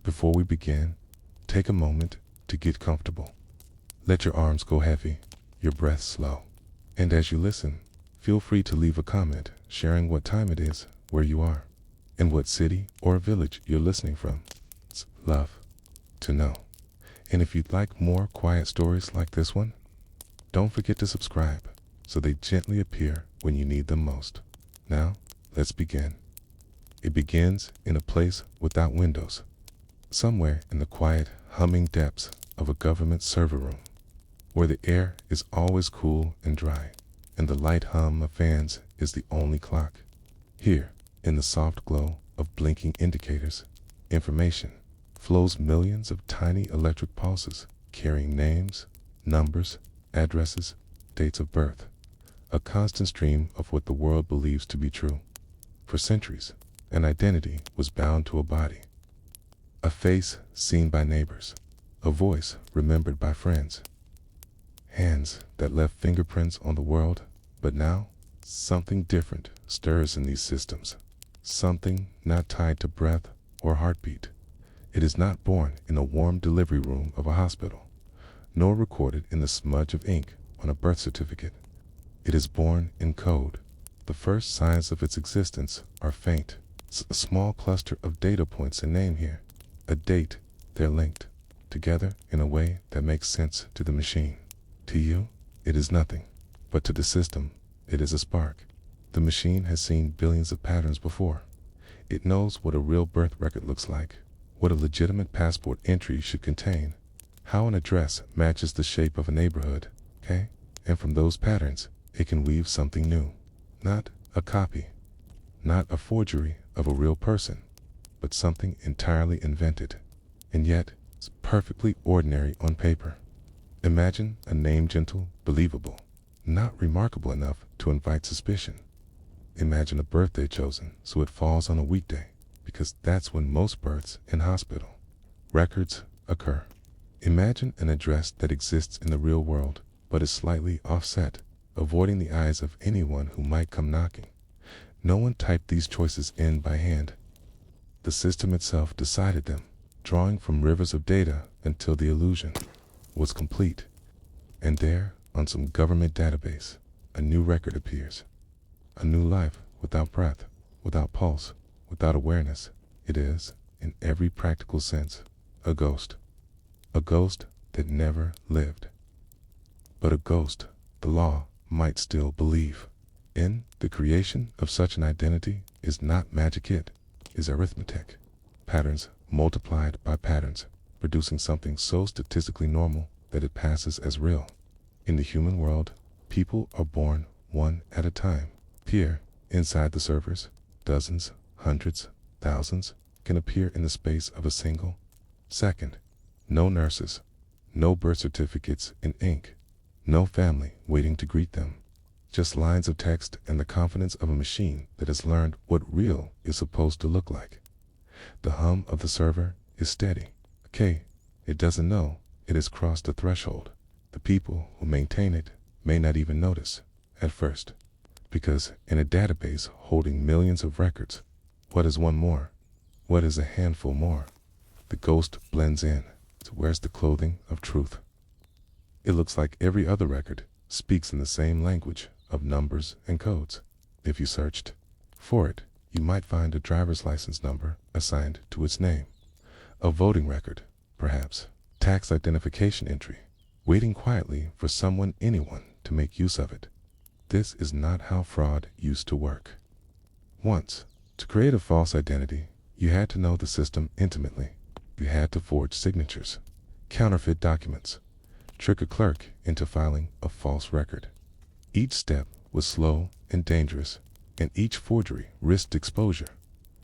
Before we begin, take a moment to get comfortable. Let your arms go heavy, your breath slow. And as you listen, feel free to leave a comment sharing what time it is, where you are, and what city or village you're listening from. It's love to know. And if you'd like more quiet stories like this one, don't forget to subscribe so they gently appear when you need them most. Now, let's begin. It begins in a place without windows, somewhere in the quiet, humming depths of a government server room, where the air is always cool and dry, and the light hum of fans is the only clock. Here, in the soft glow of blinking indicators, information flows millions of tiny electric pulses carrying names, numbers, addresses, dates of birth, a constant stream of what the world believes to be true. For centuries, an identity was bound to a body, a face seen by neighbors, a voice remembered by friends, hands that left fingerprints on the world. But now, something different stirs in these systems, something not tied to breath or heartbeat. It is not born in a warm delivery room of a hospital, nor recorded in the smudge of ink on a birth certificate. It is born in code. The first signs of its existence are faint. It's a small cluster of data points and name here, a date. They're linked together in a way that makes sense to the machine. To you, it is nothing, but to the system, it is a spark. The machine has seen billions of patterns before. It knows what a real birth record looks like, what a legitimate passport entry should contain, how an address matches the shape of a neighborhood, okay? And from those patterns, it can weave something new. Not a copy, not a forgery of a real person, but something entirely invented. And yet, it's perfectly ordinary on paper. Imagine a name gentle, believable, not remarkable enough to invite suspicion. Imagine a birthday chosen so it falls on a weekday, because that's when most births in hospital records occur. Imagine an address that exists in the real world, but is slightly offset, avoiding the eyes of anyone who might come knocking. No one typed these choices in by hand. The system itself decided them, drawing from rivers of data until the illusion was complete. And there, on some government database, a new record appears. A new life without breath, without pulse, without awareness. It is, in every practical sense, a ghost. A ghost that never lived. But a ghost the law might still believe in. The creation of such an identity is not magic, it is arithmetic. Patterns multiplied by patterns, producing something so statistically normal that it passes as real. In the human world, people are born one at a time. Here, inside the servers, dozens, hundreds, thousands can appear in the space of a single second. No nurses, no birth certificates in ink, no family waiting to greet them. Just lines of text and the confidence of a machine that has learned what real is supposed to look like. The hum of the server is steady. Okay, it doesn't know it has crossed a threshold. The people who maintain it may not even notice at first, because in a database holding millions of records, what is one more? What is a handful more? The ghost blends in. It wears the clothing of truth. It looks like every other record, speaks in the same language of numbers and codes. If you searched for it, you might find a driver's license number assigned to its name, a voting record, perhaps, tax identification entry, waiting quietly for anyone to make use of it. This is not how fraud used to work. Once, to create a false identity, you had to know the system intimately. You had to forge signatures, counterfeit documents, trick a clerk into filing a false record. Each step was slow and dangerous, and each forgery risked exposure.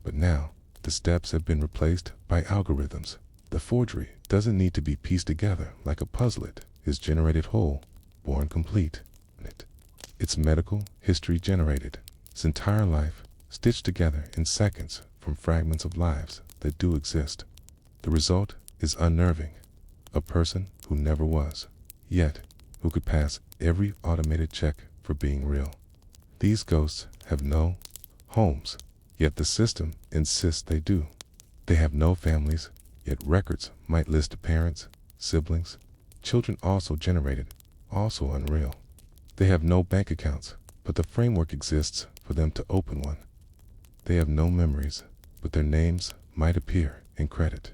But now, the steps have been replaced by algorithms. The forgery doesn't need to be pieced together like a puzzle. It is generated whole, born complete. It's medical history generated, its entire life stitched together in seconds from fragments of lives that do exist. The result is unnerving. A person who never was, yet who could pass every automated check for being real. These ghosts have no homes, yet the system insists they do. They have no families, yet records might list parents, siblings, children also generated, also unreal. They have no bank accounts, but the framework exists for them to open one. They have no memories, but their names might appear in credit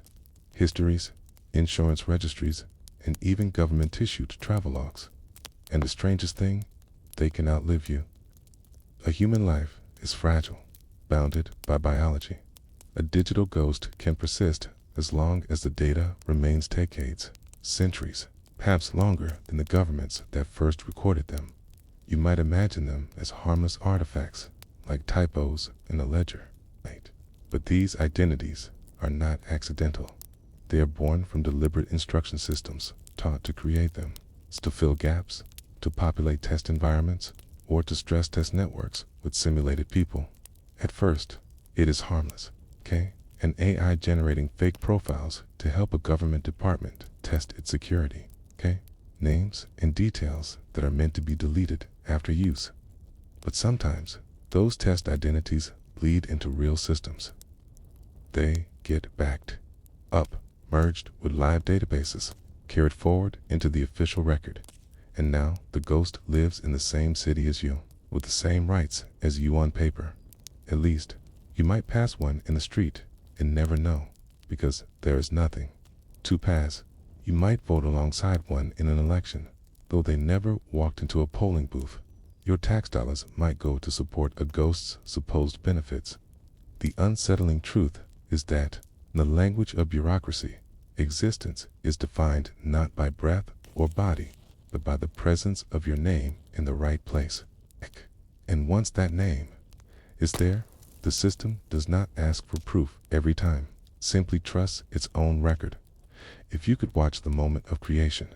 histories, insurance registries, and even government-issued travelogues. And the strangest thing, they can outlive you. A human life is fragile, bounded by biology. A digital ghost can persist as long as the data remains decades, centuries, perhaps longer than the governments that first recorded them. You might imagine them as harmless artifacts, like typos in a ledger. But these identities are not accidental. They are born from deliberate instruction systems taught to create them, to fill gaps, to populate test environments, or to stress test networks with simulated people. At first, it is harmless, okay? An AI generating fake profiles to help a government department test its security, okay? Names and details that are meant to be deleted after use. But sometimes, those test identities bleed into real systems. They get backed up, merged with live databases, carried forward into the official record. And now the ghost lives in the same city as you, with the same rights as you on paper. At least, you might pass one in the street and never know, because there is nothing to pass. You might vote alongside one in an election, though they never walked into a polling booth. Your tax dollars might go to support a ghost's supposed benefits. The unsettling truth is that, in the language of bureaucracy, existence is defined not by breath or body, but by the presence of your name in the right place. And once that name is there, the system does not ask for proof every time, simply trusts its own record. If you could watch the moment of creation,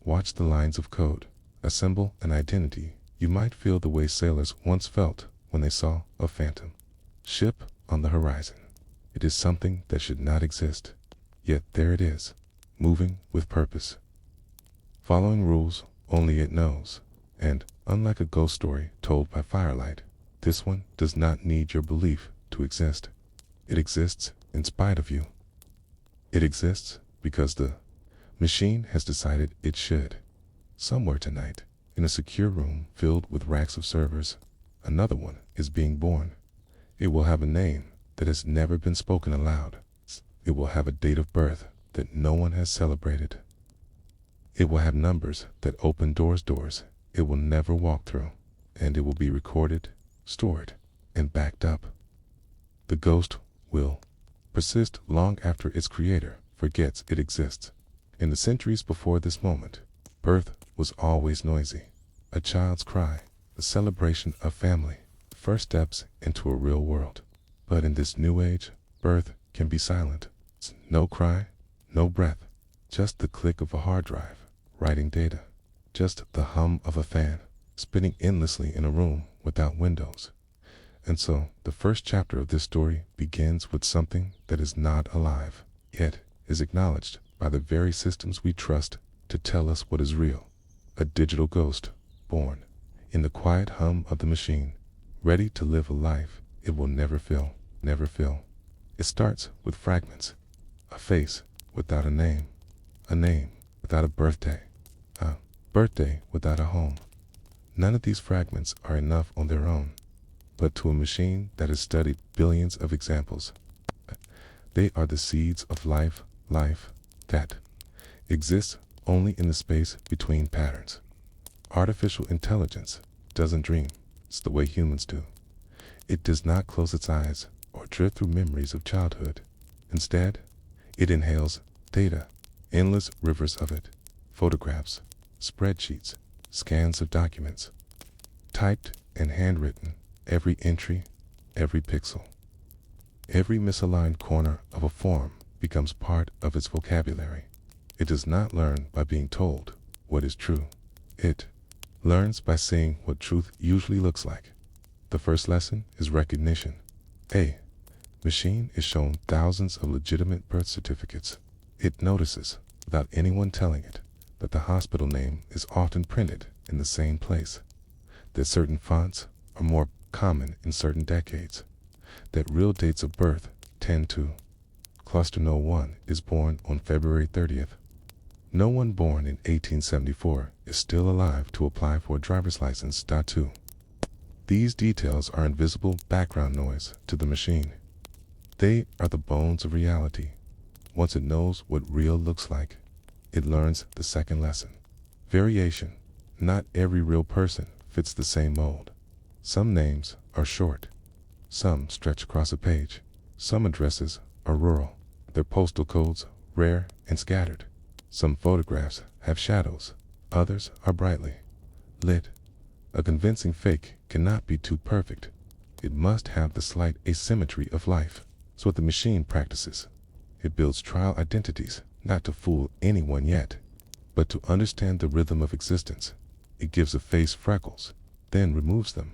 watch the lines of code, assemble an identity, you might feel the way sailors once felt when they saw a phantom ship on the horizon. It is something that should not exist, yet there it is, moving with purpose, following rules only it knows. And, unlike a ghost story told by firelight, this one does not need your belief to exist. It exists in spite of you. It exists because the machine has decided it should. Somewhere tonight, in a secure room filled with racks of servers, another one is being born. It will have a name that has never been spoken aloud. It will have a date of birth that no one has celebrated. It will have numbers that open doors it will never walk through, and it will be recorded, stored, and backed up. The ghost will persist long after its creator forgets it exists. In the centuries before this moment, birth was always noisy. A child's cry, the celebration of family, first steps into a real world. But in this new age, birth can be silent. No cry, no breath, just the click of a hard drive, writing data. Just the hum of a fan, spinning endlessly in a room without windows. And so, the first chapter of this story begins with something that is not alive, yet is acknowledged by the very systems we trust to tell us what is real. A digital ghost, born in the quiet hum of the machine, ready to live a life it will never feel. It starts with fragments, a face without a name without a birthday without a home. None of these fragments are enough on their own, but to a machine that has studied billions of examples, they are the seeds of life that exists only in the space between patterns. Artificial intelligence doesn't dream, it's the way humans do. It does not close its eyes or drift through memories of childhood. Instead, it inhales data, endless rivers of it, photographs, spreadsheets, scans of documents, typed and handwritten, every entry, every pixel. Every misaligned corner of a form becomes part of its vocabulary. It does not learn by being told what is true. It learns by seeing what truth usually looks like. The first lesson is recognition. A machine is shown thousands of legitimate birth certificates. It notices, without anyone telling it, that the hospital name is often printed in the same place, that certain fonts are more common in certain decades, that real dates of birth tend to Cluster No. 1 is born on February 30th. No one born in 1874 is still alive to apply for a driver's license. 2. These details are invisible background noise to the machine. They are the bones of reality. Once it knows what real looks like, it learns the second lesson. Variation. Not every real person fits the same mold. Some names are short. Some stretch across a page. Some addresses are rural. Their postal codes rare and scattered. Some photographs have shadows. Others are brightly lit. A convincing fake cannot be too perfect. It must have the slight asymmetry of life. So what the machine practices. It builds trial identities, not to fool anyone yet, but to understand the rhythm of existence. It gives a face freckles, then removes them.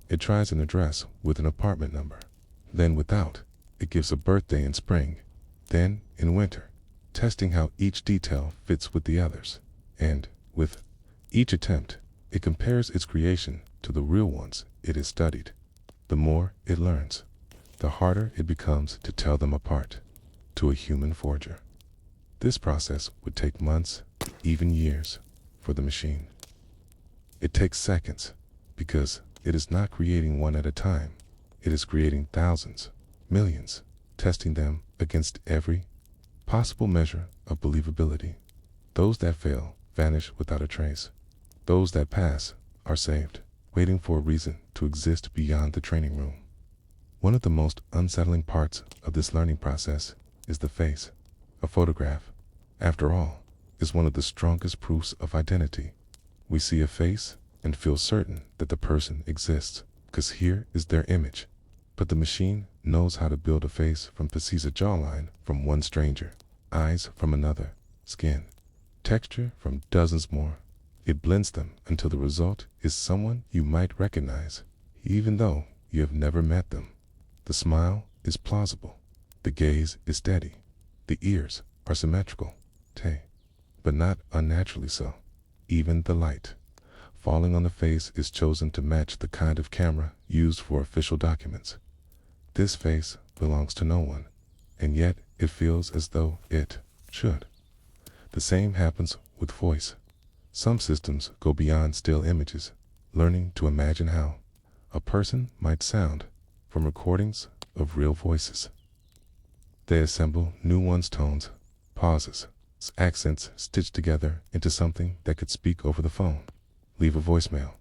It tries an address with an apartment number, then without. It gives a birthday in spring, then in winter, testing how each detail fits with the others. And, with each attempt, it compares its creation to the real ones it has studied. The more it learns, the harder it becomes to tell them apart to a human forger. This process would take months, even years, for the machine. It takes seconds, because it is not creating one at a time. It is creating thousands, millions, testing them against every possible measure of believability. Those that fail vanish without a trace. Those that pass are saved, waiting for a reason to exist beyond the training room. One of the most unsettling parts of this learning process is the face. A photograph, after all, is one of the strongest proofs of identity. We see a face and feel certain that the person exists, because here is their image. But the machine knows how to build a face from sees a jawline from one stranger, eyes from another, skin, texture from dozens more. It blends them until the result is someone you might recognize, even though you have never met them. The smile is plausible. The gaze is steady. The ears are symmetrical, but not unnaturally so. Even the light falling on the face is chosen to match the kind of camera used for official documents. This face belongs to no one, and yet it feels as though it should. The same happens with voice. Some systems go beyond still images, learning to imagine how a person might sound from recordings of real voices. They assemble new ones, tones, pauses, accents stitched together into something that could speak over the phone, leave a voicemail,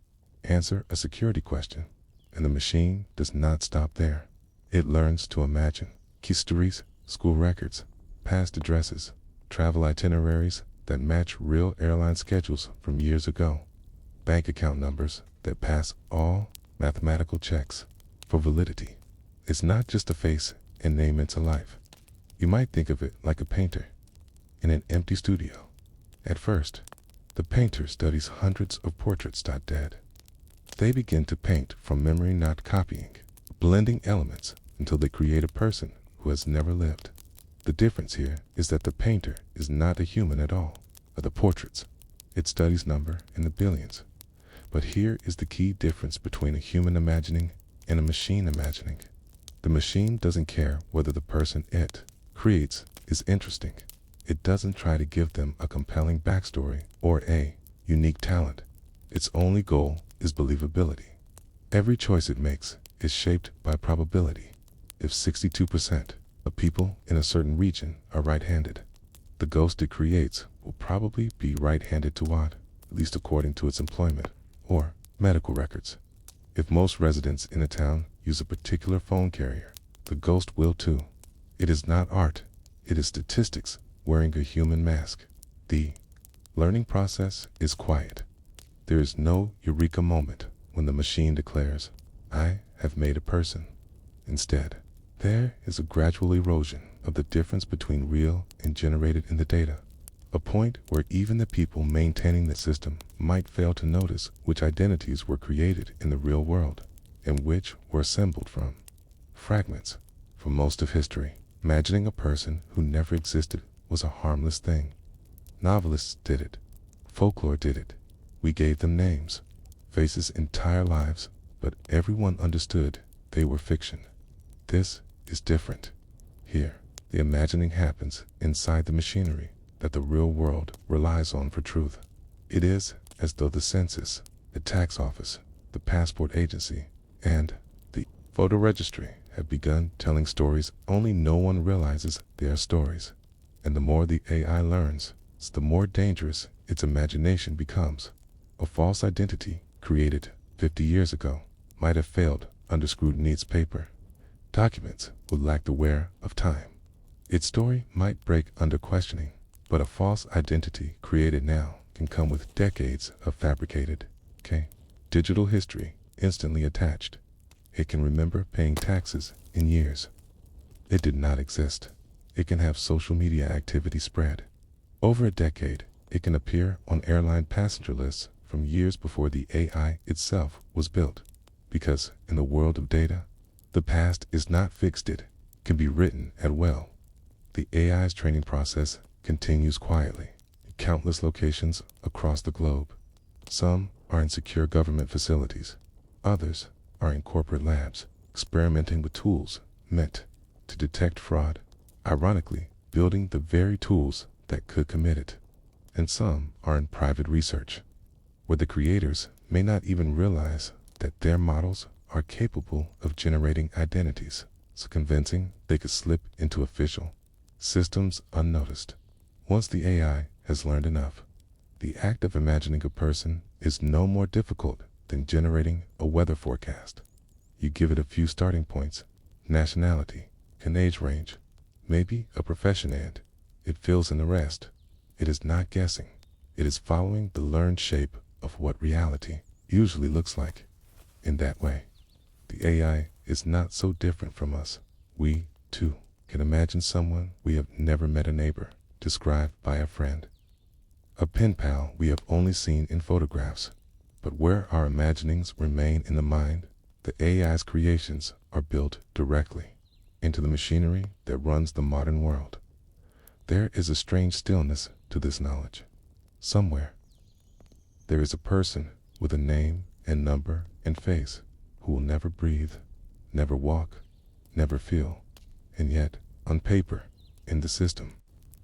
answer a security question, and the machine does not stop there. It learns to imagine histories, school records, past addresses, travel itineraries that match real airline schedules from years ago, bank account numbers that pass all mathematical checks for validity. It's not just a face and name into life. You might think of it like a painter in an empty studio. At first, the painter studies hundreds of portraits. They begin to paint from memory, not copying, blending elements until they create a person who has never lived. The difference here is that the painter is not a human at all. The portraits, it studies number in the billions. But here is the key difference between a human imagining and a machine imagining. The machine doesn't care whether the person it creates is interesting. It doesn't try to give them a compelling backstory or a unique talent. Its only goal is believability. Every choice it makes is shaped by probability. If 62% of people in a certain region are right-handed, the ghost it creates will probably be right-handed to what, at least according to its employment or medical records. If most residents in a town use a particular phone carrier, the ghost will too. It is not art, it is statistics wearing a human mask. The learning process is quiet. There is no eureka moment when the machine declares, "I have made a person." Instead, there is a gradual erosion of the difference between real and generated in the data, a point where even the people maintaining the system might fail to notice which identities were created in the real world and which were assembled from fragments from most of history. Imagining a person who never existed was a harmless thing. Novelists did it. Folklore did it. We gave them names, faces, entire lives, but everyone understood they were fiction. This is different. Here, The imagining happens inside the machinery that the real world relies on for truth. It is as though the census, the tax office, the passport agency, and the photo registry have begun telling stories only no one realizes they are stories. And the more the AI learns, the more dangerous its imagination becomes. A false identity created 50 years ago might have failed under scrutiny's paper. Documents would lack the wear of time. Its story might break under questioning, but a false identity created now can come with decades of fabricated, digital history instantly attached. It can remember paying taxes in years it did not exist. It can have social media activity spread over a decade. It can appear on airline passenger lists from years before the AI itself was built. Because in the world of data, the past is not fixed, it can be written at will. The AI's training process continues quietly in countless locations across the globe. Some are in secure government facilities. Others are in corporate labs, experimenting with tools meant to detect fraud, ironically building the very tools that could commit it. And some are in private research, where the creators may not even realize that their models are capable of generating identities so convincing they could slip into official systems unnoticed. Once the AI has learned enough, the act of imagining a person is no more difficult than generating a weather forecast. You give it a few starting points, nationality, an age range, maybe a profession, and it fills in the rest. It is not guessing. It is following the learned shape of what reality usually looks like. In that way, the AI is not so different from us. We, too, can imagine someone we have never met, a neighbor described by a friend, a pen pal we have only seen in photographs. But where our imaginings remain in the mind, the AI's creations are built directly into the machinery that runs the modern world. There is a strange stillness to this knowledge. Somewhere, there is a person with a name and number and face who will never breathe, never walk, never feel, and yet, on paper, in the system,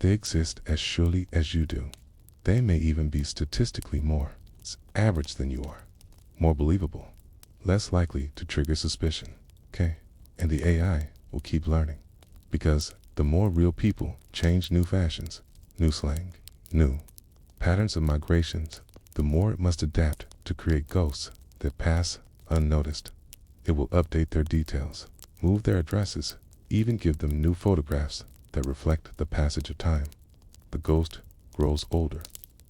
they exist as surely as you do. They may even be statistically more average than you are, more believable, less likely to trigger suspicion, And the AI will keep learning, because the more real people change new fashions, new slang, new patterns of migrations, the more it must adapt to create ghosts that pass unnoticed. It will update their details, move their addresses, even give them new photographs that reflect the passage of time. The ghost grows older.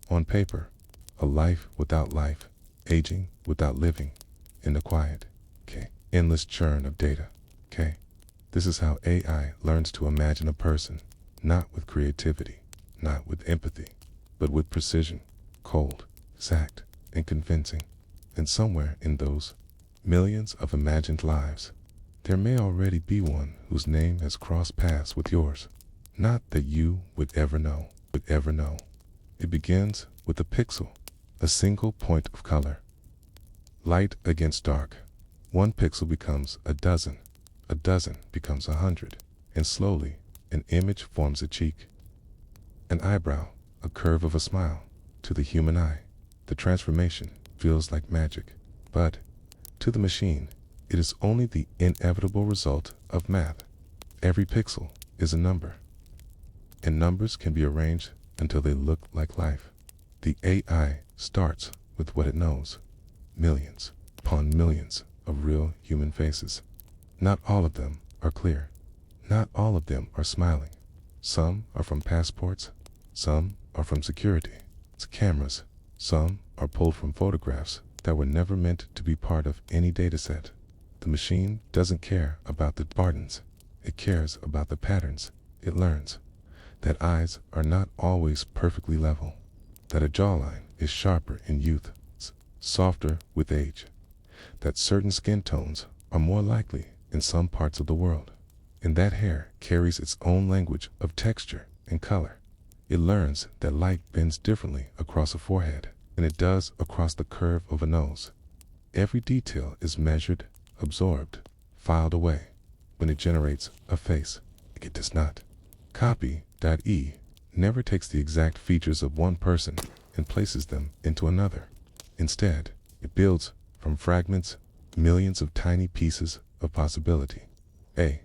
On paper, a life without life, aging without living, in the quiet, endless churn of data, This is how AI learns to imagine a person, not with creativity, not with empathy, but with precision, cold, exact, and convincing. And somewhere in those millions of imagined lives, there may already be one whose name has crossed paths with yours. Not that you would ever know. It begins with a pixel, a single point of color. Light against dark. One pixel becomes a dozen becomes 100, and slowly an image forms a cheek, an eyebrow, a curve of a smile. To the human eye, the transformation feels like magic, but to the machine, it is only the inevitable result of math. Every pixel is a number, and numbers can be arranged until they look like life. The AI starts with what it knows, millions upon millions of real human faces. Not all of them are clear. Not all of them are smiling. Some are from passports. Some are from security cameras. Some are pulled from photographs that were never meant to be part of any dataset. The machine doesn't care about the buttons. It cares about the patterns. It learns that eyes are not always perfectly level, that a jawline is sharper in youth, softer with age, that certain skin tones are more likely in some parts of the world, and that hair carries its own language of texture and color. It learns that light bends differently across a forehead than it does across the curve of a nose. Every detail is measured, absorbed, filed away. When it generates a face, it does not Copy.e never takes the exact features of one person and places them into another. Instead, it builds from fragments millions of tiny pieces of possibility. A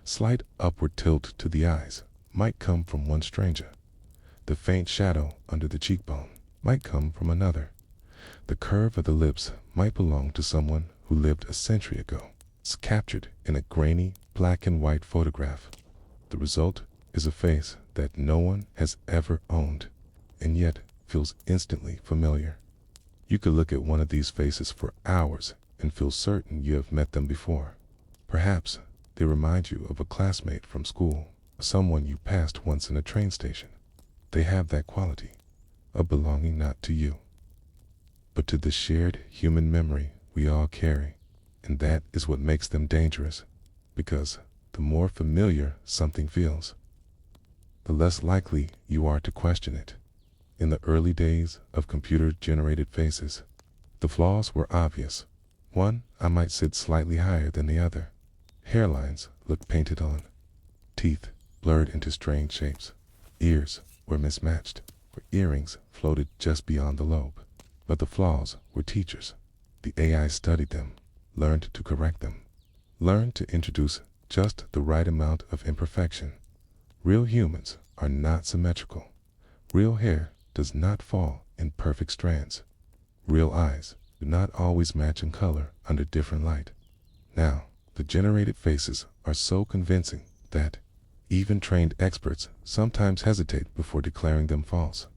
slight upward tilt to the eyes might come from one stranger. The faint shadow under the cheekbone might come from another. The curve of the lips might belong to someone who lived a century ago. It's captured in a grainy black and white photograph. The result is a face that no one has ever owned, and yet feels instantly familiar. You could look at one of these faces for hours and feel certain you have met them before. Perhaps they remind you of a classmate from school, or someone you passed once in a train station. They have that quality of belonging not to you, but to the shared human memory we all carry. And that is what makes them dangerous, because the more familiar something feels, the less likely you are to question it. In the early days of computer-generated faces, the flaws were obvious. One eye might sit slightly higher than the other. Hairlines looked painted on. Teeth blurred into strange shapes. Ears were mismatched, or earrings floated just beyond the lobe. But the flaws were teachers. The AI studied them, learned to correct them, learned to introduce just the right amount of imperfection. Real humans are not symmetrical. Real hair does not fall in perfect strands. Real eyes do not always match in color under different light. Now, the generated faces are so convincing that even trained experts sometimes hesitate before declaring them false.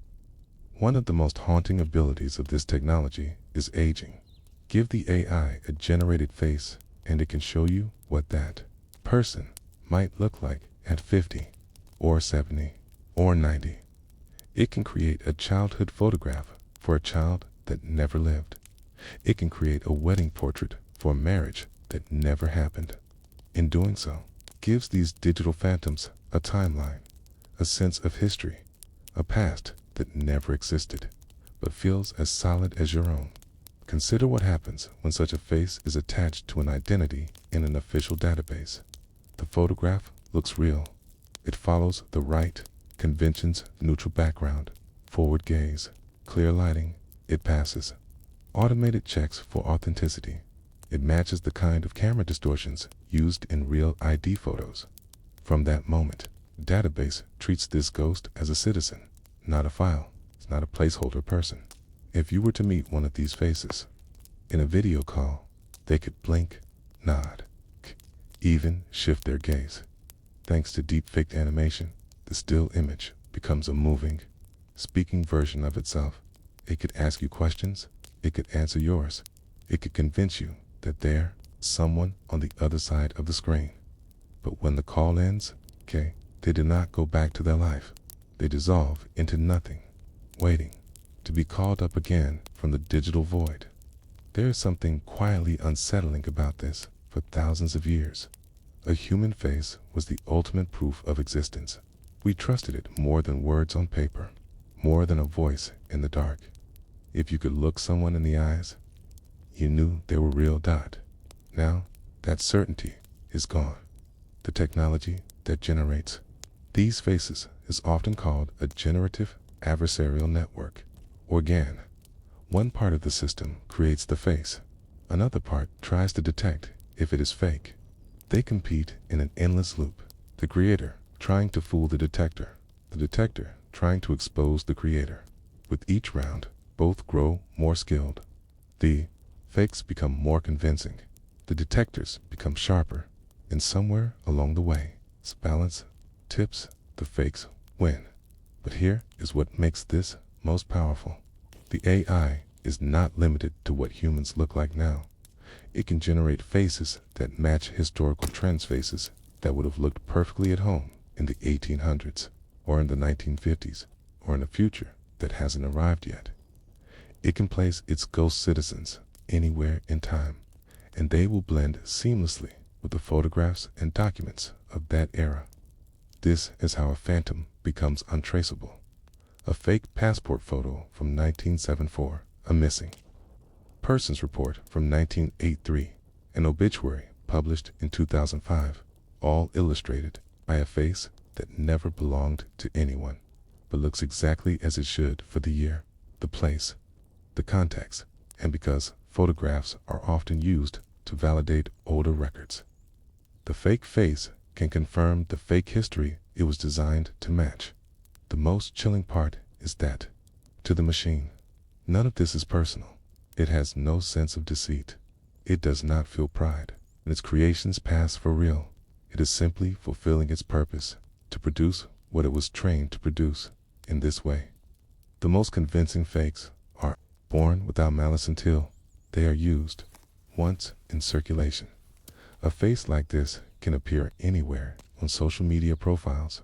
One of the most haunting abilities of this technology is aging. Give the AI a generated face, and it can show you what that person might look like at 50, or 70, or 90. It can create a childhood photograph for a child that never lived. It can create a wedding portrait for a marriage that never happened. In doing so, gives these digital phantoms a timeline, a sense of history, a past that never existed, but feels as solid as your own. Consider what happens when such a face is attached to an identity in an official database. The photograph looks real. It follows the right conventions, neutral background, forward gaze, clear lighting. It passes automated checks for authenticity. It matches the kind of camera distortions used in real ID photos. From that moment, the database treats this ghost as a citizen, not a file. It's not a placeholder person. If you were to meet one of these faces in a video call, they could blink, nod, even shift their gaze. Thanks to deepfake animation, the still image becomes a moving, speaking version of itself. It could ask you questions. It could answer yours. It could convince you that there's someone on the other side of the screen. But when the call ends, they do not go back to their life. They dissolve into nothing, waiting to be called up again from the digital void. There is something quietly unsettling about this. For thousands of years, a human face was the ultimate proof of existence. We trusted it more than words on paper, more than a voice in the dark. If you could look someone in the eyes, you knew they were real. Now, that certainty is gone. The technology that generates these faces is often called a generative adversarial network, or GAN. One part of the system creates the face. Another part tries to detect if it is fake. They compete in an endless loop. The creator trying to fool the detector trying to expose the creator. With each round, both grow more skilled. The fakes become more convincing. The detectors become sharper. And somewhere along the way, this balance tips, the fakes win. But here is what makes this most powerful. The AI is not limited to what humans look like now. It can generate faces that match historical trends, faces that would have looked perfectly at home in the 1800s, or in the 1950s, or in a future that hasn't arrived yet. It can place its ghost citizens anywhere in time, and they will blend seamlessly with the photographs and documents of that era. This is how a phantom becomes untraceable. A fake passport photo from 1974, a missing persons report from 1983, an obituary published in 2005, all illustrated by a face that never belonged to anyone, but looks exactly as it should for the year, the place, the context, and because photographs are often used to validate older records. The fake face can confirm the fake history it was designed to match. The most chilling part is that, to the machine, none of this is personal. It has no sense of deceit. It does not feel pride in its creations pass for real. It is simply fulfilling its purpose to produce what it was trained to produce in this way. The most convincing fakes are born without malice until they are used once in circulation. A face like this can appear anywhere on social media profiles,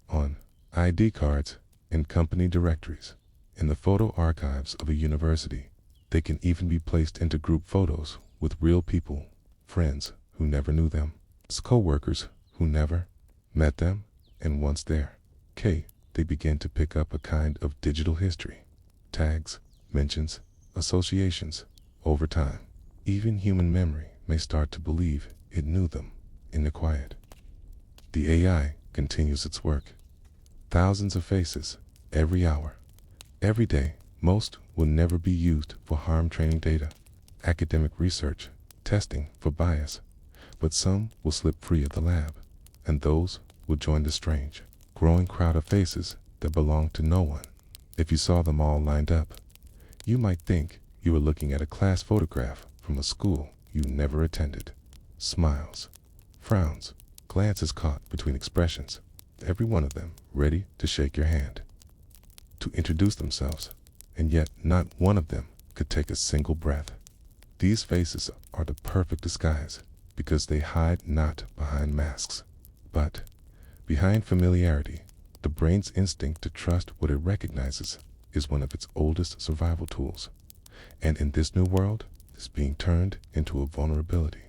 on ID cards, in company directories, in the photo archives of a university. They can even be placed into group photos with real people, friends who never knew them, co-workers who never met them, and once there, they begin to pick up a kind of digital history. Tags, mentions, associations. Over time, even human memory may start to believe it knew them in the quiet. The AI continues its work. Thousands of faces, every hour, every day. Most will never be used for harm training data, academic research, testing for bias, but some will slip free of the lab, and those will join the strange, growing crowd of faces that belong to no one. If you saw them all lined up, you might think you were looking at a class photograph from a school you never attended. Smiles, frowns, glances caught between expressions, every one of them ready to shake your hand, to introduce themselves, and yet not one of them could take a single breath. These faces are the perfect disguise because they hide not behind masks, but behind familiarity. The brain's instinct to trust what it recognizes is one of its oldest survival tools, and in this new world, is being turned into a vulnerability.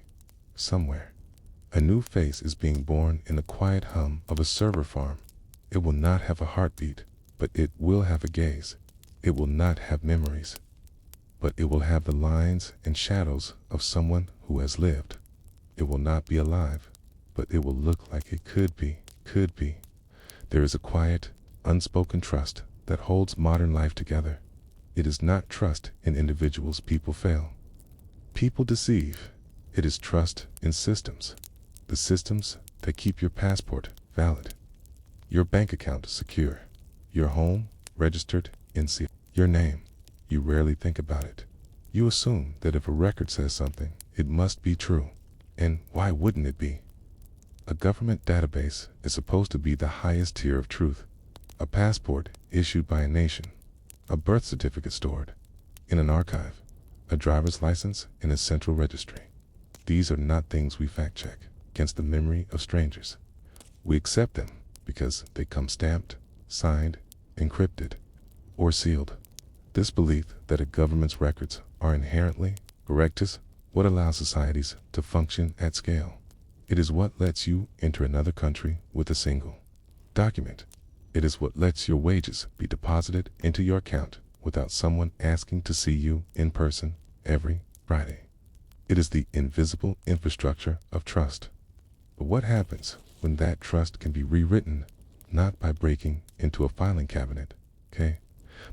Somewhere, a new face is being born in the quiet hum of a server farm. It will not have a heartbeat, but it will have a gaze. It will not have memories, but it will have the lines and shadows of someone who has lived. It will not be alive, but it will look like it could be. There is a quiet, unspoken trust that holds modern life together. It is not trust in individuals. People fail. People deceive. It is trust in systems. The systems that keep your passport valid, your bank account secure, your home registered in your name. You rarely think about it. You assume that if a record says something, it must be true. And why wouldn't it be? A government database is supposed to be the highest tier of truth. A passport issued by a nation, a birth certificate stored in an archive, a driver's license in a central registry. These are not things we fact-check against the memory of strangers. We accept them because they come stamped, signed, encrypted, or sealed. This belief that a government's records are inherently correct is what allows societies to function at scale. It is what lets you enter another country with a single document. It is what lets your wages be deposited into your account without someone asking to see you in person every Friday. It is the invisible infrastructure of trust. But what happens when that trust can be rewritten, not by breaking into a filing cabinet,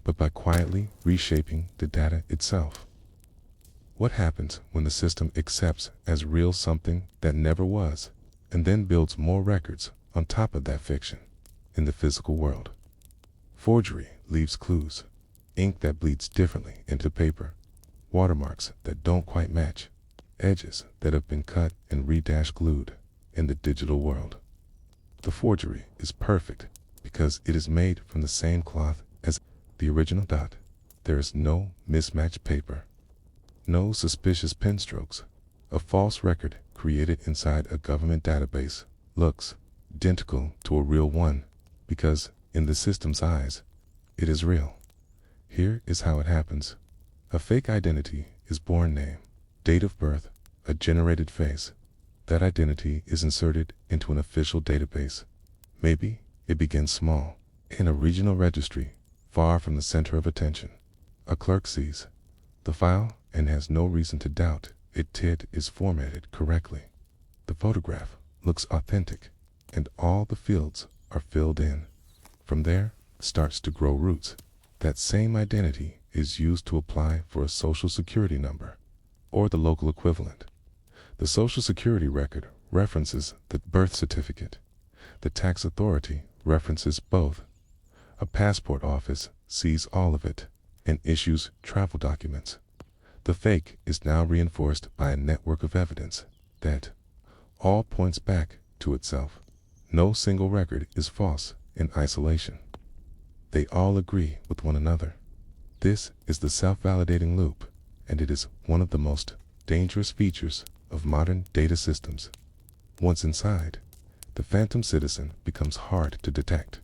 but by quietly reshaping the data itself? What happens when the system accepts as real something that never was, and then builds more records on top of that fiction in the physical world? Forgery leaves clues, ink that bleeds differently into paper, watermarks that don't quite match, edges that have been cut and glued in the digital world. The forgery is perfect because it is made from the same cloth as the original. There is no mismatched paper, no suspicious pen strokes. A false record created inside a government database looks identical to a real one because, in the system's eyes, it is real. Here is how it happens. A fake identity is born name, date of birth, a generated face. That identity is inserted into an official database. Maybe it begins small, in a regional registry, far from the center of attention. A clerk sees the file and has no reason to doubt it is formatted correctly. The photograph looks authentic, and all the fields are filled in. From there, it starts to grow roots. That same identity is used to apply for a social security number, or the local equivalent. The social security record references the birth certificate. The tax authority references both. A passport office sees all of it and issues travel documents. The fake is now reinforced by a network of evidence that all points back to itself. No single record is false in isolation. They all agree with one another. This is the self-validating loop, and it is one of the most dangerous features of modern data systems. Once inside, the phantom citizen becomes hard to detect.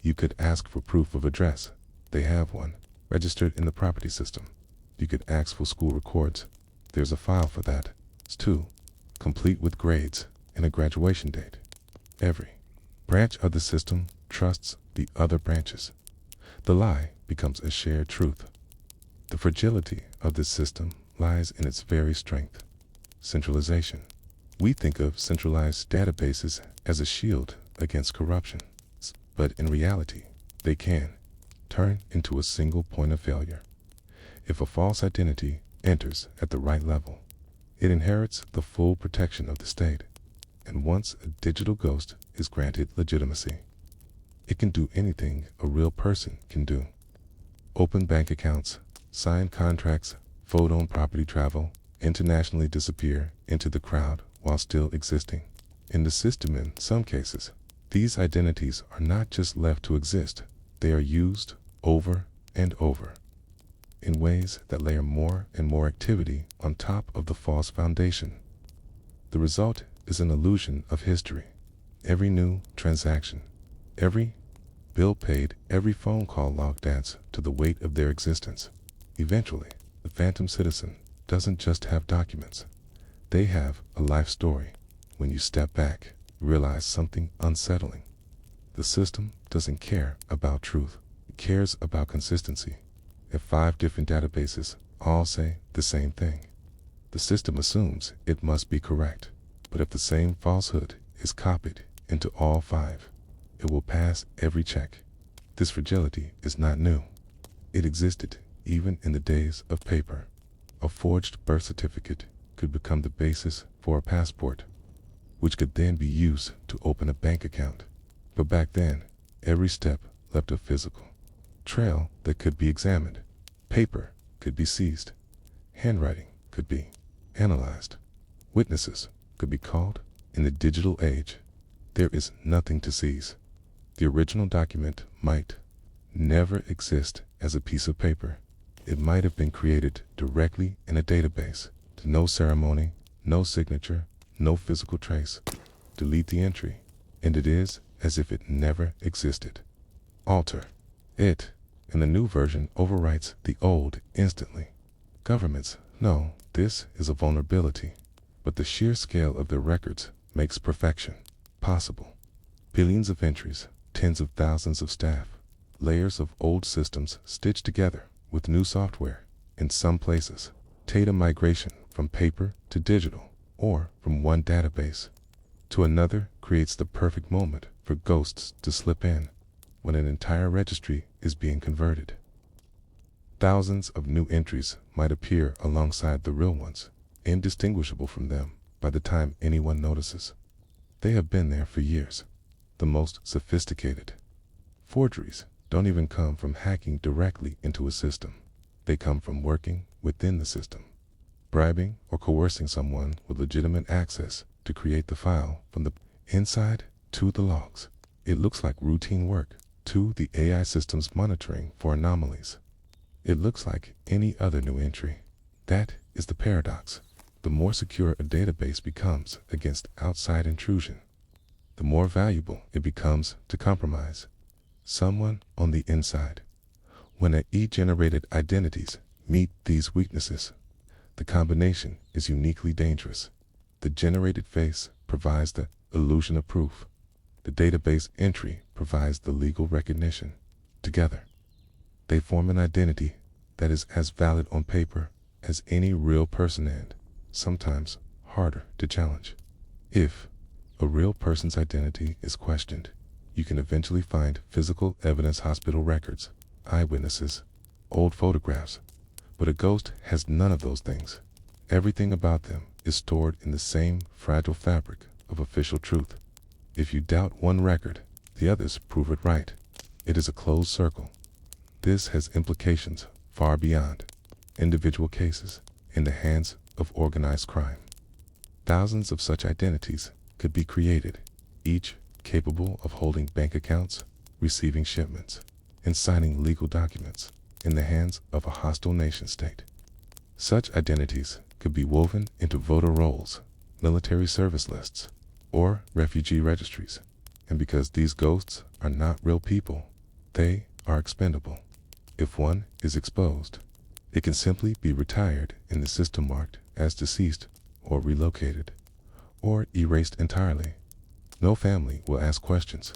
You could ask for proof of address. They have one, registered in the property system. You could ask for school records. There's a file for that. It's 2, complete with grades and a graduation date. Every branch of the system trusts the other branches. The lie becomes a shared truth. The fragility of this system lies in its very strength. Centralization. We think of centralized databases as a shield against corruption, but in reality, they can turn into a single point of failure. If a false identity enters at the right level, it inherits the full protection of the state. And once a digital ghost is granted legitimacy, it can do anything a real person can do. Open bank accounts, sign contracts, vote on property, travel, internationally, disappear into the crowd while still existing. In the system, in some cases, these identities are not just left to exist, they are used over and over in ways that layer more and more activity on top of the false foundation. The result is an illusion of history. Every new transaction, every bill paid, every phone call logged adds to the weight of their existence. Eventually, the phantom citizen doesn't just have documents. They have a life story. When you step back, you realize something unsettling. The system doesn't care about truth. It cares about consistency. If 5 different databases all say the same thing, the system assumes it must be correct. But if the same falsehood is copied into all 5, it will pass every check. This fragility is not new. It existed even in the days of paper. A forged birth certificate could become the basis for a passport, which could then be used to open a bank account. But back then, every step left a physical trail that could be examined. Paper could be seized. Handwriting could be analyzed. Witnesses could be called. In the digital age, there is nothing to seize. The original document might never exist as a piece of paper. It might have been created directly in a database. No ceremony, no signature, no physical trace. Delete the entry, and it is as if it never existed. Alter it, and the new version overwrites the old instantly. Governments know this is a vulnerability, but the sheer scale of their records makes perfection possible. Billions of entries, tens of thousands of staff, layers of old systems stitched together with new software. In some places, data migration from paper to digital, or from one database to another, creates the perfect moment for ghosts to slip in when an entire registry is being converted. Thousands of new entries might appear alongside the real ones, indistinguishable from them by the time anyone notices. They have been there for years. The most sophisticated forgeries don't even come from hacking directly into a system. They come from working within the system, bribing or coercing someone with legitimate access to create the file from the inside to the logs. It looks like routine work to the AI systems monitoring for anomalies. It looks like any other new entry. That is the paradox. The more secure a database becomes against outside intrusion, the more valuable it becomes to compromise someone on the inside. When AI-generated identities meet these weaknesses, the combination is uniquely dangerous. The generated face provides the illusion of proof. The database entry provides the legal recognition. Together, they form an identity that is as valid on paper as any real person, and sometimes harder to challenge. If a real person's identity is questioned, you can eventually find physical evidence, hospital records, eyewitnesses, old photographs. But a ghost has none of those things. Everything about them is stored in the same fragile fabric of official truth. If you doubt one record, the others prove it right. It is a closed circle. This has implications far beyond individual cases in the hands of organized crime. Thousands of such identities could be created, each capable of holding bank accounts, receiving shipments, and signing legal documents in the hands of a hostile nation-state. Such identities could be woven into voter rolls, military service lists, or refugee registries. And because these ghosts are not real people, they are expendable. If one is exposed, it can simply be retired in the system, marked as deceased or relocated, or erased entirely. No family will ask questions.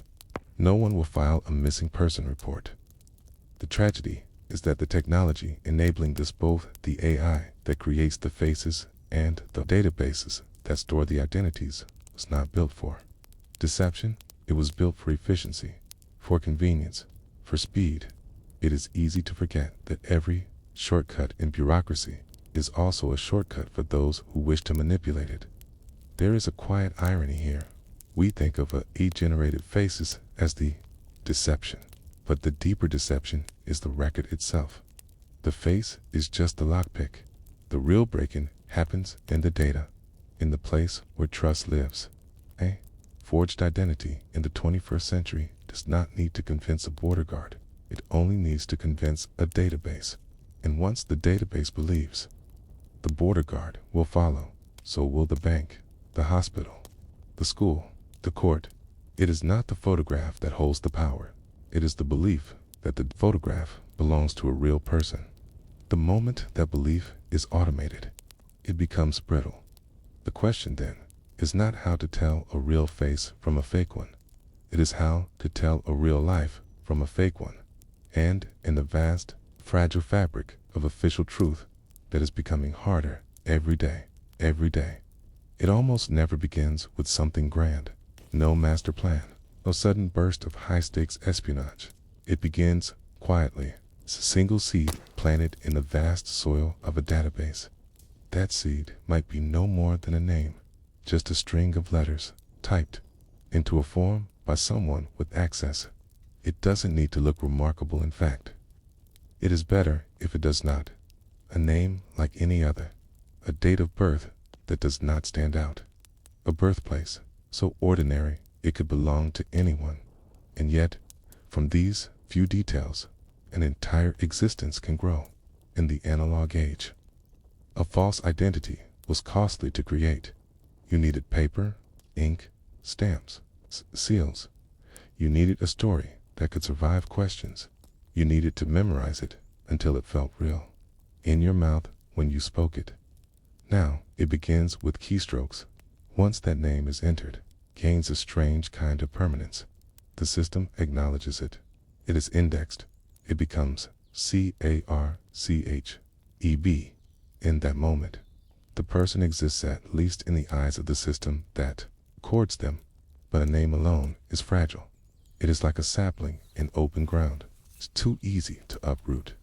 No one will file a missing person report. The tragedy is that the technology enabling this, both the AI that creates the faces and the databases that store the identities, was not built for deception. It was built for efficiency, for convenience, for speed. It is easy to forget that every shortcut in bureaucracy is also a shortcut for those who wish to manipulate it. There is a quiet irony here. We think of AI-generated faces as the deception, but the deeper deception is the record itself. The face is just the lockpick. The real break-in happens in the data, in the place where trust lives. A forged identity in the 21st century does not need to convince a border guard. It only needs to convince a database. And once the database believes, the border guard will follow. So will the bank, the hospital, the school, the court. It is not the photograph that holds the power. It is the belief that the photograph belongs to a real person. The moment that belief is automated, it becomes brittle. The question then is not how to tell a real face from a fake one. It is how to tell a real life from a fake one. And in the vast, fragile fabric of official truth that is becoming harder every day, it almost never begins with something grand. No master plan, no sudden burst of high-stakes espionage. It begins quietly. It's a single seed planted in the vast soil of a database. That seed might be no more than a name, just a string of letters typed into a form by someone with access. It doesn't need to look remarkable. In fact, it is better if it does not. A name like any other, a date of birth that does not stand out, a birthplace so ordinary it could belong to anyone. And yet, from these few details, an entire existence can grow. In the analog age, a false identity was costly to create. You needed paper, ink, stamps, seals. You needed a story that could survive questions. You needed to memorize it until it felt real, in your mouth when you spoke it. Now, it begins with keystrokes. Once that name is entered, gains a strange kind of permanence. The system acknowledges it. It is indexed. It becomes CARCHEB. In that moment, the person exists, at least in the eyes of the system that records them. But a name alone is fragile. It is like a sapling in open ground. It's too easy to uproot.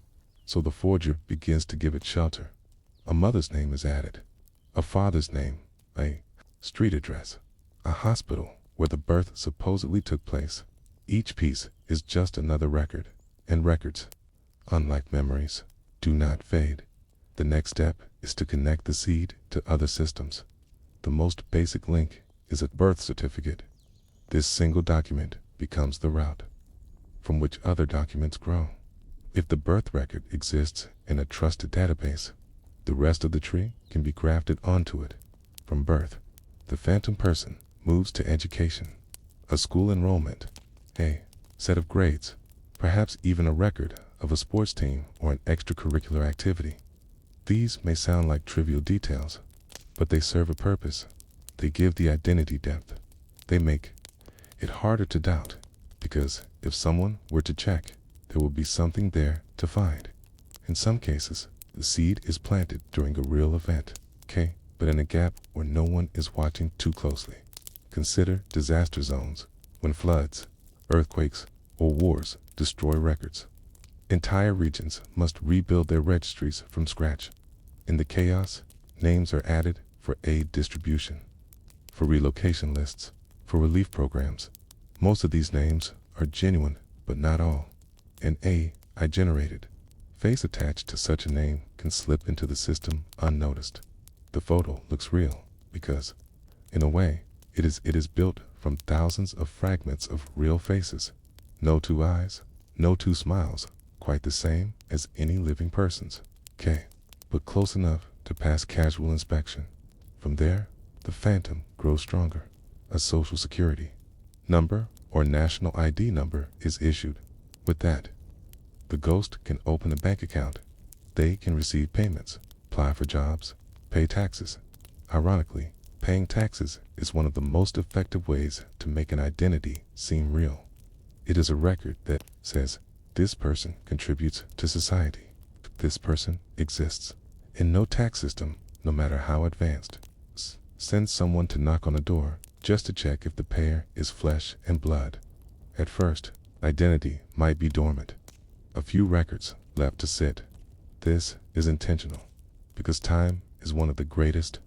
So the forger begins to give it shelter. A mother's name is added, a father's name, a street address, a hospital where the birth supposedly took place. Each piece is just another record, and records, unlike memories, do not fade. The next step is to connect the seed to other systems. The most basic link is a birth certificate. This single document becomes the route from which other documents grow. If the birth record exists in a trusted database, the rest of the tree can be grafted onto it. From birth, the phantom person moves to education, a school enrollment, a set of grades, perhaps even a record of a sports team or an extracurricular activity. These may sound like trivial details, but they serve a purpose. They give the identity depth. They make it harder to doubt, because if someone were to check, there will be something there to find. In some cases, the seed is planted during a real event, but in a gap where no one is watching too closely. Consider disaster zones. When floods, earthquakes, or wars destroy records. Entire regions must rebuild their registries from scratch. In the chaos, names are added for aid distribution, for relocation lists, for relief programs. Most of these names are genuine, but not all. An AI generated face attached to such a name can slip into the system unnoticed. The photo looks real because, in a way, it is built from thousands of fragments of real faces. No two eyes, no two smiles, quite the same as any living person's. But close enough to pass casual inspection. From there, the phantom grows stronger. A social security number or national ID number is issued. With that, the ghost can open a bank account. They can receive payments, apply for jobs, pay taxes. Ironically, paying taxes is one of the most effective ways to make an identity seem real. It is a record that says, this person contributes to society. This person exists. In no tax system, no matter how advanced, sends someone to knock on a door just to check if the payer is flesh and blood. At first, identity might be dormant. A few records left to sit. This is intentional, because time is one of the greatest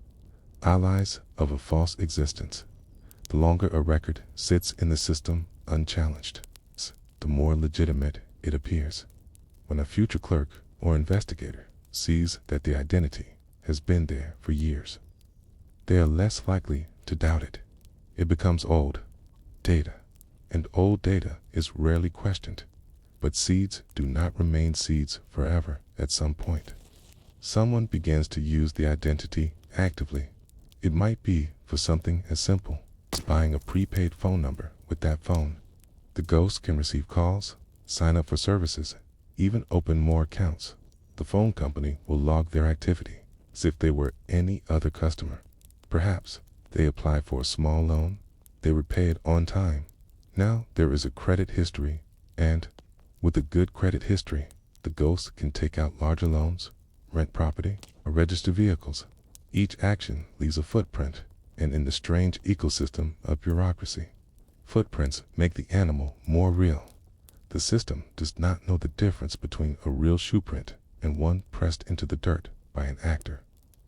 allies of a false existence. The longer a record sits in the system unchallenged, the more legitimate it appears. When a future clerk or investigator sees that the identity has been there for years, they are less likely to doubt it. It becomes old data, and old data is rarely questioned. But seeds do not remain seeds forever. At some point, someone begins to use the identity actively. It might be for something as simple as buying a prepaid phone number. With that phone, the ghost can receive calls, sign up for services, even open more accounts. The phone company will log their activity as if they were any other customer. Perhaps they apply for a small loan, they repay it on time. Now there is a credit history, and with a good credit history, the ghost can take out larger loans, rent property, or register vehicles. Each action leaves a footprint, and in the strange ecosystem of bureaucracy, footprints make the animal more real. The system does not know the difference between a real shoe print and one pressed into the dirt by an actor.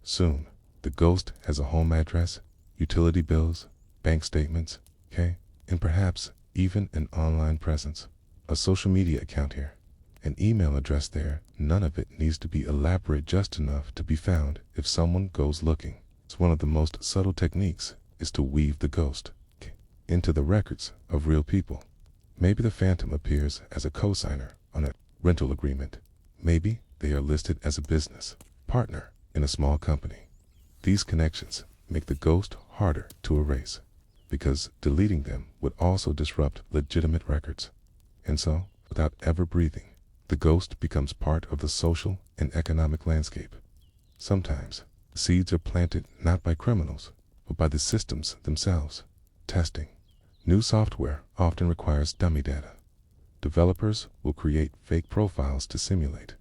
Soon, the ghost has a home address, utility bills, bank statements, and perhaps even an online presence. A social media account here, an email address there. None of it needs to be elaborate, just enough to be found if someone goes looking. It's one of the most subtle techniques is to weave the ghost into the records of real people. Maybe the phantom appears as a co-signer on a rental agreement. Maybe they are listed as a business partner in a small company. These connections make the ghost harder to erase, because deleting them would also disrupt legitimate records. And so, without ever breathing, the ghost becomes part of the social and economic landscape. Sometimes, seeds are planted not by criminals, but by the systems themselves. Testing. New software often requires dummy data. Developers will create fake profiles to simulate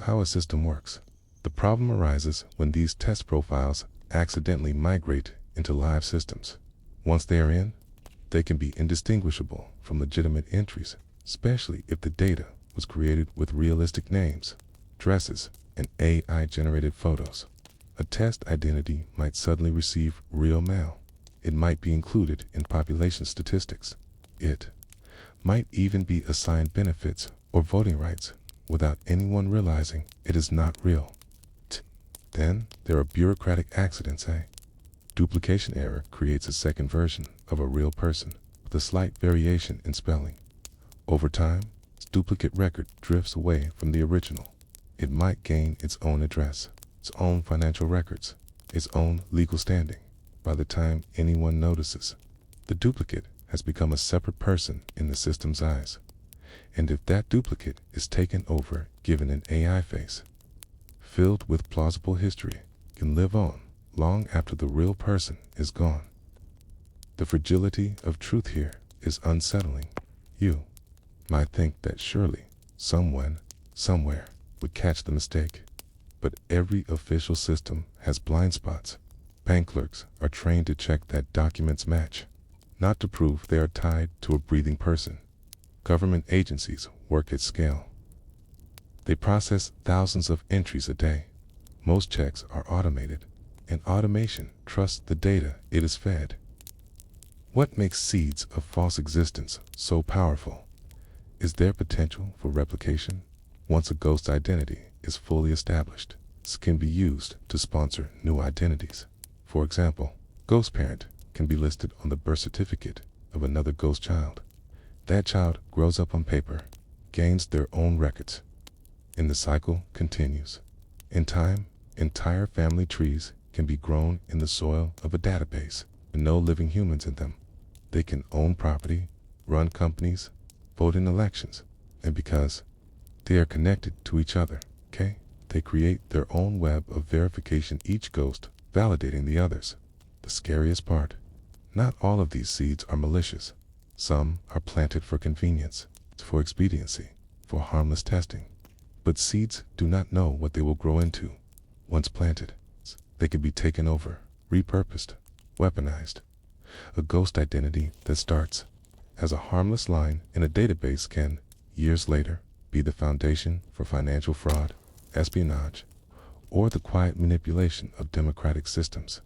how a system works. The problem arises when these test profiles accidentally migrate into live systems. Once they are in, they can be indistinguishable from legitimate entries, especially if the data was created with realistic names, dresses, and AI-generated photos. A test identity might suddenly receive real mail. It might be included in population statistics. It might even be assigned benefits or voting rights without anyone realizing it is not real. Then there are bureaucratic accidents. Duplication error creates a second version of a real person with a slight variation in spelling. Over time, its duplicate record drifts away from the original. It might gain its own address, its own financial records, its own legal standing. By the time anyone notices, the duplicate has become a separate person in the system's eyes. And if that duplicate is taken over, given an AI face, filled with plausible history, can live on long after the real person is gone. The fragility of truth here is unsettling. You might think that surely someone, somewhere, would catch the mistake. But every official system has blind spots. Bank clerks are trained to check that documents match. not to prove they are tied to a breathing person. Government agencies work at scale. They process thousands of entries a day. Most checks are automated, and automation trusts the data it is fed. What makes seeds of false existence so powerful is their potential for replication. Once a ghost identity is fully established, it can be used to sponsor new identities. For example, ghost parent can be listed on the birth certificate of another ghost child. That child grows up on paper, gains their own records, and the cycle continues. In time, entire family trees can be grown in the soil of a database with no living humans in them. They can own property, run companies, vote in elections, and because they are connected to each other, they create their own web of verification, each ghost validating the others. The scariest part, not all of these seeds are malicious. Some are planted for convenience, for expediency, for harmless testing. But seeds do not know what they will grow into. Once planted, they can be taken over, repurposed, weaponized. A ghost identity that starts as a harmless line in a database can, years later, be the foundation for financial fraud, espionage, or the quiet manipulation of democratic systems.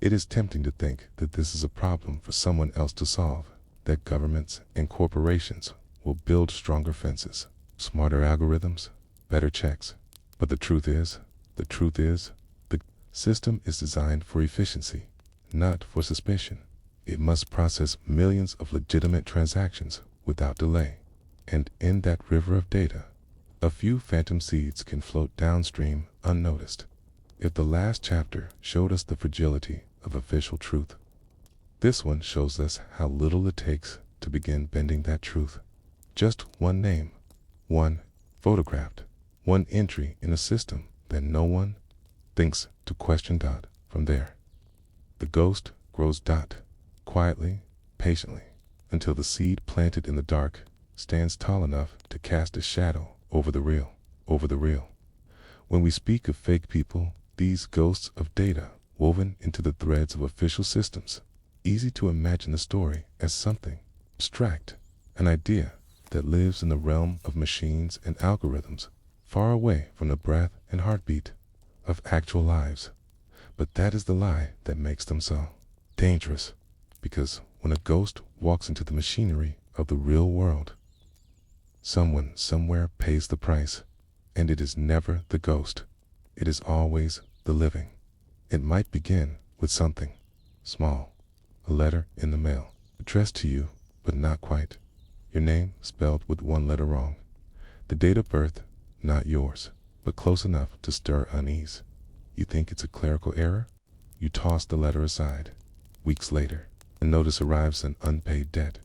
It is tempting to think that this is a problem for someone else to solve, that governments and corporations will build stronger fences, smarter algorithms, better checks. But the truth is, the system is designed for efficiency, not for suspicion. It must process millions of legitimate transactions without delay. And in that river of data, a few phantom seeds can float downstream unnoticed. If the last chapter showed us the fragility of official truth, this one shows us how little it takes to begin bending that truth. Just one name, one photographed, one entry in a system that no one thinks to question. From there, the ghost grows quietly, patiently, until the seed planted in the dark stands tall enough to cast a shadow over the real. When we speak of fake people, these ghosts of data woven into the threads of official systems, easy to imagine the story as something abstract, an idea that lives in the realm of machines and algorithms, far away from the breath and heartbeat of actual lives. But that is the lie that makes them so dangerous, because when a ghost walks into the machinery of the real world, someone somewhere pays the price, and it is never the ghost. It is always the living. It might begin with something small, a letter in the mail, addressed to you, but not quite. Your name spelled with one letter wrong. The date of birth, not yours, but close enough to stir unease. You think it's a clerical error? You toss the letter aside. Weeks later, a notice arrives, an unpaid debt.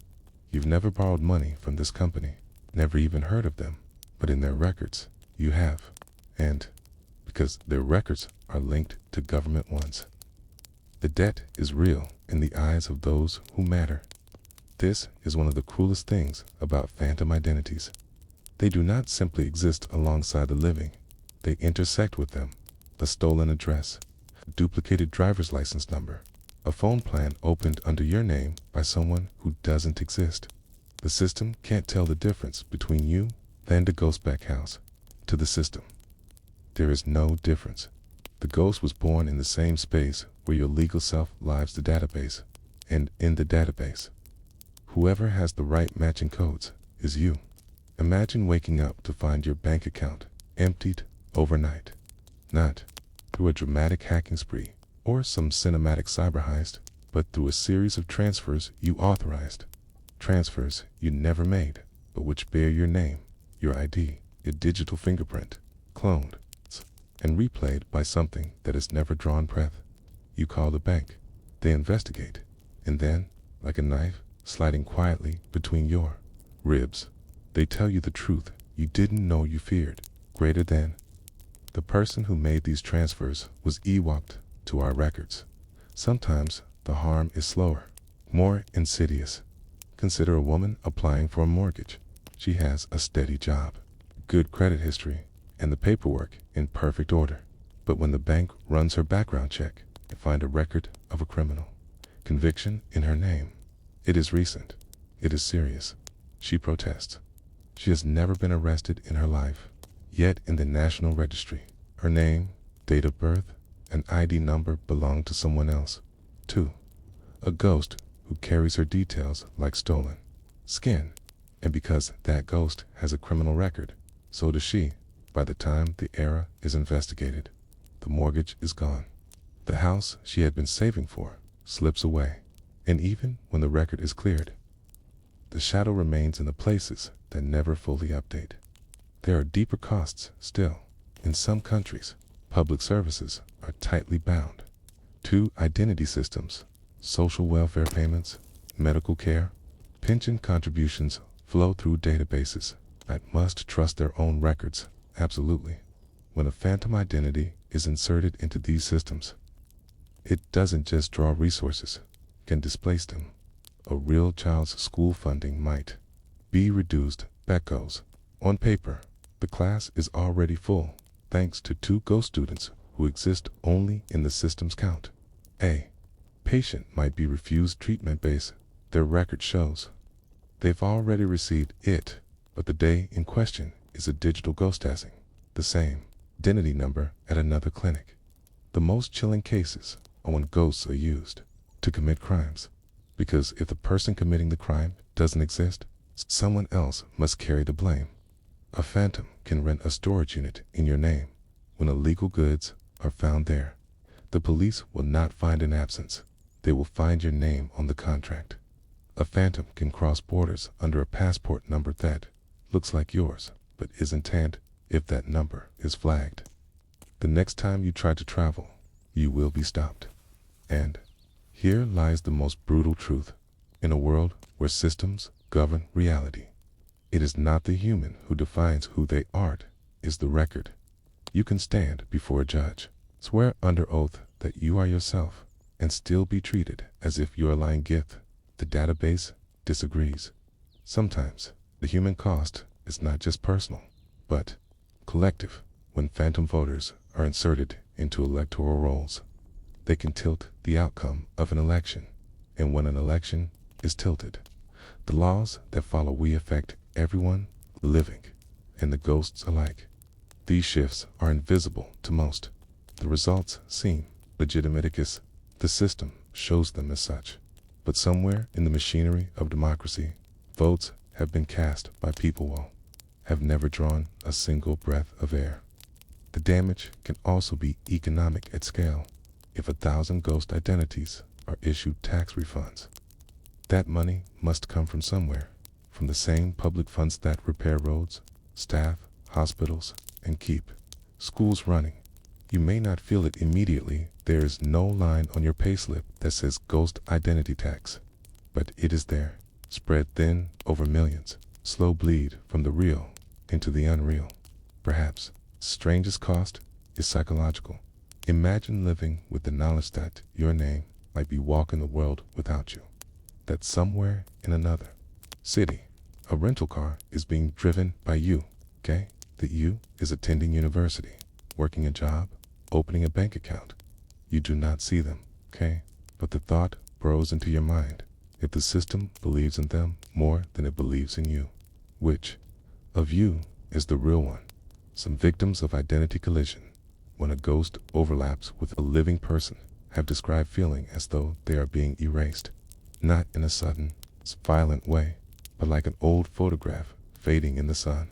You've never borrowed money from this company, never even heard of them, but in their records, you have. And because their records are linked to government ones, the debt is real in the eyes of those who matter. This is one of the cruelest things about phantom identities. They do not simply exist alongside the living. They intersect with them. A stolen address, a duplicated driver's license number, a phone plan opened under your name by someone who doesn't exist. The system can't tell the difference between you and a ghost back house. To the system, there is no difference. The ghost was born in the same space where your legal self lives the database, and in the database, whoever has the right matching codes is you. Imagine waking up to find your bank account emptied overnight, not through a dramatic hacking spree or some cinematic cyber heist, but through a series of transfers you authorized. Transfers you never made, but which bear your name, your ID, your digital fingerprint, cloned and replayed by something that has never drawn breath. You call the bank, they investigate, and then, like a knife sliding quietly between your ribs, they tell you the truth you didn't know you feared. Greater than, the person who made these transfers was earmarked to our records. Sometimes the harm is slower, more insidious. Consider a woman applying for a mortgage. She has a steady job, good credit history, and the paperwork in perfect order. But when the bank runs her background check, they find a record of a criminal conviction in her name. It is recent. It is serious. She protests. She has never been arrested in her life. Yet in the National Registry, her name, date of birth, and ID number belong to someone else. 2. A ghost who carries her details like stolen skin. And because that ghost has a criminal record, so does she. By the time the error is investigated, the mortgage is gone. The house she had been saving for slips away. And even when the record is cleared, the shadow remains in the places that never fully update. There are deeper costs still. In some countries, public services are tightly bound to identity systems, social welfare payments, medical care, pension contributions flow through databases that must trust their own records. Absolutely. When a phantom identity is inserted into these systems, it doesn't just draw resources, it can displace them. A real child's school funding might be reduced. That goes. On paper, the class is already full, thanks to 2 ghost students who exist only in the system's count. A patient might be refused treatment based. Their record shows they've already received it, but the day in question is a digital ghost testing the same identity number at another clinic. The most chilling cases are when ghosts are used to commit crimes, because if the person committing the crime doesn't exist, someone else must carry the blame. A phantom can rent a storage unit in your name. When illegal goods are found there, the police will not find an absence. They will find your name on the contract. A phantom can cross borders under a passport number that looks like yours, but isn't tagged. If that number is flagged, the next time you try to travel, you will be stopped. And here lies the most brutal truth. In a world where systems govern reality, it is not the human who defines who they are, it is the record. You can stand before a judge, swear under oath that you are yourself, and still be treated as if you are lying gift. The database disagrees. Sometimes the human cost is not just personal, but collective. When phantom voters are inserted into electoral rolls, they can tilt the outcome of an election. And when an election is tilted, the laws that follow will affect everyone, living and the ghosts alike. These shifts are invisible to most. The results seem legitimate because the system shows them as such. But somewhere in the machinery of democracy, votes have been cast by people who have never drawn a single breath of air. The damage can also be economic at scale. If 1,000 ghost identities are issued tax refunds, that money must come from somewhere, from the same public funds that repair roads, staff, hospitals, and keep schools running. You may not feel it immediately. There is no line on your payslip that says ghost identity tax, but it is there, spread thin over millions. Slow bleed from the real into the unreal. Perhaps strangest cost is psychological. Imagine living with the knowledge that your name might be walking the world without you. That somewhere in another city, a rental car is being driven by you, okay? That you is attending university, working a job, opening a bank account. You do not see them, okay? But the thought burrows into your mind. If the system believes in them more than it believes in you, which of you is the real one? Some victims of identity collision, when a ghost overlaps with a living person, have described feeling as though they are being erased, not in a sudden, violent way, but like an old photograph fading in the sun.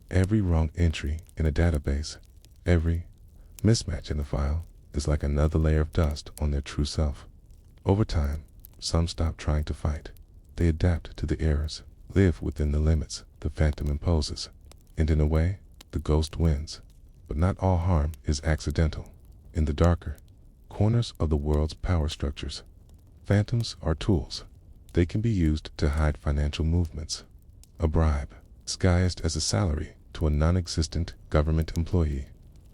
Every wrong entry in a database, every mismatch in the file, is like another layer of dust on their true self. Over time, some stop trying to fight. They adapt to the errors, live within the limits the phantom imposes, and in a way, the ghost wins. But not all harm is accidental. In the darker corners of the world's power structures, phantoms are tools. They can be used to hide financial movements. A bribe, disguised as a salary to a non-existent government employee.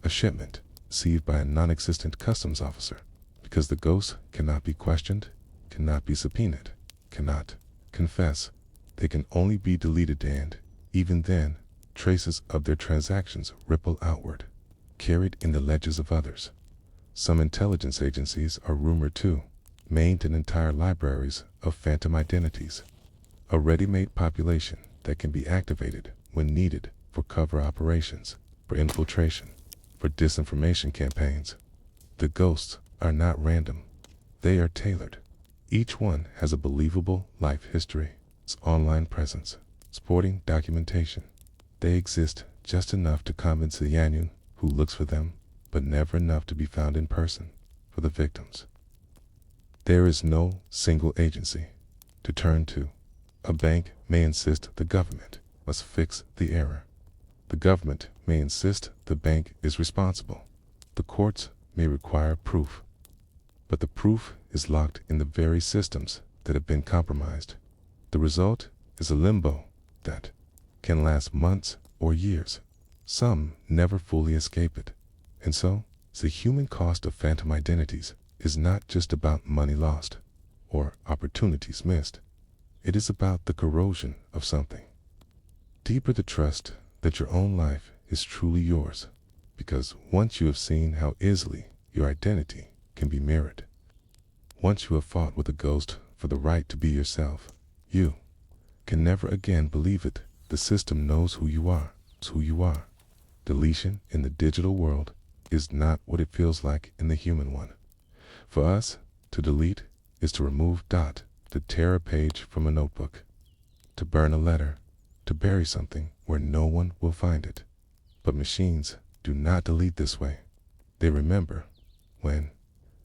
A shipment, received by a non-existent customs officer. Because the ghosts cannot be questioned, cannot be subpoenaed, cannot confess. They can only be deleted, and, even then, traces of their transactions ripple outward, carried in the ledgers of others. Some intelligence agencies are rumored to maintain entire libraries of phantom identities, a ready-made population that can be activated when needed for cover operations, for infiltration, for disinformation campaigns. The ghosts are not random. They are tailored. Each one has a believable life history, its online presence, supporting documentation. They exist just enough to convince the Yanun who looks for them, but never enough to be found in person for the victims. There is no single agency to turn to. A bank may insist the government must fix the error. The government may insist the bank is responsible. The courts may require proof. But the proof is locked in the very systems that have been compromised. The result is a limbo that can last months or years. Some never fully escape it. And so, the human cost of phantom identities is not just about money lost or opportunities missed. It is about the corrosion of something. Deeper the trust that your own life is truly yours, because once you have seen how easily your identity can be mirrored, once you have fought with a ghost for the right to be yourself, you can never again believe it. The system knows who you are. It's who you are. Deletion in the digital world is not what it feels like in the human one. For us, to delete is to remove dot, to tear a page from a notebook, to burn a letter, to bury something where no one will find it. But machines do not delete this way. They remember when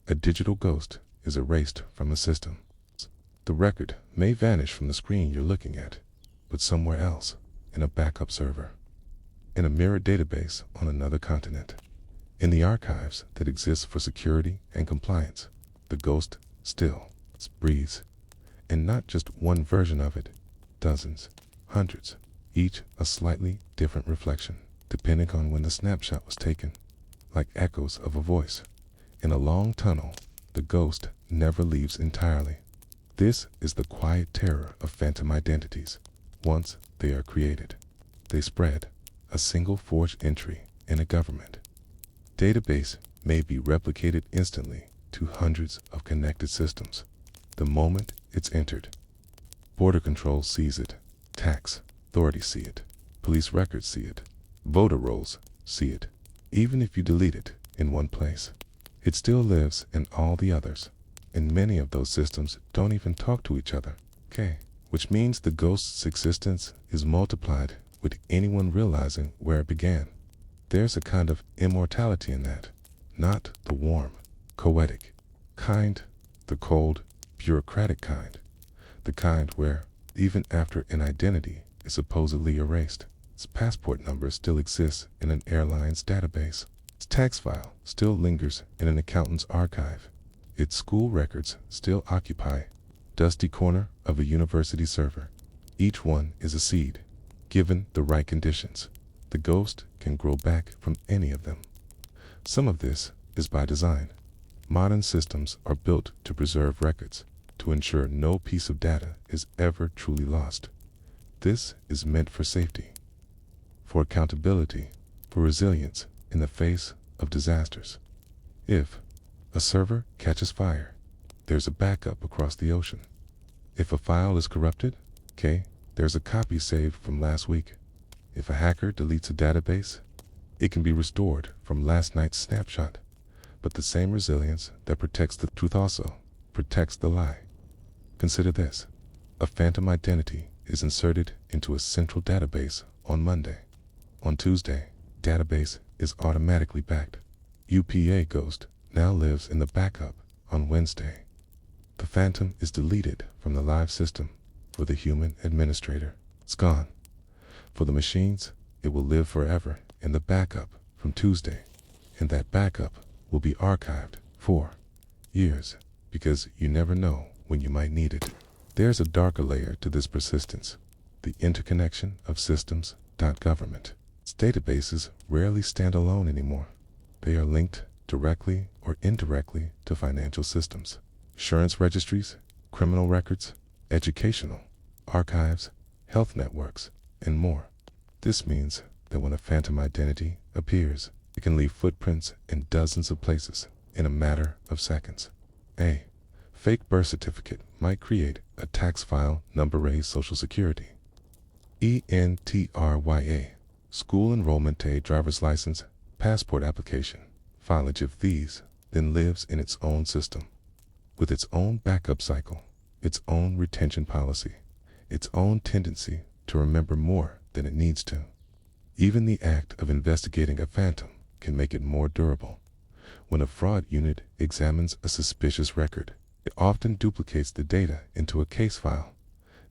a digital ghost is erased from a system. The record may vanish from the screen you're looking at, but somewhere else, in a backup server, in a mirror database on another continent, in the archives that exist for security and compliance, the ghost still breathes. And not just one version of it, dozens, hundreds, each a slightly different reflection, depending on when the snapshot was taken, like echoes of a voice. In a long tunnel, the ghost never leaves entirely. This is the quiet terror of phantom identities. Once they are created, they spread. A single forged entry in a government database may be replicated instantly to hundreds of connected systems. The moment it's entered, border control sees it, tax authorities see it, police records see it, voter rolls see it. Even if you delete it in one place, it still lives in all the others. And many of those systems don't even talk to each other. Okay, which means the ghost's existence is multiplied with anyone realizing where it began. There's a kind of immortality in that, not the warm, poetic kind, the cold, bureaucratic kind, the kind where, even after an identity is supposedly erased, its passport number still exists in an airline's database, its tax file still lingers in an accountant's archive, its school records still occupy dusty corner of a university server. Each one is a seed. Given the right conditions, the ghost can grow back from any of them. Some of this is by design. Modern systems are built to preserve records, to ensure no piece of data is ever truly lost. This is meant for safety, for accountability, for resilience in the face of disasters. If a server catches fire, there's a backup across the ocean. If a file is corrupted, there's a copy saved from last week. If a hacker deletes a database, it can be restored from last night's snapshot. But the same resilience that protects the truth also protects the lie. Consider this. A phantom identity is inserted into a central database on Monday. On Tuesday, database is automatically backed. UPA ghost now lives in the backup on Wednesday. The phantom is deleted from the live system. For the human administrator, it's gone. For the machines, it will live forever in the backup from Tuesday. And that backup will be archived for years, because you never know when you might need it. There's a darker layer to this persistence, the interconnection of systems. Government. Its databases rarely stand alone anymore. They are linked directly or indirectly to financial systems, insurance registries, criminal records, educational, archives, health networks, and more. This means that when a phantom identity appears, it can leave footprints in dozens of places in a matter of seconds. A Fake birth certificate might create a tax file number raised social security. ENTRYA, school enrollment aid, driver's license, passport application. File each of these, then lives in its own system, with its own backup cycle, its own retention policy, its own tendency to remember more than it needs to. Even the act of investigating a phantom can make it more durable. When a fraud unit examines a suspicious record, it often duplicates the data into a case file.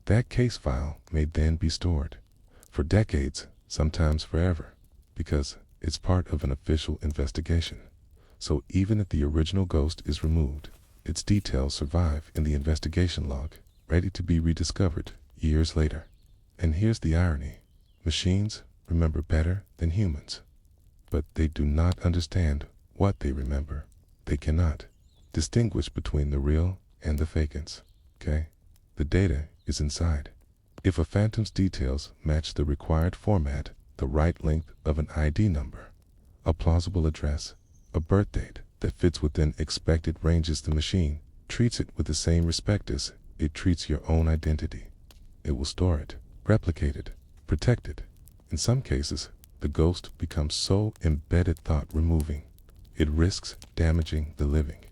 That case file may then be stored for decades, sometimes forever, because it's part of an official investigation. So even if the original ghost is removed, its details survive in the investigation log, ready to be rediscovered years later. And here's the irony. Machines remember better than humans, but they do not understand what they remember. They cannot distinguish between the real and the fakes. Okay? The data is inside. If a phantom's details match the required format, the right length of an ID number, a plausible address, a birth date that fits within expected ranges, the machine treats it with the same respect as it treats your own identity. It will store it, replicate it, protect it. In some cases, the ghost becomes so embedded thought removing, it risks damaging the living.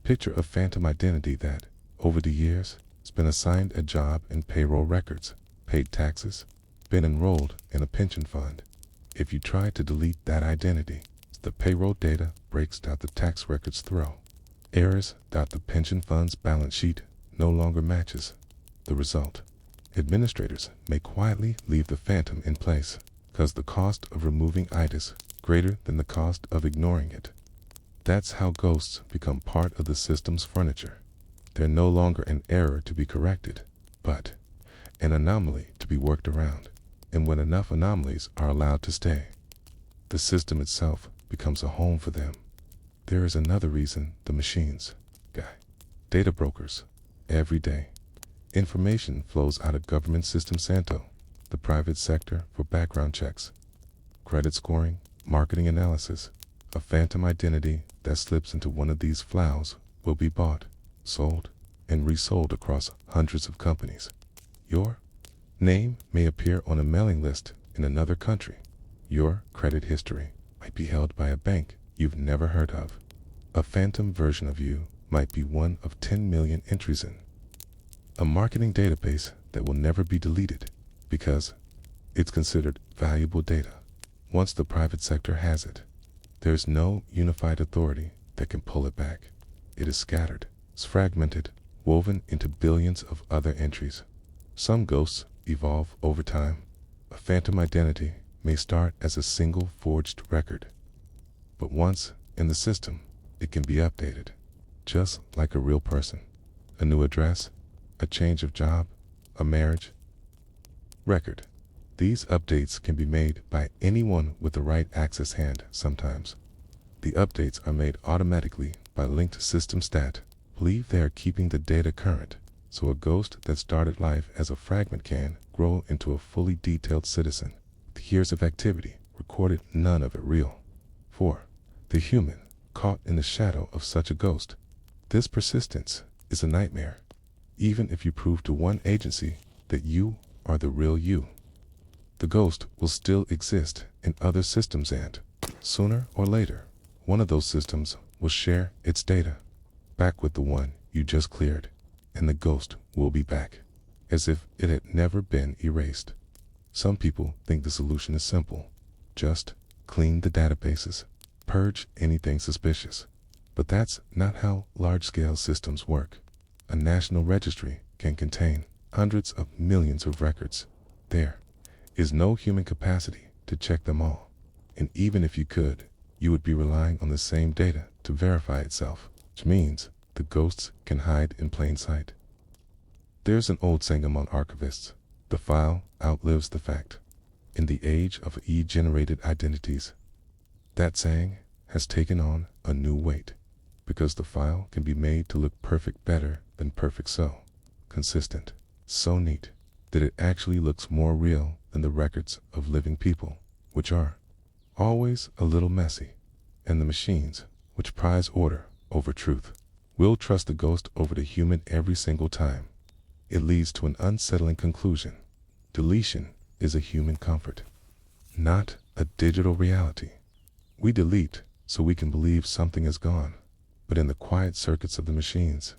Picture a phantom identity that, over the years, has been assigned a job and payroll records, paid taxes, been enrolled in a pension fund. If you try to delete that identity, the payroll data breaks out the tax records throw. Errors that the pension fund's balance sheet no longer matches. The result: administrators may quietly leave the phantom in place, because the cost of removing it is greater than the cost of ignoring it. That's how ghosts become part of the system's furniture. They're no longer an error to be corrected, but an anomaly to be worked around. And when enough anomalies are allowed to stay, the system itself becomes a home for them. There is another reason the machines, data brokers, every day. Information flows out of government system Santo, the private sector for background checks, credit scoring, marketing analysis. A phantom identity that slips into one of these flaws will be bought, sold, and resold across hundreds of companies. Your name may appear on a mailing list in another country. Your credit history might be held by a bank you've never heard of. A phantom version of you might be one of 10 million entries in a marketing database that will never be deleted because it's considered valuable data. Once the private sector has it, there's no unified authority that can pull it back. It is scattered, it's fragmented, woven into billions of other entries. Some ghosts evolve over time. A phantom identity may start as a single forged record, but once in the system, it can be updated, just like a real person. A new address, a change of job, a marriage record. These updates can be made by anyone with the right access hand. Sometimes the updates are made automatically by linked system stat. Believe they are keeping the data current, so a ghost that started life as a fragment can grow into a fully detailed citizen. The years of activity recorded, none of it real. 4. The human caught in the shadow of such a ghost. This persistence is a nightmare. Even if you prove to one agency that you are the real you, the ghost will still exist in other systems, and sooner or later, one of those systems will share its data back with the one you just cleared, and the ghost will be back, as if it had never been erased. Some people think the solution is simple. Just clean the databases, purge anything suspicious. But that's not how large-scale systems work. A national registry can contain hundreds of millions of records. There is no human capacity to check them all. And even if you could, you would be relying on the same data to verify itself, which means the ghosts can hide in plain sight. There's an old saying among archivists: the file outlives the fact. In the age of e-generated identities, that saying has taken on a new weight, because the file can be made to look perfect, better than perfect, so consistent, so neat, that it actually looks more real than the records of living people, which are always a little messy, and the machines, which prize order over truth, We'll trust the ghost over the human every single time. It leads to an unsettling conclusion. Deletion is a human comfort, not a digital reality. We delete so we can believe something is gone, but in the quiet circuits of the machines,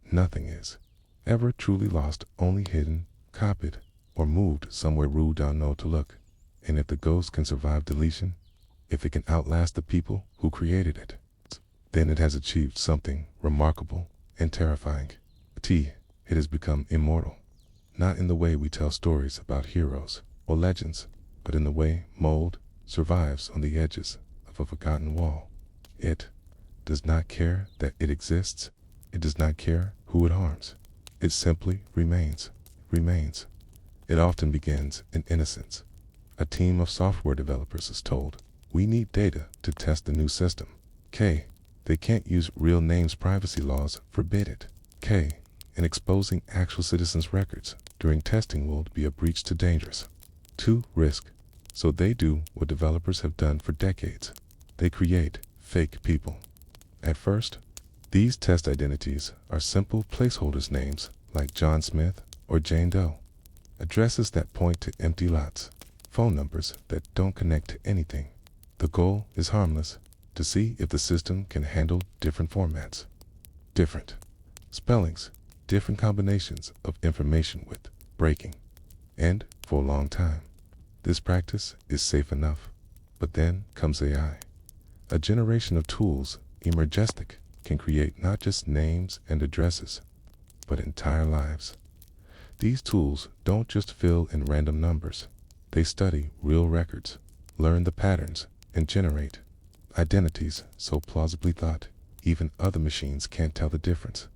nothing is ever truly lost, only hidden, copied, or moved somewhere Rue don't know to look. And if the ghost can survive deletion, if it can outlast the people who created it, then it has achieved something remarkable and terrifying. It has become immortal, not in the way we tell stories about heroes or legends, but in the way mold survives on the edges of a forgotten wall. It does not care that it exists. It does not care who it harms. It simply remains. It often begins in innocence. A team of software developers is told, "We need data to test the new system." They can't use real names. Privacy laws forbid it. And exposing actual citizens' records during testing will be a breach too dangerous. Too risk. So they do what developers have done for decades. They create fake people. At first, these test identities are simple placeholders, names like John Smith or Jane Doe, addresses that point to empty lots, phone numbers that don't connect to anything. The goal is harmless, to see if the system can handle different formats, different spellings, different combinations of information with breaking. And for a long time, this practice is safe enough. But then comes AI. A generation of tools, emergistic, can create not just names and addresses, but entire lives. These tools don't just fill in random numbers. They study real records, learn the patterns, and generate identities so plausibly thought even other machines can't tell the difference.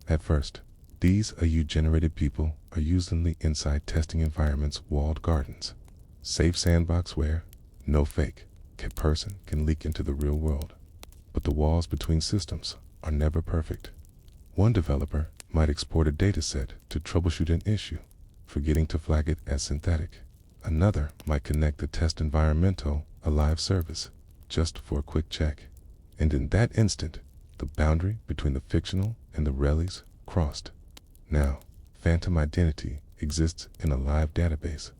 At first, these AI-generated people are usually inside testing environments, walled gardens, safe sandbox where no fake person can leak into the real world. But the walls between systems are never perfect. One developer might export a dataset to troubleshoot an issue, forgetting to flag it as synthetic. Another might connect the test environment to a live service just for a quick check. And in that instant, the boundary between the fictional and the realities crossed. Now, phantom identity exists in a live database.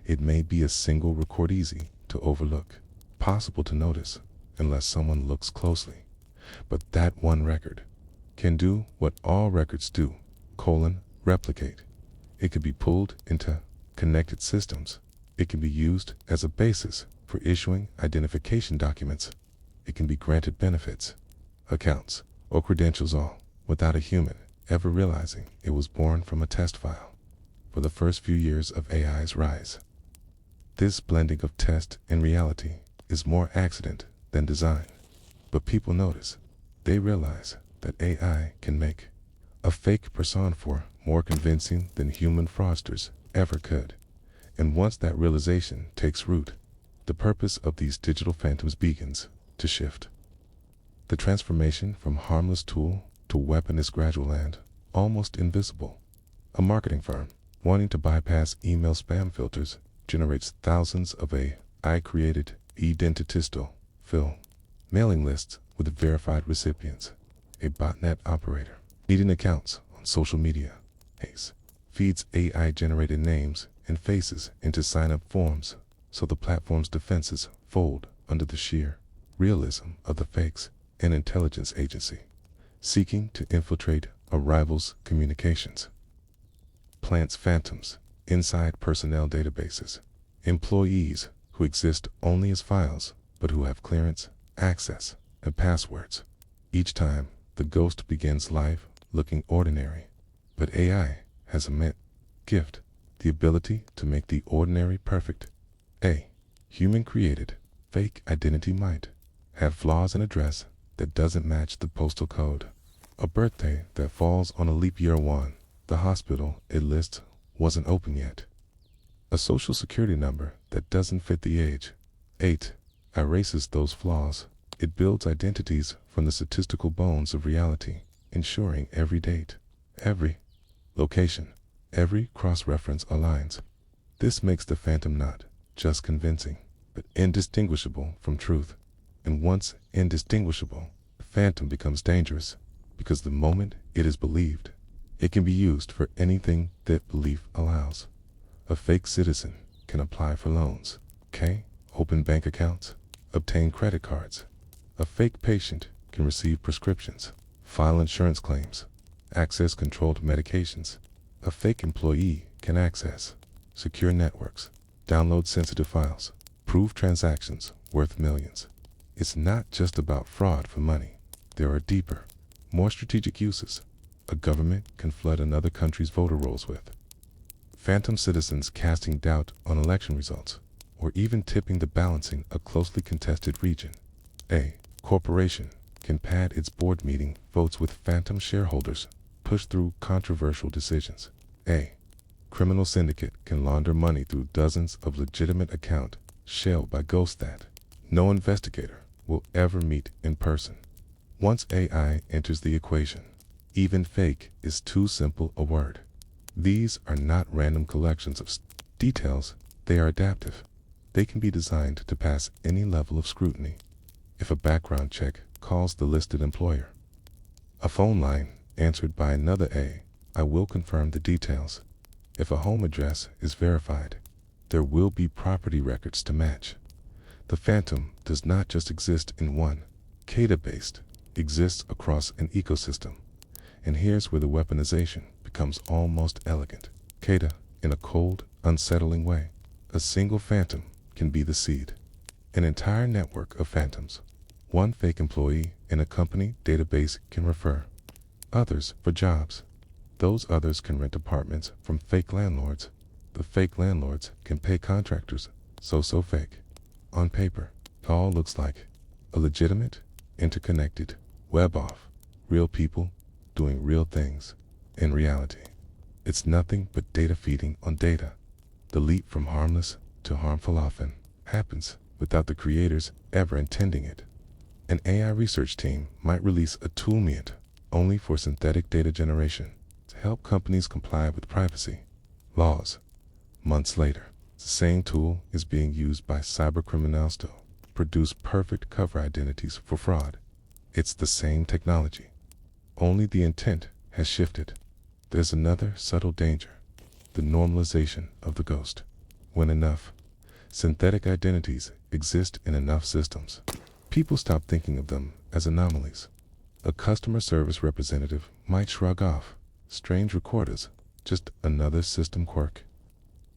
It may be a single record, easy to overlook, possible to notice unless someone looks closely. But that one record can do what all records do, replicate. It could be pulled into connected systems. It can be used as a basis for issuing identification documents. It can be granted benefits, accounts, or credentials, all without a human ever realizing it was born from a test file. For the first few years of AI's rise, this blending of test and reality is more accident than design. But people notice. They realize that AI can make a fake person for more convincing than human fraudsters ever could. And once that realization takes root, the purpose of these digital phantoms begins to shift. The transformation from harmless tool to weapon is gradual and almost invisible. A marketing firm wanting to bypass email spam filters generates thousands of AI-created identities fill mailing lists with verified recipients. A botnet operator needing accounts on social media feeds AI-generated names and faces into sign-up forms, so the platform's defenses fold under the sheer realism of the fakes. An intelligence agency seeking to infiltrate a rival's communications plants phantoms inside personnel databases, employees who exist only as files but who have clearance, access, and passwords. Each time, the ghost begins life looking ordinary, but AI has a gift, the ability to make the ordinary perfect. A human-created fake identity might have flaws, an address that doesn't match the postal code, a birthday that falls on a leap year 1, the hospital it lists wasn't open yet, a social security number that doesn't fit the age. 8 erases those flaws. It builds identities from the statistical bones of reality, ensuring every date, every location, every cross-reference aligns. This makes the phantom not just convincing, but indistinguishable from truth. And once indistinguishable, the phantom becomes dangerous because the moment it is believed, it can be used for anything that belief allows. A fake citizen can apply for loans, open bank accounts, obtain credit cards. A fake patient can receive prescriptions, file insurance claims, access controlled medications. A fake employee can access secure networks, download sensitive files, prove transactions worth millions. It's not just about fraud for money. There are deeper, more strategic uses a government can flood another country's voter rolls with. Phantom citizens casting doubt on election results, or even tipping the balancing a closely contested region. A corporation can pad its board meeting votes with phantom shareholders, push through controversial decisions. A criminal syndicate can launder money through dozens of legitimate accounts shelled by ghosts that no investigator will ever meet in person. Once AI enters the equation, even fake is too simple a word. These are not random collections of details, they are adaptive. They can be designed to pass any level of scrutiny. If a background check calls the listed employer, a phone line answered by another I will confirm the details. If a home address is verified, there will be property records to match. The phantom does not just exist in one database, exists across an ecosystem. And here's where the weaponization becomes almost elegant. In a cold, unsettling way. A single phantom can be the seed. An entire network of phantoms. One fake employee in a company database can refer others for jobs. Those others can rent apartments from fake landlords. The fake landlords can pay contractors. So fake. On paper, it all looks like a legitimate, interconnected web of real people doing real things. In reality, it's nothing but data feeding on data. The leap from harmless to harmful often happens without the creators ever intending it. An AI research team might release a toolkit only for synthetic data generation to help companies comply with privacy laws. Months later, the same tool is being used by cybercriminals to produce perfect cover identities for fraud. It's the same technology. Only the intent has shifted. There's another subtle danger, the normalization of the ghost. When enough synthetic identities exist in enough systems, people stop thinking of them as anomalies. A customer service representative might shrug off strange recorders, just another system quirk.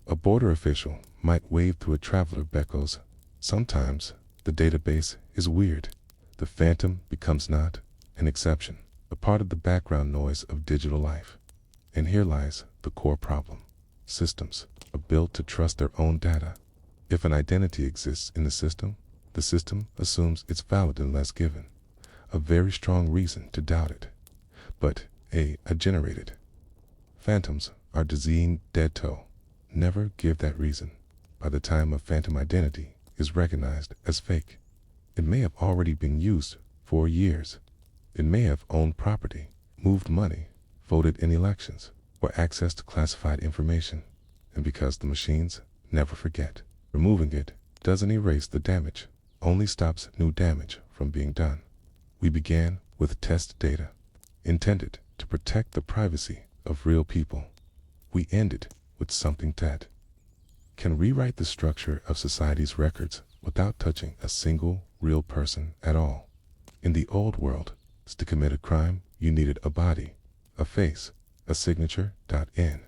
A border official might wave through a traveler beckons. Sometimes the database is weird. The phantom becomes not an exception, a part of the background noise of digital life. And here lies the core problem. Systems are built to trust their own data. If an identity exists in the system assumes it's valid unless given a very strong reason to doubt it. But generated phantoms are designed dead toe. Never give that reason. By the time a phantom identity is recognized as fake, it may have already been used for years. It may have owned property, moved money, voted in elections, or accessed classified information. And because the machines never forget, removing it doesn't erase the damage, only stops new damage from being done. We began with test data, intended to protect the privacy of real people. We ended with something that can rewrite the structure of society's records without touching a single real person at all. In the old world, to commit a crime, you needed a body, a face, a signature. In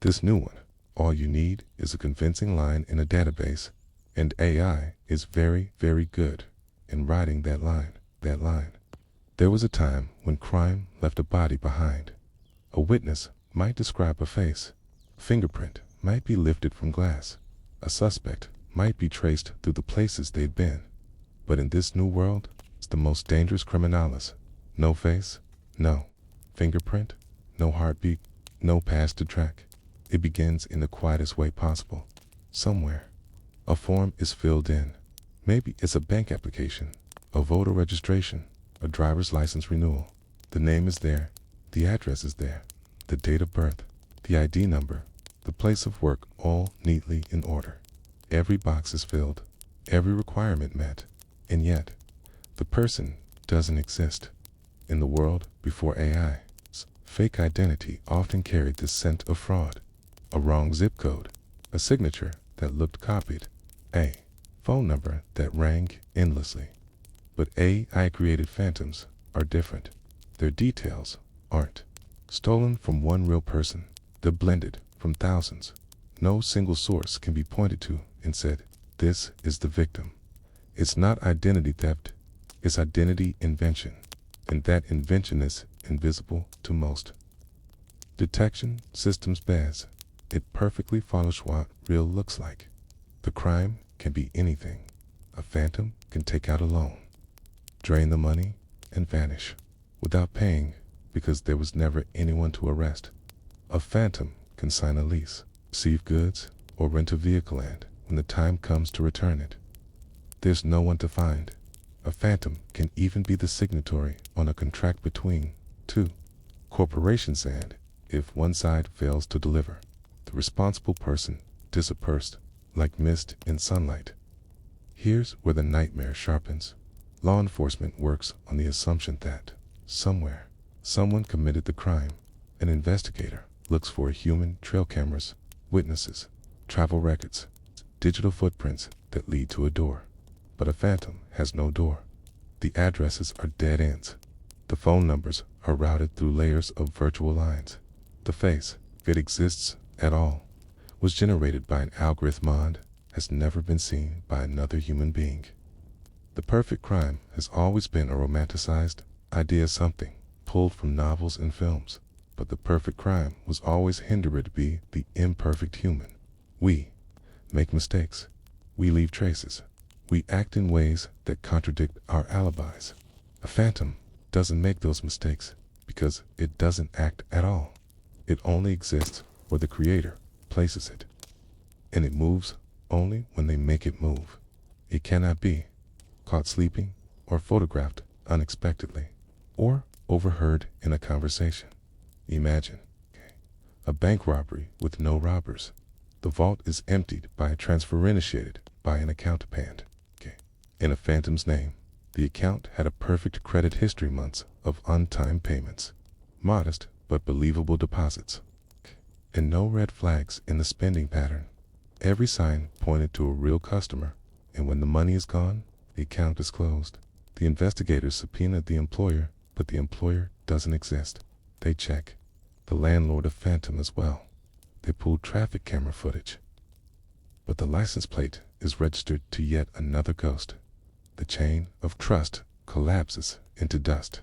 this new one, all you need is a convincing line in a database, and AI is very, very good in writing that line. There was a time when crime left a body behind. A witness might describe a face. A fingerprint might be lifted from glass. A suspect might be traced through the places they'd been. But in this new world, it's the most dangerous criminalis. No face, no fingerprint, no heartbeat, no past to track. It begins in the quietest way possible. Somewhere, a form is filled in. Maybe it's a bank application, a voter registration, a driver's license renewal. The name is there, the address is there, the date of birth, the ID number, the place of work, all neatly in order. Every box is filled, every requirement met, and yet, the person doesn't exist. In the world before AI, fake identity often carried the scent of fraud. A wrong zip code, a signature that looked copied, a phone number that rang endlessly. But AI-created phantoms are different. Their details aren't stolen from one real person. They're blended from thousands. No single source can be pointed to and said, "This is the victim." It's not identity theft, it's identity invention. And that invention is invisible to most. Detection systems BAS. It perfectly follows what real looks like. The crime can be anything. A phantom can take out a loan, drain the money, and vanish without paying because there was never anyone to arrest. A phantom can sign a lease, receive goods, or rent a vehicle, and when the time comes to return it, there's no one to find. A phantom can even be the signatory on a contract between two corporations, and if one side fails to deliver, the responsible person disappears like mist in sunlight. Here's where the nightmare sharpens. Law enforcement works on the assumption that somewhere, someone committed the crime. An investigator looks for human trail cameras, witnesses, travel records, digital footprints that lead to a door. But a phantom has no door. The addresses are dead ends. The phone numbers are routed through layers of virtual lines. The face, if it exists at all, was generated by an algorithm and has never been seen by another human being. The perfect crime has always been a romanticized idea, something pulled from novels and films. But the perfect crime was always hindered to be the imperfect human. We make mistakes. We leave traces. We act in ways that contradict our alibis. A phantom doesn't make those mistakes because it doesn't act at all. It only exists where the creator places it. And it moves only when they make it move. It cannot be caught sleeping or photographed unexpectedly or overheard in a conversation. Imagine a bank robbery with no robbers. The vault is emptied by a transfer initiated by an account panned. In a phantom's name, the account had a perfect credit history, months of on-time payments, modest but believable deposits, and no red flags in the spending pattern. Every sign pointed to a real customer, and when the money is gone, the account is closed. The investigators subpoenaed the employer, but the employer doesn't exist. They check the landlord of Phantom as well. They pulled traffic camera footage, but the license plate is registered to yet another ghost. The chain of trust collapses into dust.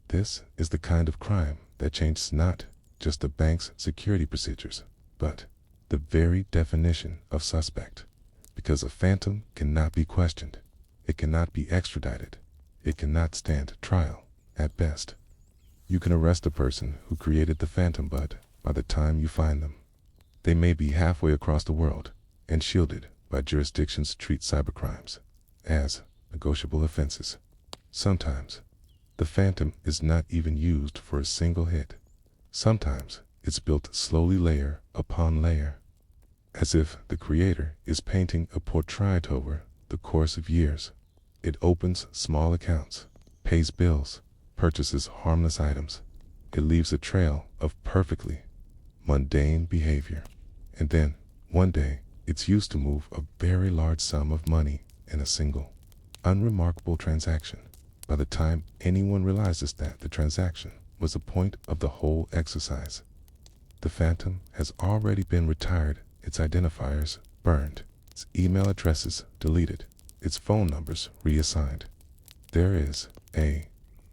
This is the kind of crime that changes not just the bank's security procedures, but the very definition of suspect. Because a phantom cannot be questioned. It cannot be extradited. It cannot stand trial, at best. You can arrest a person who created the phantom, but by the time you find them, they may be halfway across the world and shielded by jurisdictions treat cybercrimes as negotiable offenses. Sometimes, the phantom is not even used for a single hit. Sometimes, it's built slowly, layer upon layer, as if the creator is painting a portrait over the course of years. It opens small accounts, pays bills, purchases harmless items. It leaves a trail of perfectly mundane behavior. And then, one day, it's used to move a very large sum of money in a single, unremarkable transaction. By the time anyone realizes that the transaction was the point of the whole exercise, the phantom has already been retired, its identifiers burned, its email addresses deleted, its phone numbers reassigned. There is a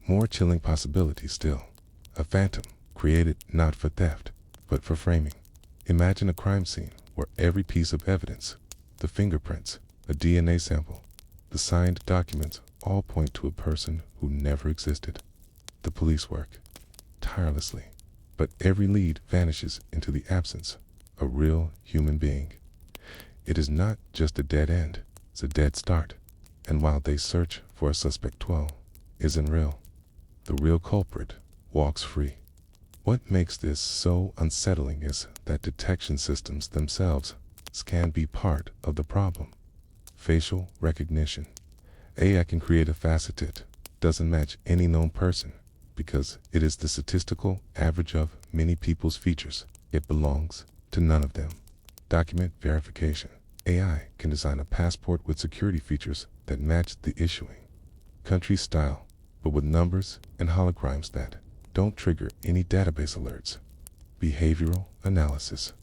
more chilling possibility still. A phantom created not for theft, but for framing. Imagine a crime scene where every piece of evidence, the fingerprints, a DNA sample, the signed documents all point to a person who never existed. The police work tirelessly, but every lead vanishes into the absence of a real human being. It is not just a dead end, it's a dead start. And while they search for a suspect, 12 isn't real. The real culprit walks free. What makes this so unsettling is that detection systems themselves can be part of the problem. Facial recognition. AI can create a facet that doesn't match any known person because it is the statistical average of many people's features. It belongs to none of them. Document verification. AI can design a passport with security features that match the issuing country's style, but with numbers and holograms that don't trigger any database alerts. Behavioral analysis.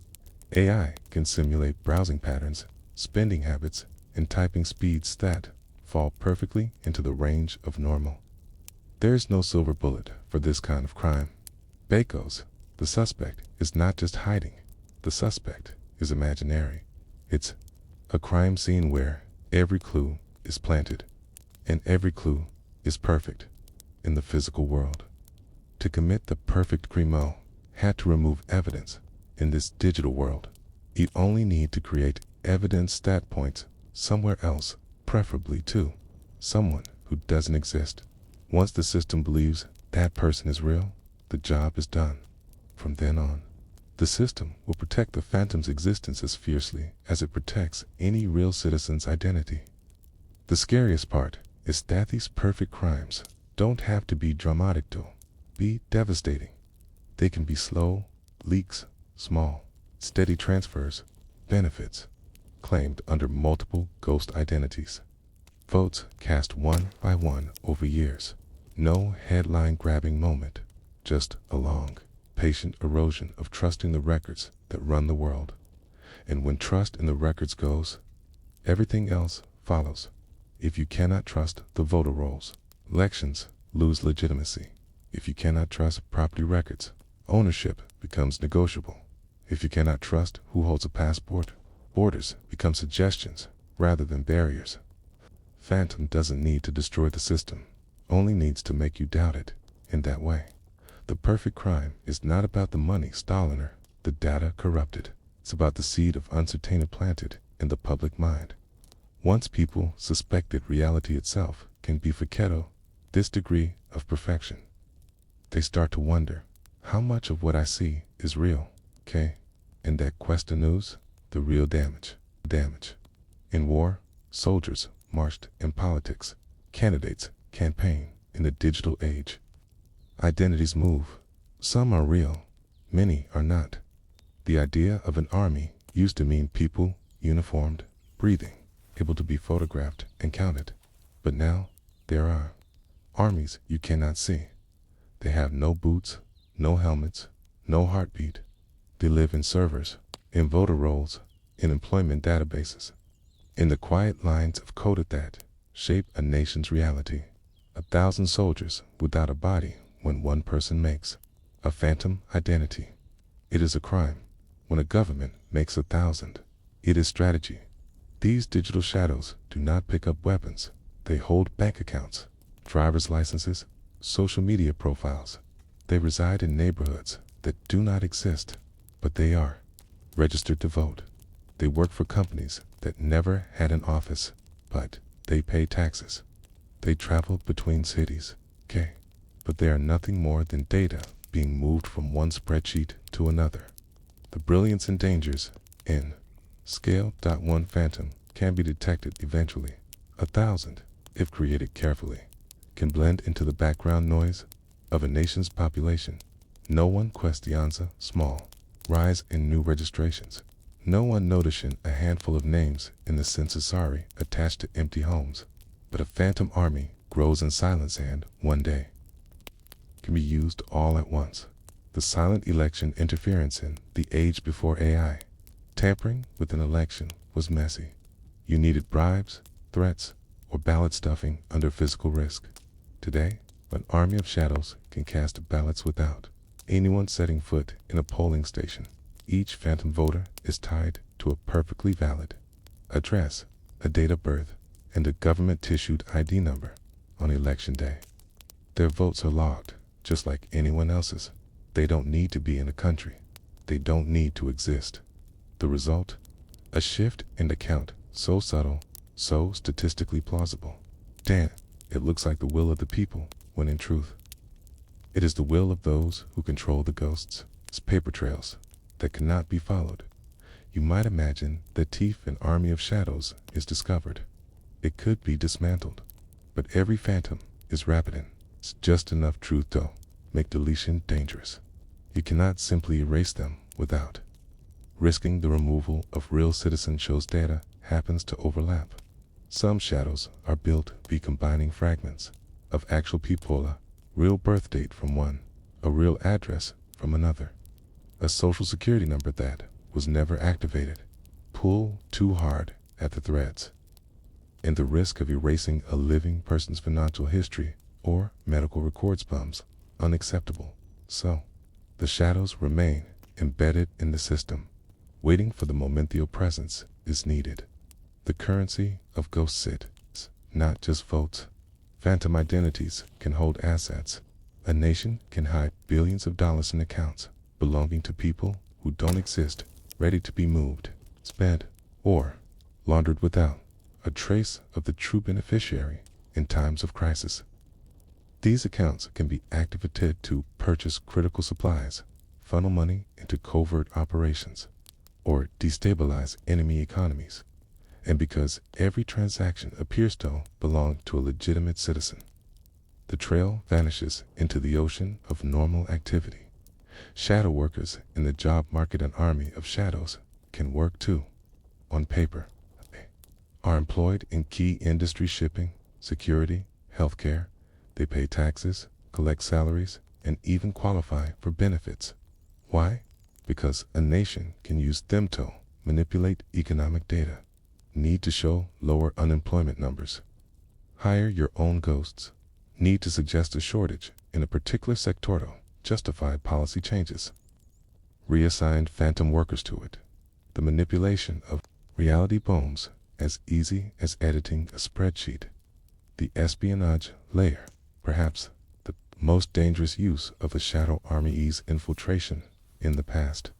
AI can simulate browsing patterns, spending habits, and typing speeds that fall perfectly into the range of normal. There's no silver bullet for this kind of crime. Bakos, the suspect is not just hiding. The suspect is imaginary. It's a crime scene where every clue is planted, and every clue is perfect in the physical world. To commit the perfect crime had to remove evidence in this digital world. You only need to create evidence stat points somewhere else, preferably to someone who doesn't exist. Once the system believes that person is real, the job is done. From then on, the system will protect the phantom's existence as fiercely as it protects any real citizen's identity. The scariest part is that these perfect crimes don't have to be dramatic to be devastating. They can be slow leaks, small, steady transfers, benefits claimed under multiple ghost identities. Votes cast one by one over years. No headline-grabbing moment, just a long, patient erosion of trusting the records that run the world. And when trust in the records goes, everything else follows. If you cannot trust the voter rolls, elections lose legitimacy. If you cannot trust property records, ownership becomes negotiable. If you cannot trust who holds a passport, borders become suggestions rather than barriers. Phantom doesn't need to destroy the system, only needs to make you doubt it in that way. The perfect crime is not about the money stolen or the data corrupted. It's about the seed of uncertainty planted in the public mind. Once people suspect that reality itself can be facetto, this degree of perfection, they start to wonder, how much of what I see is real? Okay, and that questiones the real damage. In war, soldiers marched in politics. Candidates campaign in the digital age. Identities move. Some are real, many are not. The idea of an army used to mean people uniformed, breathing, able to be photographed and counted. But now, there are armies you cannot see. They have no boots, no helmets, no heartbeat. They live in servers, in voter rolls, in employment databases, in the quiet lines of code that shape a nation's reality. 1,000 soldiers without a body when one person makes a phantom identity. It is a crime when a government makes 1,000. It is strategy. These digital shadows do not pick up weapons. They hold bank accounts, driver's licenses, social media profiles. They reside in neighborhoods that do not exist, but they are registered to vote. They work for companies that never had an office, but they pay taxes. They travel between cities, okay, but they are nothing more than data being moved from one spreadsheet to another. The brilliance and dangers in scale. One phantom can be detected eventually. 1,000, if created carefully, can blend into the background noise of a nation's population. No one questions a small rise in new registrations. No one noticing a handful of names in the census attached to empty homes. But a phantom army grows in silence and, one day, can be used all at once. The silent election interference in the age before AI. Tampering with an election was messy. You needed bribes, threats, or ballot stuffing under physical risk. Today, an army of shadows can cast ballots without anyone setting foot in a polling station. Each phantom voter is tied to a perfectly valid address, a date of birth, and a government-issued ID number on election day. Their votes are logged, just like anyone else's. They don't need to be in a country. They don't need to exist. The result? A shift in the count, so subtle, so statistically plausible. Damn, it looks like the will of the people, when in truth, it is the will of those who control the ghosts. It's paper trails that cannot be followed. You might imagine that if an army of shadows is discovered, it could be dismantled. But every phantom is rapid. It's just enough truth though make deletion dangerous. You cannot simply erase them without risking the removal of real citizen shows data happens to overlap. Some shadows are built via combining fragments of actual people, a real birth date from one, a real address from another, a social security number that was never activated. Pull too hard at the threads, and the risk of erasing a living person's financial history or medical records becomes unacceptable. So, the shadows remain embedded in the system, waiting for the moment their presence is needed. The currency of ghost sits, not just votes. Phantom identities can hold assets. A nation can hide billions of dollars in accounts belonging to people who don't exist, ready to be moved, spent, or laundered without a trace of the true beneficiary in times of crisis. These accounts can be activated to purchase critical supplies, funnel money into covert operations, or destabilize enemy economies. And because every transaction appears to belong to a legitimate citizen, the trail vanishes into the ocean of normal activity. Shadow workers in the job market, an army of shadows, can work too. On paper, they are employed in key industries: shipping, security, healthcare. They pay taxes, collect salaries, and even qualify for benefits. Why? Because a nation can use them to manipulate economic data. Need to show lower unemployment numbers. Hire your own ghosts. Need to suggest a shortage in a particular sector to justify policy changes. Reassigned phantom workers to it. The manipulation of reality bombs as easy as editing a spreadsheet. The espionage layer, perhaps the most dangerous use of the shadow army's infiltration in the past.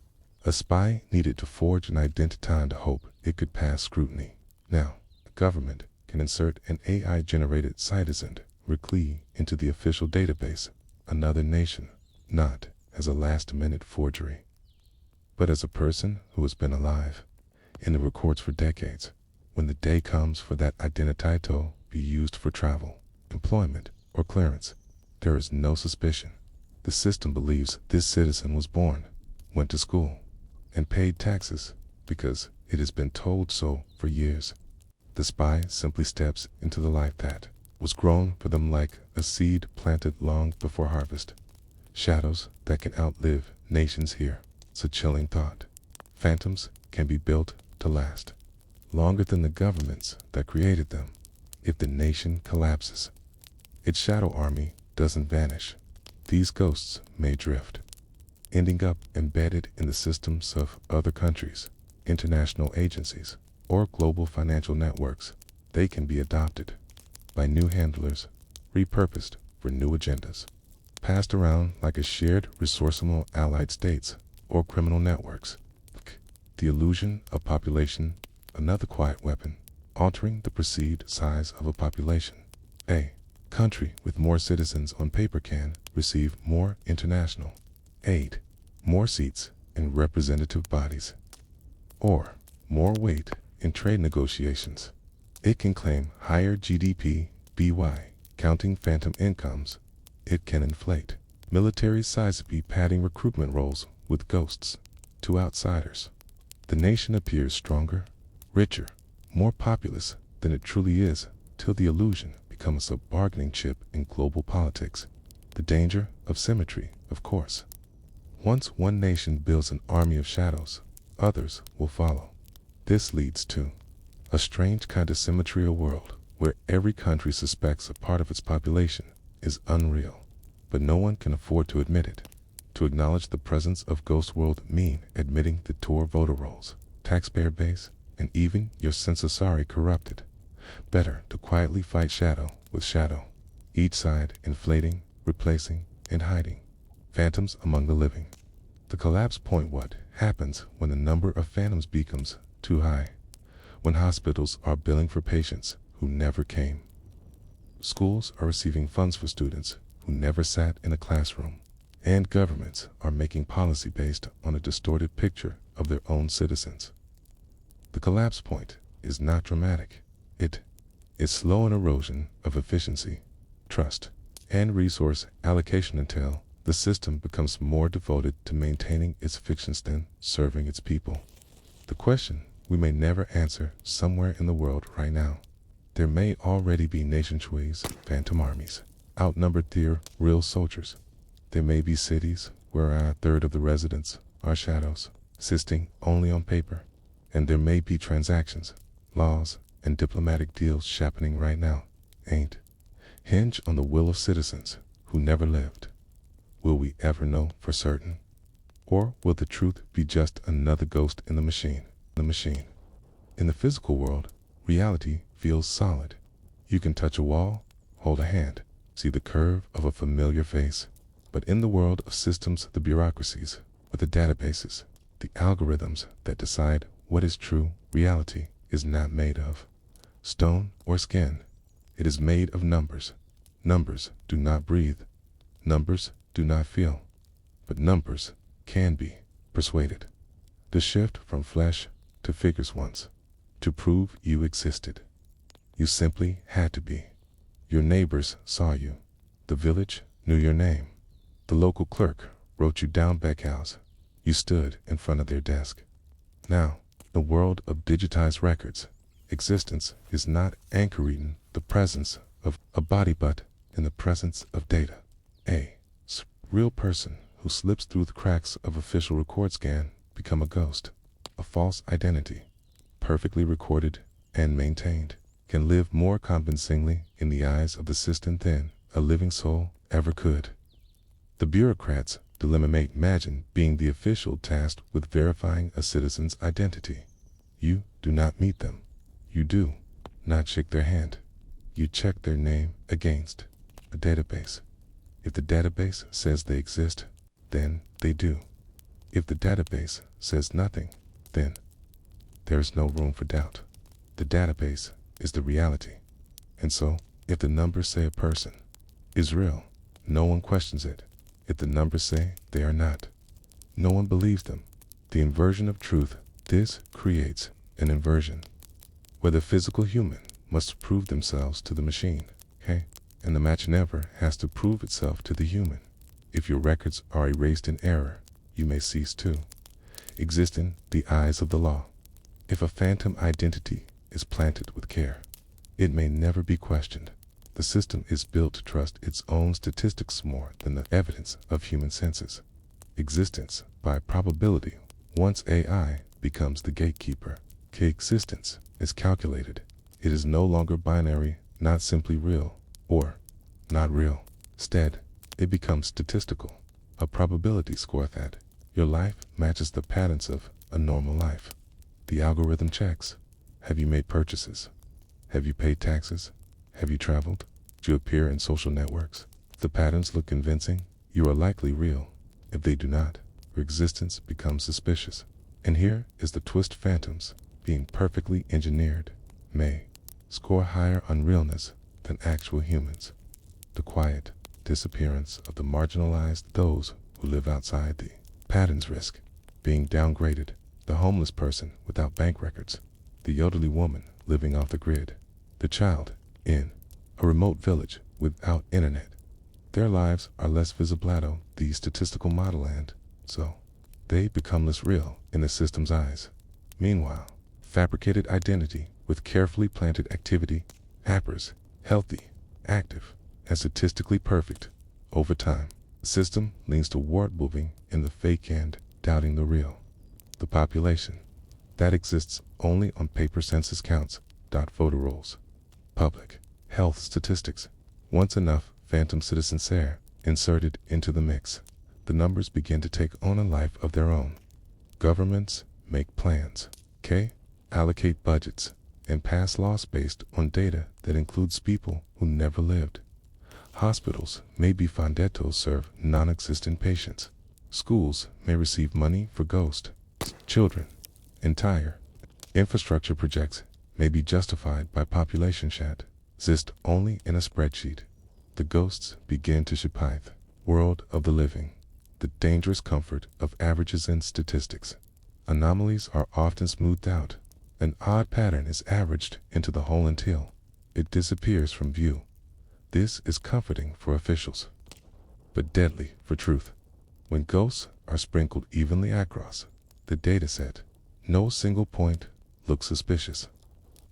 A spy needed to forge an identity and hope it could pass scrutiny. Now, the government can insert an AI-generated citizen recluse into the official database, another nation, not as a last-minute forgery, but as a person who has been alive in the records for decades. When the day comes for that identity to be used for travel, employment, or clearance, there is no suspicion. The system believes this citizen was born, went to school, and paid taxes because it has been told so for years. The spy simply steps into the life that was grown for them like a seed planted long before harvest. Shadows that can outlive nations here. It's a chilling thought. Phantoms can be built to last longer than the governments that created them. If the nation collapses, its shadow army doesn't vanish. These ghosts may drift, ending up embedded in the systems of other countries, international agencies, or global financial networks. They can be adopted by new handlers, repurposed for new agendas, passed around like a shared resource among allied states or criminal networks. The illusion of population, another quiet weapon, altering the perceived size of a population. A country with more citizens on paper can receive more international aid, more seats in representative bodies, or more weight in trade negotiations. It can claim higher GDP, by counting phantom incomes. It can inflate military size by padding recruitment roles with ghosts to outsiders. The nation appears stronger, richer, more populous than it truly is, till the illusion becomes a bargaining chip in global politics. The danger of symmetry, of course. Once one nation builds an army of shadows, others will follow. This leads to a strange kind of symmetry, a world where every country suspects a part of its population is unreal, but no one can afford to admit it. To acknowledge the presence of ghost world mean admitting the tour voter rolls, taxpayer base, and even your sense of sorry corrupted. Better to quietly fight shadow with shadow, each side inflating, replacing, and hiding. Phantoms among the living. The collapse point: what happens when the number of phantoms becomes too high? When hospitals are billing for patients who never came. Schools are receiving funds for students who never sat in a classroom. And governments are making policy based on a distorted picture of their own citizens. The collapse point is not dramatic. It is slow an erosion of efficiency, trust, and resource allocation until the system becomes more devoted to maintaining its fictions than serving its people. The question we may never answer somewhere in the world right now. There may already be nation-choice phantom armies, outnumbered their real soldiers. There may be cities where a third of the residents are shadows, existing only on paper. And there may be transactions, laws, and diplomatic deals happening right now, hinge on the will of citizens who never lived. Will we ever know for certain? Or will the truth be just another ghost in the machine? In the physical world, reality feels solid. You can touch a wall, hold a hand, see the curve of a familiar face. But in the world of systems, the bureaucracies, with the databases, the algorithms that decide what is true, reality is not made of stone or skin. It is made of numbers. Numbers do not breathe. Numbers do not feel. But numbers can be persuaded. The shift from flesh to figures once, to prove you existed. You simply had to be. Your neighbors saw you. The village knew your name. The local clerk wrote you down back house. You stood in front of their desk. Now, in the world of digitized records, existence is not anchored in the presence of a body but in the presence of data. A real person who slips through the cracks of official record scan become a ghost. A false identity, perfectly recorded and maintained, can live more convincingly in the eyes of the system than a living soul ever could. The bureaucrats' dilemma may imagine being the official tasked with verifying a citizen's identity. You do not meet them. You do not shake their hand. You check their name against a database. If the database says they exist, then they do. If the database says nothing, then there is no room for doubt. The database is the reality. And so, if the numbers say a person is real, no one questions it. If the numbers say they are not, no one believes them. The inversion of truth, this creates an inversion where the physical human must prove themselves to the machine, and the match never has to prove itself to the human. If your records are erased in error, you may cease to exist in the eyes of the law. If a phantom identity is planted with care, it may never be questioned. The system is built to trust its own statistics more than the evidence of human senses. Existence by probability. Once AI becomes the gatekeeper, existence is calculated. It is no longer binary, not simply real or not real. Instead, it becomes statistical, a probability score that your life matches the patterns of a normal life. The algorithm checks. Have you made purchases? Have you paid taxes? Have you traveled? Do you appear in social networks? If the patterns look convincing, you are likely real. If they do not, your existence becomes suspicious. And here is the twist: phantoms, being perfectly engineered, may score higher on realness than actual humans. The quiet disappearance of the marginalized, those who live outside the patterns risk being downgraded. The homeless person without bank records, the elderly woman living off the grid, the child in a remote village without internet. Their lives are less visible, the statistical model, and so they become less real in the system's eyes. Meanwhile, fabricated identity with carefully planted activity, happers, healthy, active, and statistically perfect. Over time, the system leans toward moving in the fake and doubting the real. The population that exists only on paper census counts, photo rolls, public health statistics. Once enough phantom citizens are inserted into the mix, the numbers begin to take on a life of their own. Governments make plans, allocate budgets, and pass laws based on data that includes people who never lived. Hospitals may be funded to serve non-existent patients. Schools may receive money for ghost children. Entire infrastructure projects may be justified by population chat, exist only in a spreadsheet. The ghosts begin to shape the world of the living, the dangerous comfort of averages and statistics. Anomalies are often smoothed out. An odd pattern is averaged into the whole until it disappears from view. This is comforting for officials. but deadly for truth. When ghosts are sprinkled evenly across the dataset, no single point looks suspicious.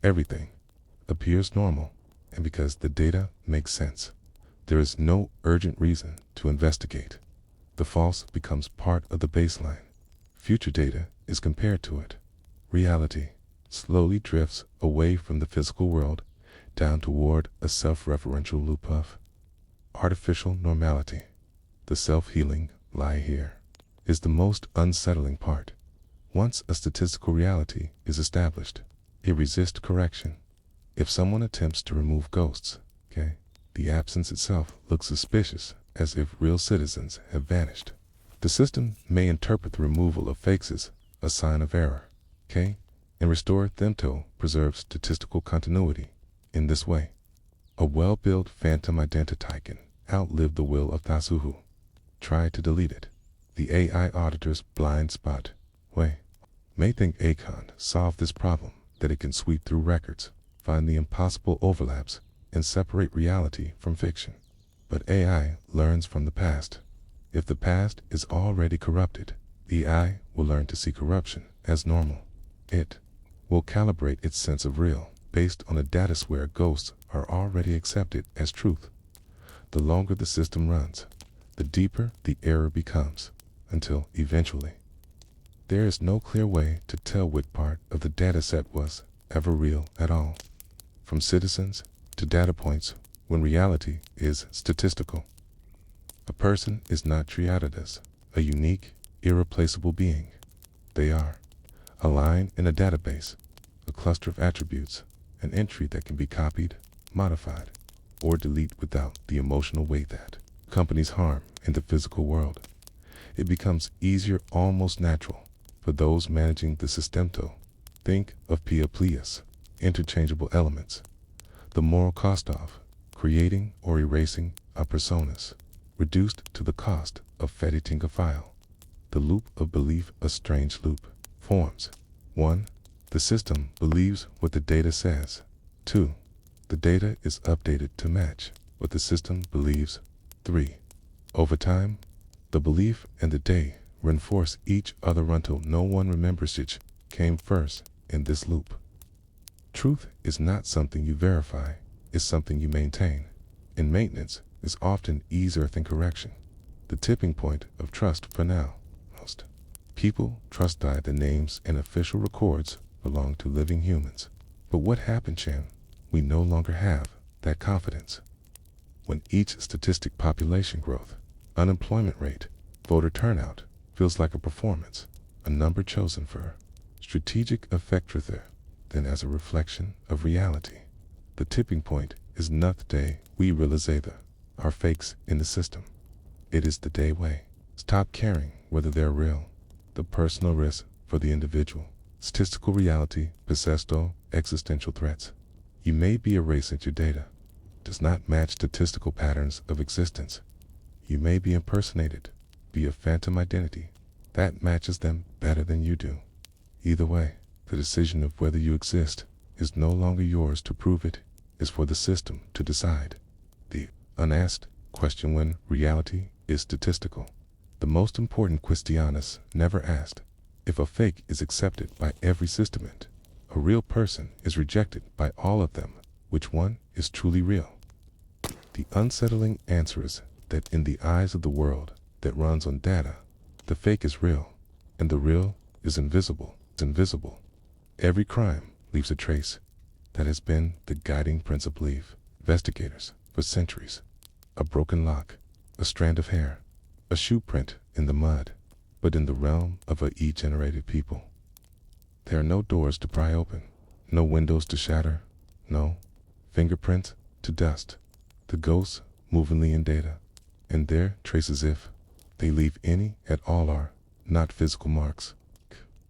Everything appears normal, and because the data makes sense, there is no urgent reason to investigate. The false becomes part of the baseline. Future data is compared to it. Reality slowly drifts away from the physical world down toward a self-referential loop of artificial normality. The self-healing lie here is the most unsettling part. Once a statistical reality is established, it resists correction. If someone attempts to remove ghosts, the absence itself looks suspicious, as if real citizens have vanished. The system may interpret the removal of fakes as a sign of error, and restore them to preserve statistical continuity. In this way, a well-built phantom identity can outlive the will of Thasuhu. Try to delete it. The AI auditor's blind spot may think Akon solved this problem, that it can sweep through records, find the impossible overlaps, and separate reality from fiction. But AI learns from the past. If the past is already corrupted, the AI will learn to see corruption as normal. It will calibrate its sense of real based on a data where ghosts are already accepted as truth. The longer the system runs, the deeper the error becomes, until eventually there is no clear way to tell which part of the dataset was ever real at all. From citizens to data points, when reality is statistical. A person is not treated as a unique, irreplaceable being. They are a line in a database, a cluster of attributes, an entry that can be copied, modified, or deleted without the emotional weight that companies harm in the physical world. It becomes easier, almost natural, for those managing the system to think of P+, interchangeable elements. The moral cost of creating or erasing a personas, reduced to the cost of editing a file. The loop of belief, a strange loop, forms. 1. The system believes what the data says. 2. The data is updated to match what the system believes. 3. Over time, the belief and the data reinforce each other until no one remembers which came first in this loop. Truth is not something you verify, it's something you maintain. And maintenance is often easier than correction. The tipping point of trust for now. Most people trust that the names and official records belong to living humans. But what happens when we no longer have that confidence? When each statistic, population growth, unemployment rate, voter turnout, feels like a performance, a number chosen for strategic effect rather than as a reflection of reality. The tipping point is not the day we realize there are fakes in the system. It is the day we stop caring whether they're real. The personal risk for the individual. Statistical reality possessed existential threats. You may be erasing your data. Does not match statistical patterns of existence. You may be impersonated, be a phantom identity that matches them better than you do. Either way, the decision of whether you exist is no longer yours to prove it, is for the system to decide. The unasked question when reality is statistical. The most important questiones never asked. If a fake is accepted by every system and a real person is rejected by all of them, which one is truly real? The unsettling answer is that in the eyes of the world that runs on data, the fake is real, and the real is invisible. It's invisible. Every crime leaves a trace. That has been the guiding principle of investigators for centuries. A broken lock, a strand of hair, a shoe print in the mud. But in the realm of a E-generated people, there are no doors to pry open, no windows to shatter, no fingerprints to dust. The ghosts movingly in data, and their traces, if they leave any at all, are not physical marks,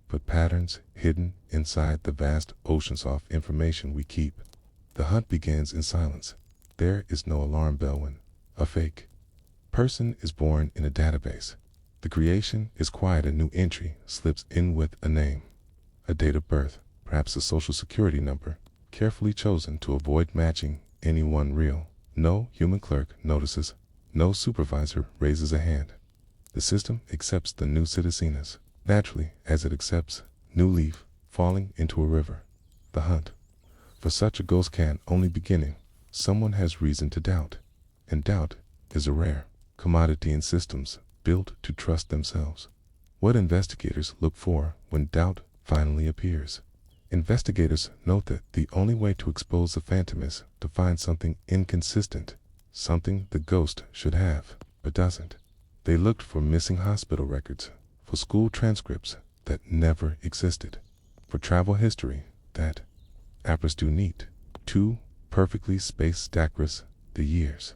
but patterns hidden inside the vast oceans of information we keep. The hunt begins in silence. There is no alarm bell when a fake person is born in a database. The creation is quiet. A new entry slips in with a name, a date of birth, perhaps a social security number, carefully chosen to avoid matching anyone real. No human clerk notices, No supervisor raises a hand. The system accepts the new citizen as naturally as it accepts new leaf falling into a river. The hunt for such a ghost can only begin if someone has reason to doubt, and doubt is a rare commodity in systems built to trust themselves. What investigators look for when doubt finally appears. Investigators note that the only way to expose the phantom is to find something inconsistent, something the ghost should have, but doesn't. They looked for missing hospital records, for school transcripts that never existed, for travel history that appers do neat, two perfectly spaced across the years.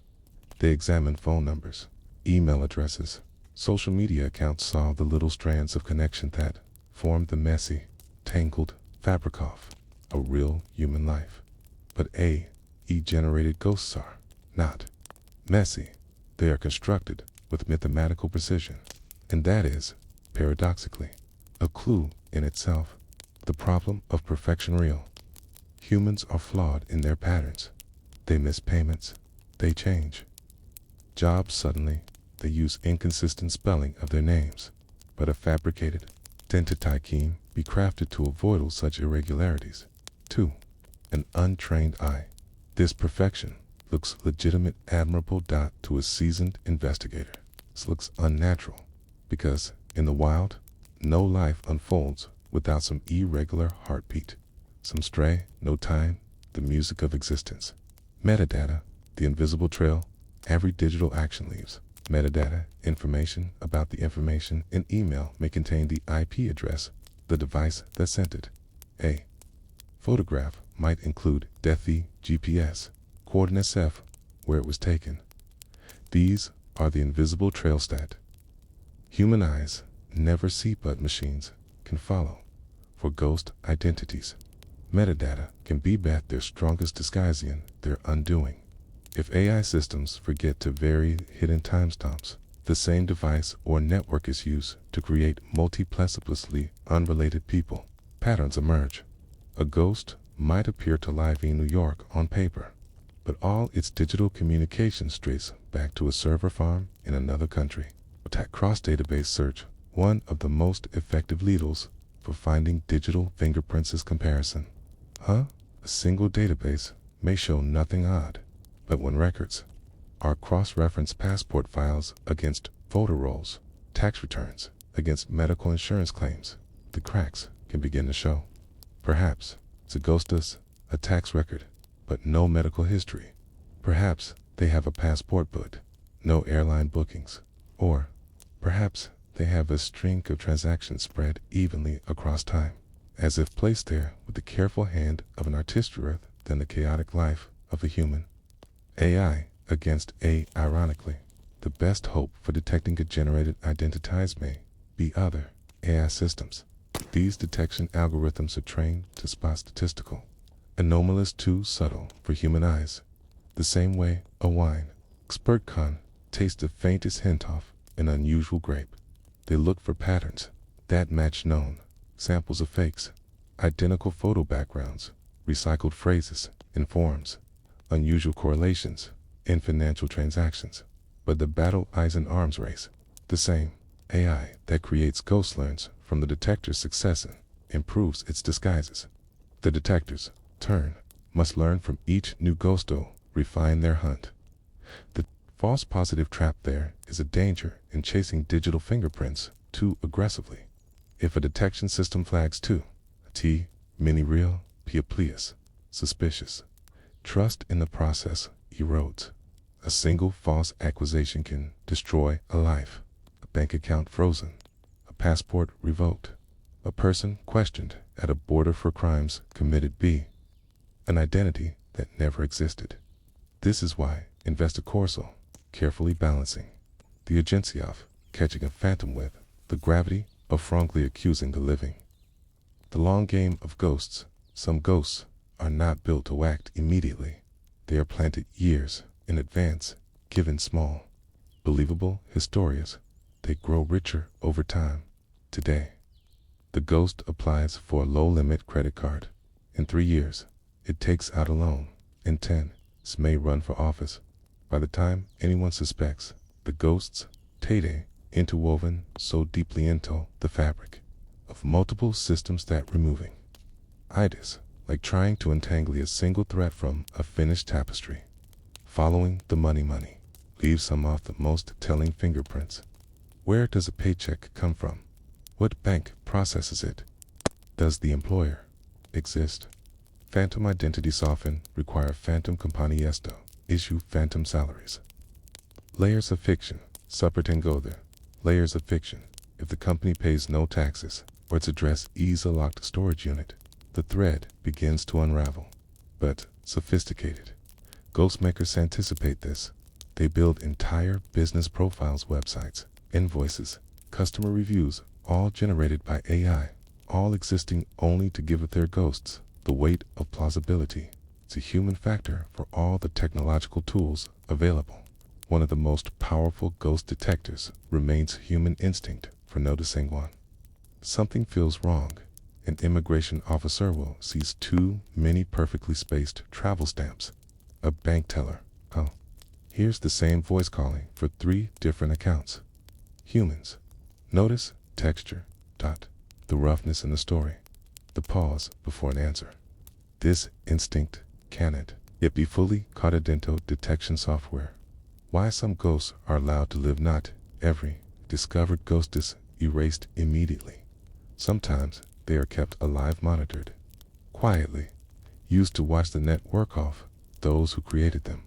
They examined phone numbers, email addresses, social media accounts, saw the little strands of connection that formed the messy, tangled fabric of a real human life. But AI-generated ghosts are not messy. They are constructed with mathematical precision. And that is, paradoxically, a clue in itself. The problem of perfection real. Humans are flawed in their patterns. They miss payments. They change jobs suddenly. They use inconsistent spelling of their names. But a fabricated identity can be crafted to avoid all such irregularities. 2. An untrained eye. This perfection looks legitimate, admirable to a seasoned investigator. This looks unnatural because in the wild, no life unfolds without some irregular heartbeat, some stray, no time, the music of existence. Metadata, the invisible trail, every digital action leaves. Metadata, information about the information in email may contain the IP address, the device that sent it. A photograph might include DETHI, GPS, coordinates F, where it was taken. These are the invisible trails that human eyes never see but machines can follow. For ghost identities, metadata can be at their strongest disguise in their undoing. If AI systems forget to vary hidden timestamps, the same device or network is used to create multiplicitously unrelated people. Patterns emerge. A ghost might appear to live in New York on paper, but all its digital communications trace back to a server farm in another country. Cross-database search, one of the most effective leaders for finding digital fingerprints is comparison. A single database may show nothing odd, but when records are cross-referenced, passport files against photo rolls, tax returns against medical insurance claims, the cracks can begin to show. Perhaps it's a ghost's a tax record, but no medical history. Perhaps they have a passport but no airline bookings. Or perhaps they have a string of transactions spread evenly across time, as if placed there with the careful hand of an artisterer than the chaotic life of a human. AI against A. Ironically, the best hope for detecting a generated identities may be other AI systems. These detection algorithms are trained to spot statistical anomalies too subtle for human eyes, the same way a wine expert can taste the faintest hint of an unusual grape. They look for patterns that match known samples of fakes, identical photo backgrounds, recycled phrases in forms, unusual correlations in financial transactions. But the battle is an arms race. The same AI that creates ghosts learns from the detector's success and improves its disguises. The detectors, turn, must learn from each new ghosto, refine their hunt. The false positive trap there is a danger in chasing digital fingerprints too aggressively. If a detection system flags too, mini real, Pleas, suspicious, trust in the process erodes. A single false accusation can destroy a life, a bank account frozen, a passport revoked, a person questioned at a border for crimes committed an identity that never existed. This is why investicorso, carefully balancing the urgency of catching a phantom with the gravity of wrongly accusing the living. The long game of ghosts. Some ghosts are not built to act immediately. They are planted years in advance, given small, believable historias. They grow richer over time. Today, the ghost applies for a low-limit credit card. In 3 years, it takes out a loan. In 10, it may run for office. By the time anyone suspects, the ghosts, Tade, interwoven so deeply into the fabric of multiple systems that removing itis, like trying to untangle a single thread from a finished tapestry. Following the money leaves some of the most telling fingerprints. Where does a paycheck come from? What bank processes it? Does the employer exist? Phantom identities often require phantom companies to issue phantom salaries. Layers of fiction. Supertengoder. Layers of fiction. If the company pays no taxes, or its address is a locked storage unit, the thread begins to unravel. But sophisticated ghost makers anticipate this. They build entire business profiles, websites, invoices, customer reviews, all generated by AI, all existing only to give their ghosts the weight of plausibility. It's a human factor for all the technological tools available. One of the most powerful ghost detectors remains human instinct for noticing one. Something feels wrong. An immigration officer will seize too many perfectly spaced travel stamps. A bank teller, oh, here's the same voice calling for 3 different accounts. Humans. Notice texture, the roughness in the story, the pause before an answer. This instinct cannot yet be fully contento detection software. Why some ghosts are allowed to live, not every discovered ghost is erased immediately. Sometimes they are kept alive, monitored, quietly, used to watch the net work off those who created them.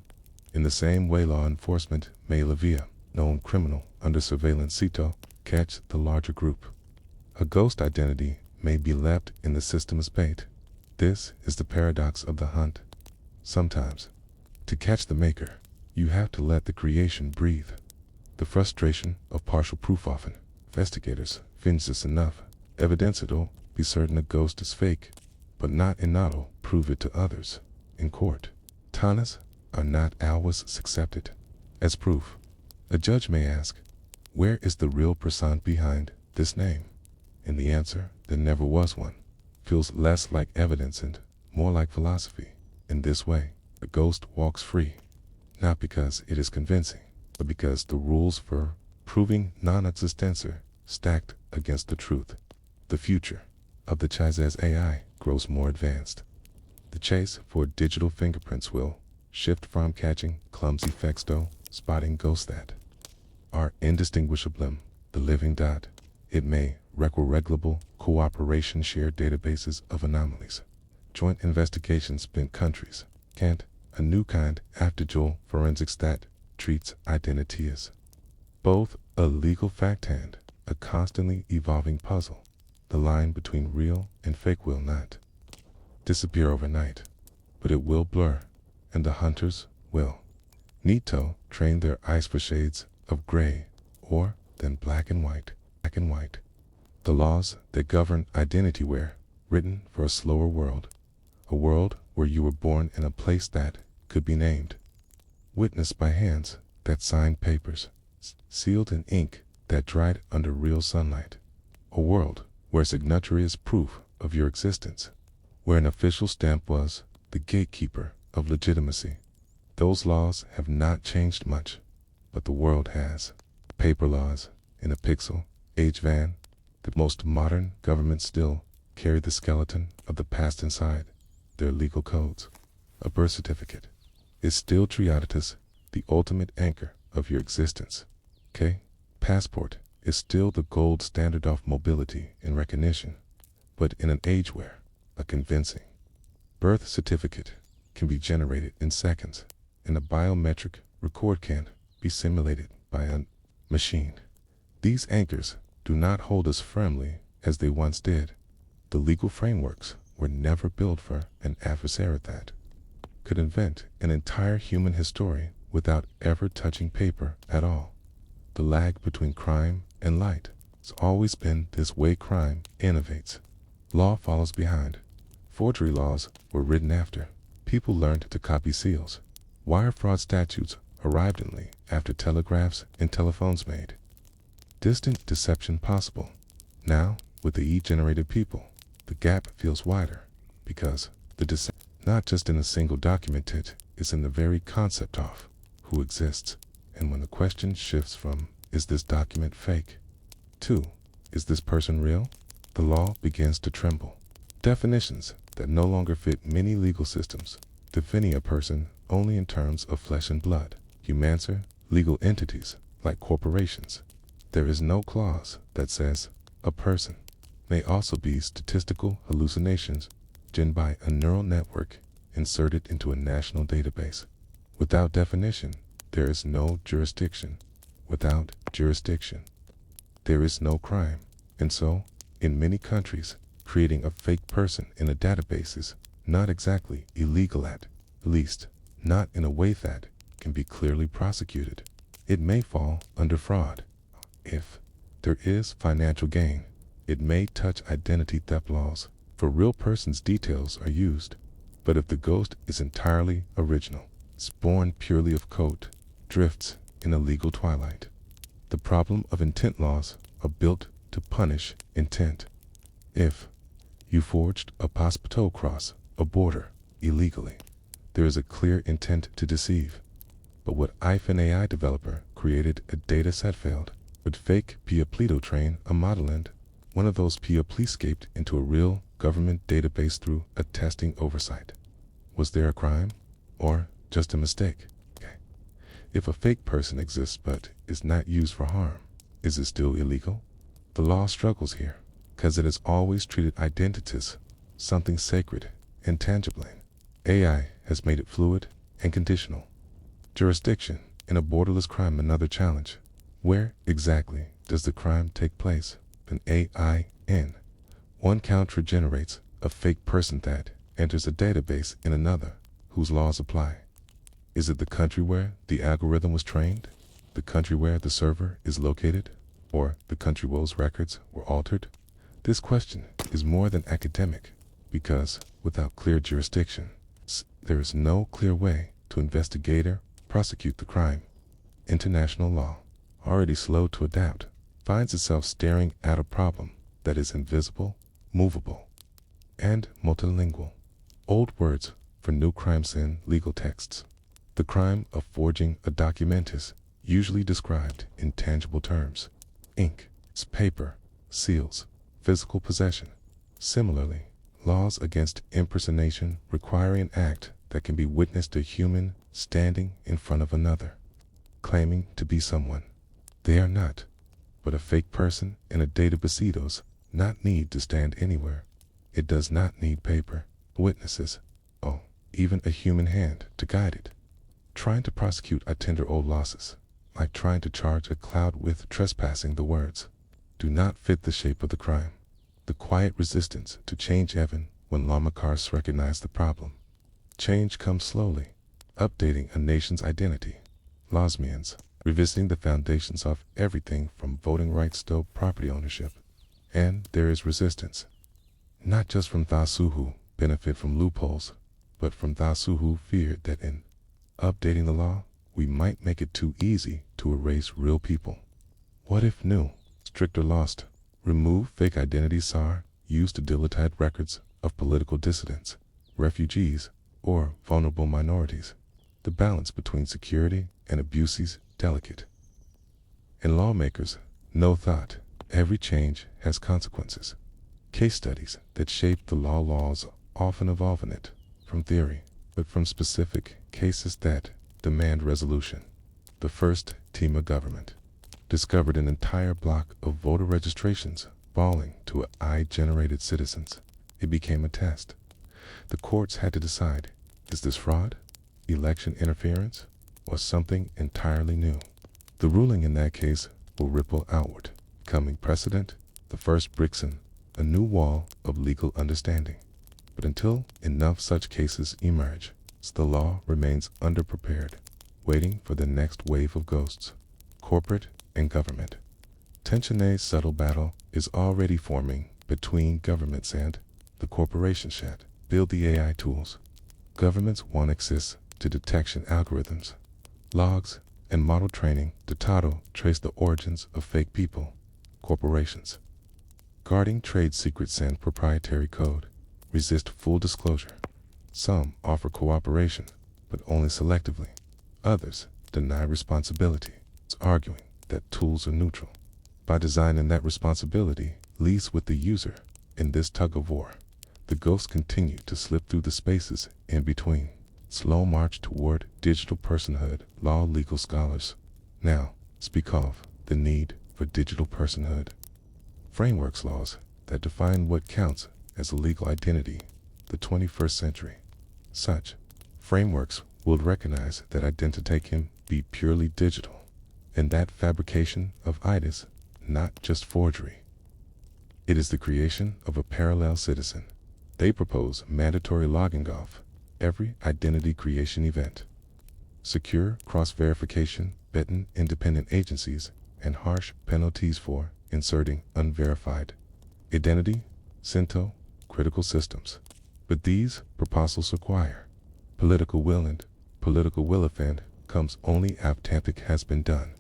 In the same way law enforcement may leave a known criminal under surveillance to catch the larger group. A ghost identity may be left in the system as bait. This is the paradox of the hunt. Sometimes, to catch the maker, you have to let the creation breathe. The frustration of partial proof often. Investigators finds this enough evidence it'll be certain a ghost is fake, but not enough to prove it to others. In court, tanas are not always accepted as proof. A judge may ask, where is the real person behind this name? And the answer, there never was one, feels less like evidence and more like philosophy. In this way, a ghost walks free, not because it is convincing, but because the rules for proving non-existence are stacked against the truth. The future of the chase as AI grows more advanced. The chase for digital fingerprints will shift from catching clumsy effects to spotting ghosts that are indistinguishable. The living dot. It may require regulable cooperation, shared databases of anomalies, joint investigations between countries, can't a new kind after forensics that treats identities. Both a legal fact and a constantly evolving puzzle. The line between real and fake will not disappear overnight, but it will blur, and the hunters will need to train their eyes for shades of gray, or then black and white. The laws that govern identity were written for a slower world, a world where you were born in a place that could be named, witnessed by hands that signed papers, sealed in ink that dried under real sunlight, a world where signature is proof of your existence, where an official stamp was the gatekeeper of legitimacy. Those laws have not changed much, but the world has. Paper laws in a pixel age van, the most modern governments still carry the skeleton of the past inside their legal codes. A birth certificate is still trioditas, the ultimate anchor of your existence. Passport is still the gold standard of mobility and recognition, but in an age where a convincing birth certificate can be generated in seconds, and a biometric record can be simulated by a machine. These anchors do not hold us firmly as they once did. The legal frameworks were never built for an adversary that could invent an entire human history without ever touching paper at all. The lag between crime and light has always been this way. Crime innovates. Law follows behind. Forgery laws were written after people learned to copy seals. Wire fraud statutes arrived only after telegraphs and telephones made distant deception possible. Now, with the generated people, the gap feels wider, because the deception not just in a single document, it is in the very concept of who exists, and when the question shifts from, is this document fake, to, is this person real, the law begins to tremble. Definitions that no longer fit many legal systems, defining a person only in terms of flesh and blood, answer legal entities like corporations. There is no clause that says a person may also be statistical hallucinations generated by a neural network inserted into a national database. Without definition, there is no jurisdiction. Without jurisdiction, there is no crime. And so, in many countries, creating a fake person in a database is not exactly illegal, at least not in a way that can be clearly prosecuted. It may fall under fraud. If there is financial gain, it may touch identity theft laws, for real persons' details are used. But if the ghost is entirely original, it's born purely of code, drifts in a legal twilight. The problem of intent laws are built to punish intent. If you forged a passport across a border illegally, there is a clear intent to deceive. But what if an AI developer created a data set failed, would fake Pleto train a model and one of those escaped into a real government database through a testing oversight? Was there a crime or just a mistake? Okay. If a fake person exists but is not used for harm, is it still illegal? The law struggles here because it has always treated identities something sacred and tangible. AI has made it fluid and conditional. Jurisdiction in a borderless crime, another challenge. Where exactly does the crime take place? An AI in one country generates a fake person that enters a database in another whose laws apply. Is it the country where the algorithm was trained, the country where the server is located, or the country where those records were altered? This question is more than academic, because without clear jurisdiction, there is no clear way to investigate or prosecute the crime. International law, already slow to adapt, finds itself staring at a problem that is invisible, movable, and multilingual. Old words for new crimes in legal texts. The crime of forging a document is usually described in tangible terms: ink, paper, seals, physical possession. Similarly, laws against impersonation require an act that can be witnessed a human standing in front of another, claiming to be someone they are not. But a fake person in a database does not need to stand anywhere. It does not need paper, witnesses, or even a human hand to guide it. Trying to prosecute a tender old losses, like trying to charge a cloud with trespassing, the words do not fit the shape of the crime. The quiet resistance to change, even when lawmakers recognize the problem. Change comes slowly, updating a nation's identity. Lawsmians, revisiting the foundations of everything from voting rights to property ownership. And there is resistance, not just from those who benefit from loopholes, but from those who feared that in updating the law, we might make it too easy to erase real people. What if new, stricter laws to remove fake identities are used to dilute records of political dissidents, refugees, or vulnerable minorities? The balance between security and abuse is delicate. And lawmakers know that every change has consequences. Case studies that shape the laws often evolve in it, from theory, but from specific cases that demand resolution. The first team of government discovered an entire block of voter registrations falling to AI-generated citizens. It became a test. The courts had to decide, is this fraud, election interference, or something entirely new? The ruling in that case will ripple outward, becoming precedent, the first bricks in a new wall of legal understanding. But until enough such cases emerge, the law remains underprepared, waiting for the next wave of ghosts. Corporate and government. Tension's subtle battle is already forming between governments and the corporations that build the AI tools. Governments want access to detection algorithms, logs, and model training to trace the origins of fake people. Corporations, guarding trade secrets and proprietary code, resist full disclosure. Some offer cooperation, but only selectively. Others deny responsibility. It's arguing that tools are neutral. By designing that responsibility leaves with the user in this tug-of-war, the ghosts continue to slip through the spaces in between. Slow march toward digital personhood. Law legal scholars now speak of the need for digital personhood. Frameworks laws that define what counts as a legal identity. The 21st century. Such frameworks will recognize that identity can be purely digital, and that fabrication of it is not just forgery. It is the creation of a parallel citizen. They propose mandatory logging of every identity creation event, secure cross-verification between independent agencies, and harsh penalties for inserting unverified identity into critical systems. But these proposals require political will, and political will offend comes only after ethic has been done.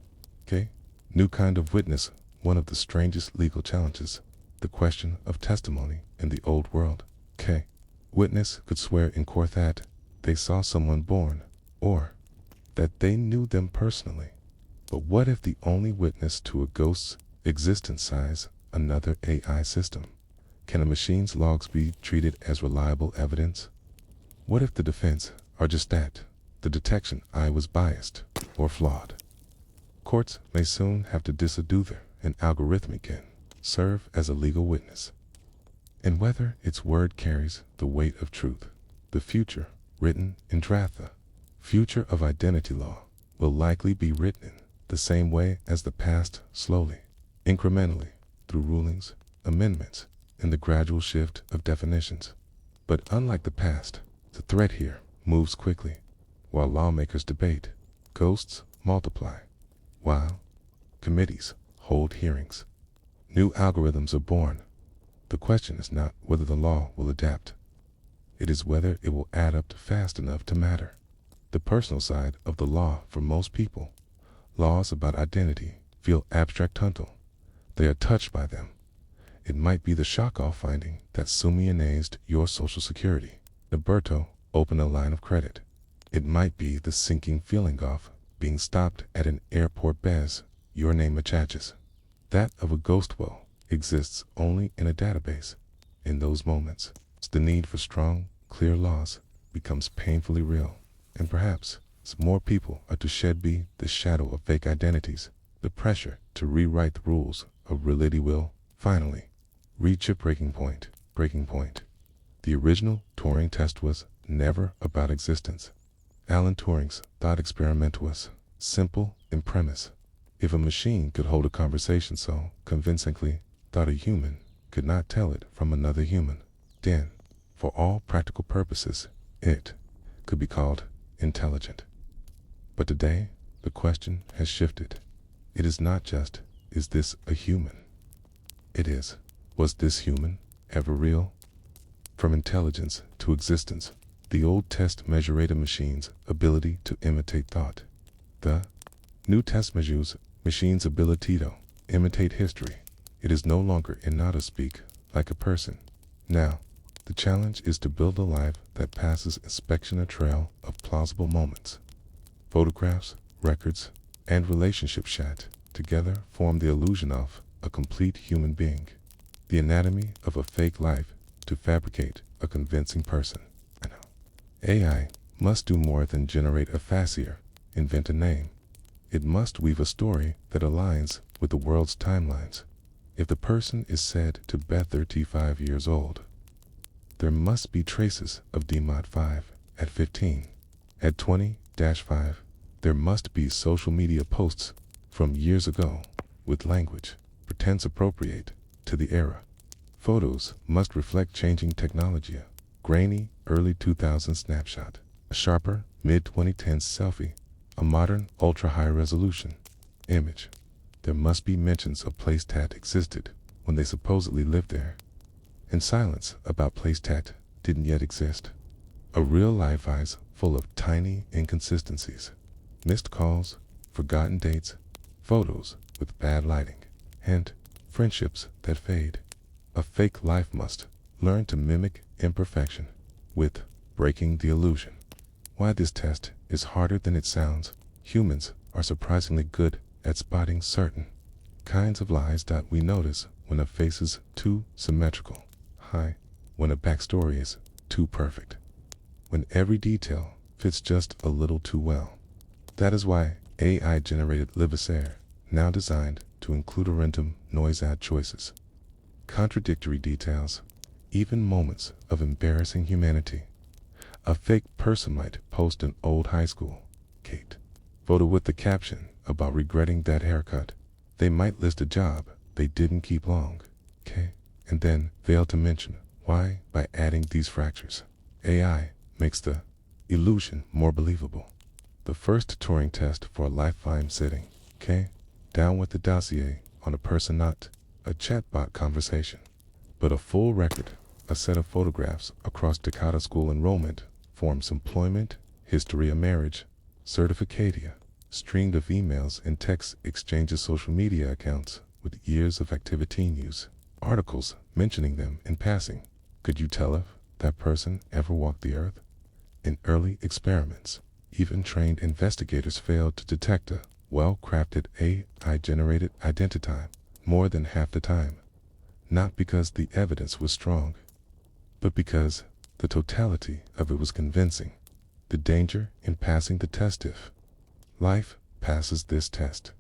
Okay? New kind of witness, one of the strangest legal challenges, the question of testimony in the old world. Okay? Witness could swear in court that they saw someone born, or that they knew them personally. But what if the only witness to a ghost's existence size another AI system? Can a machine's logs be treated as reliable evidence? What if the defense are just that, the detection I was biased or flawed? Courts may soon have to disavow an algorithmic can serve as a legal witness. And whether its word carries the weight of truth, the future, written in draft, the future of identity law, will likely be written the same way as the past, slowly, incrementally, through rulings, amendments, and the gradual shift of definitions. But unlike the past, the threat here moves quickly. While lawmakers debate, ghosts multiply. While committees hold hearings, new algorithms are born. The question is not whether the law will adapt. It is whether it will add up fast enough to matter. The personal side of the law for most people, laws about identity, feel abstract until they are touched by them. It might be the shock of finding that Sumianazed your social security. Roberto opened a line of credit. It might be the sinking feeling of being stopped at an airport bez your name attaches. That of a ghost will exists only in a database. In those moments, the need for strong, clear laws becomes painfully real. And perhaps, as more people are to shed be the shadow of fake identities, the pressure to rewrite the rules of reality will, finally, reach a breaking point. The original Turing test was never about existence. Alan Turing's thought experiment was simple in premise. If a machine could hold a conversation so convincingly that a human could not tell it from another human, then, for all practical purposes, it could be called intelligent. But today, the question has shifted. It is not just, is this a human? It is, was this human ever real? From intelligence to existence, the old test measured a machine's ability to imitate thought. The new test measures machine's ability to imitate history. It is no longer enough to speak like a person. Now, the challenge is to build a life that passes inspection, a trail of plausible moments. Photographs, records, and relationship chat together form the illusion of a complete human being. The anatomy of a fake life to fabricate a convincing person. AI must do more than generate a facier, invent a name. It must weave a story that aligns with the world's timelines. If the person is said to be 35 years old, there must be traces of DMOD 5 at 15. At 20-5, there must be social media posts from years ago with language pretense appropriate to the era. Photos must reflect changing technology. A grainy early 2000s snapshot, a sharper mid-2010s selfie, a modern ultra-high resolution image. There must be mentions of place that existed when they supposedly lived there. And silence about place that didn't yet exist. A real life eyes full of tiny inconsistencies. Missed calls, forgotten dates, photos with bad lighting, and friendships that fade. A fake life must learn to mimic imperfection with breaking the illusion. Why this test is harder than it sounds. Humans are surprisingly good at spotting certain kinds of lies that we notice when a face is too symmetrical, when a backstory is too perfect, when every detail fits just a little too well. That is why AI-generated Livasair, now designed to include a random noise-add choices, contradictory details, even moments of embarrassing humanity. A fake person might post an old high school Kate photo with the caption about regretting that haircut. They might list a job they didn't keep long, and then fail to mention why by adding these fractures. AI makes the illusion more believable. The first Turing test for a lifetime sitting, down with the dossier on a person, not a chatbot conversation, but a full record, a set of photographs across Dakota school enrollment, forms, employment, history of marriage, certificatia, string of emails and text exchanges, social media accounts with years of activity in use, articles mentioning them in passing. Could you tell if that person ever walked the earth? In early experiments, even trained investigators failed to detect a well-crafted AI-generated identity more than half the time, not because the evidence was strong, but because the totality of it was convincing. The danger in passing the test: if life passes this test,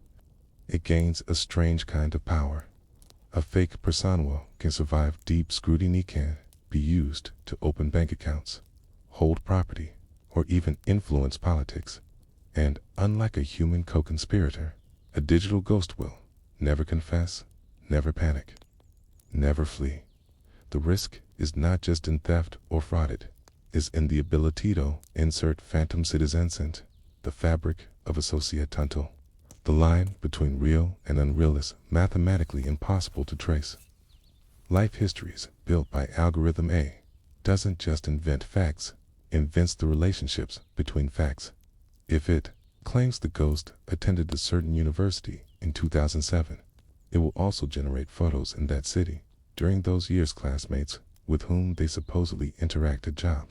it gains a strange kind of power. A fake persona can survive deep scrutiny, can be used to open bank accounts, hold property, or even influence politics. And unlike a human co-conspirator, a digital ghost will never confess, never panic, never flee. The risk is not just in theft or fraud, it is in the ability to insert phantom citizens into the fabric of a society until the line between real and unreal is mathematically impossible to trace. Life histories built by algorithm A doesn't just invent facts, invents the relationships between facts. If it claims the ghost attended a certain university in 2007, it will also generate photos in that city during those years, classmates with whom they supposedly interacted, job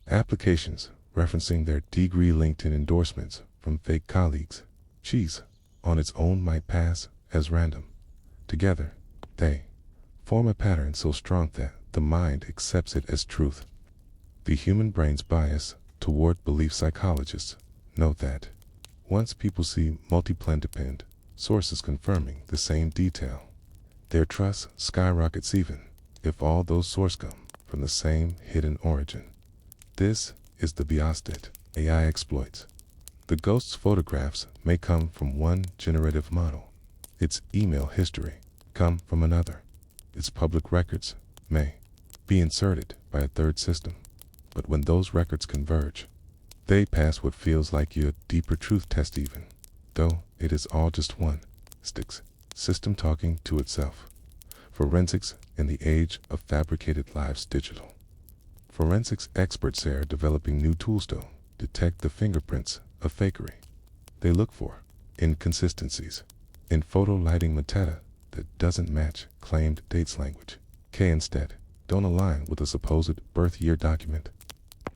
applications referencing their degree, LinkedIn endorsements from fake colleagues. Cheese on its own might pass as random. Together, they form a pattern so strong that the mind accepts it as truth. The human brain's bias toward belief. Psychologists note that once people see multi-independent sources confirming the same detail, their trust skyrockets, even if all those sources come from the same hidden origin. This is the bias that AI exploits. The ghost's photographs may come from one generative model, its email history come from another, its public records may be inserted by a third system. But when those records converge, they pass what feels like a deeper truth test, even though it is all just one system talking to itself. Forensics in the age of fabricated lives. Digital forensics experts are developing new tools to detect the fingerprints of fakery. They look for inconsistencies in photo lighting metadata that doesn't match claimed dates, language, instead don't align with a supposed birth year document.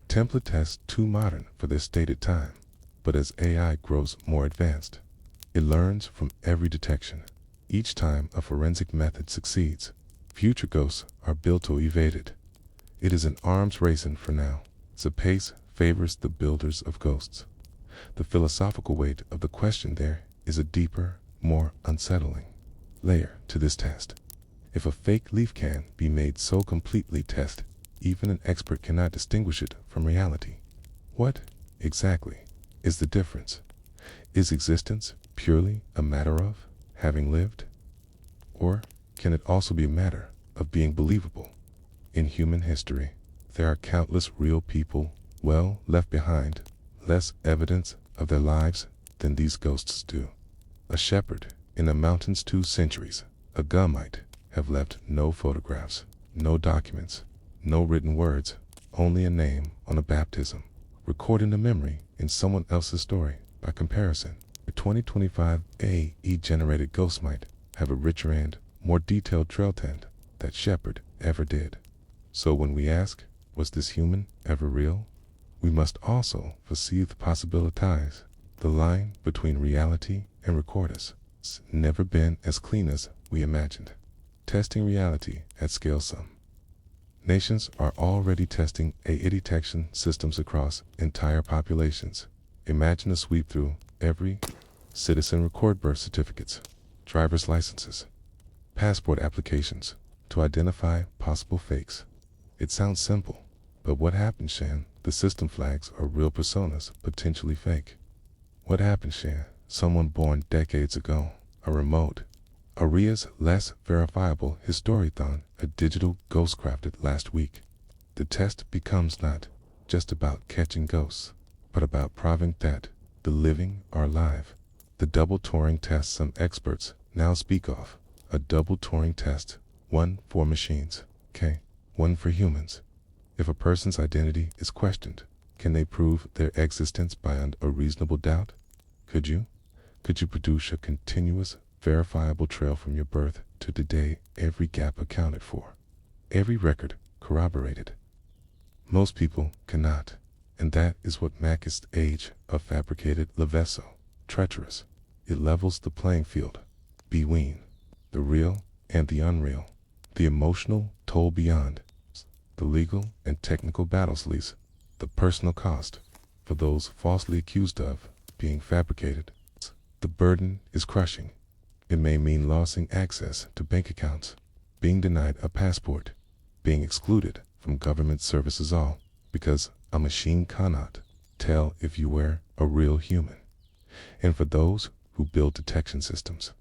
Template tests too modern for this dated time, but as AI grows more advanced, it learns from every detection. Each time a forensic method succeeds, future ghosts are built to evade it. It is an arms race, and for now, the pace favors the builders of ghosts. The philosophical weight of the question there is a deeper, more unsettling layer to this test. If a fake leaf can be made so completely test, even an expert cannot distinguish it from reality, what exactly is the difference? Is existence purely a matter of having lived? Or can it also be a matter of being believable? In human history, there are countless real people well left behind, less evidence of their lives than these ghosts do. A shepherd in the mountains 2 centuries ago might have left no photographs, no documents, no written words, only a name on a baptism, recording a memory in someone else's story. By comparison, a 2025 AI-generated ghost might have a richer and more detailed trail than that shepherd ever did. So when we ask, was this human ever real? We must also foresee the possibilities. The line between reality and recorders has never been as clean as we imagined. Testing reality at scale. Some nations are already testing AI detection systems across entire populations. Imagine a sweep through every citizen, record birth certificates, driver's licenses, passport applications to identify possible fakes. It sounds simple, but what happens, Shan? The system flags are real personas, potentially fake. What happens, Shan? Someone born decades ago, a remote, Aria's less verifiable historiathon, a digital ghost crafted last week. The test becomes not just about catching ghosts, but about proving that the living are alive. The double Turing test some experts now speak of. A double Turing test, one for machines, one for humans. If a person's identity is questioned, can they prove their existence beyond a reasonable doubt? Could you produce a continuous, verifiable trail from your birth to today, every gap accounted for, every record corroborated? Most people cannot, and that is what makes the age of fabricated Leveso treacherous. It levels the playing field between the real and the unreal, the emotional toll beyond the legal and technical battles, lease the personal cost for those falsely accused of being fabricated. The burden is crushing. It may mean losing access to bank accounts, being denied a passport, being excluded from government services, all because a machine cannot tell if you were a real human. And for those who build detection systems,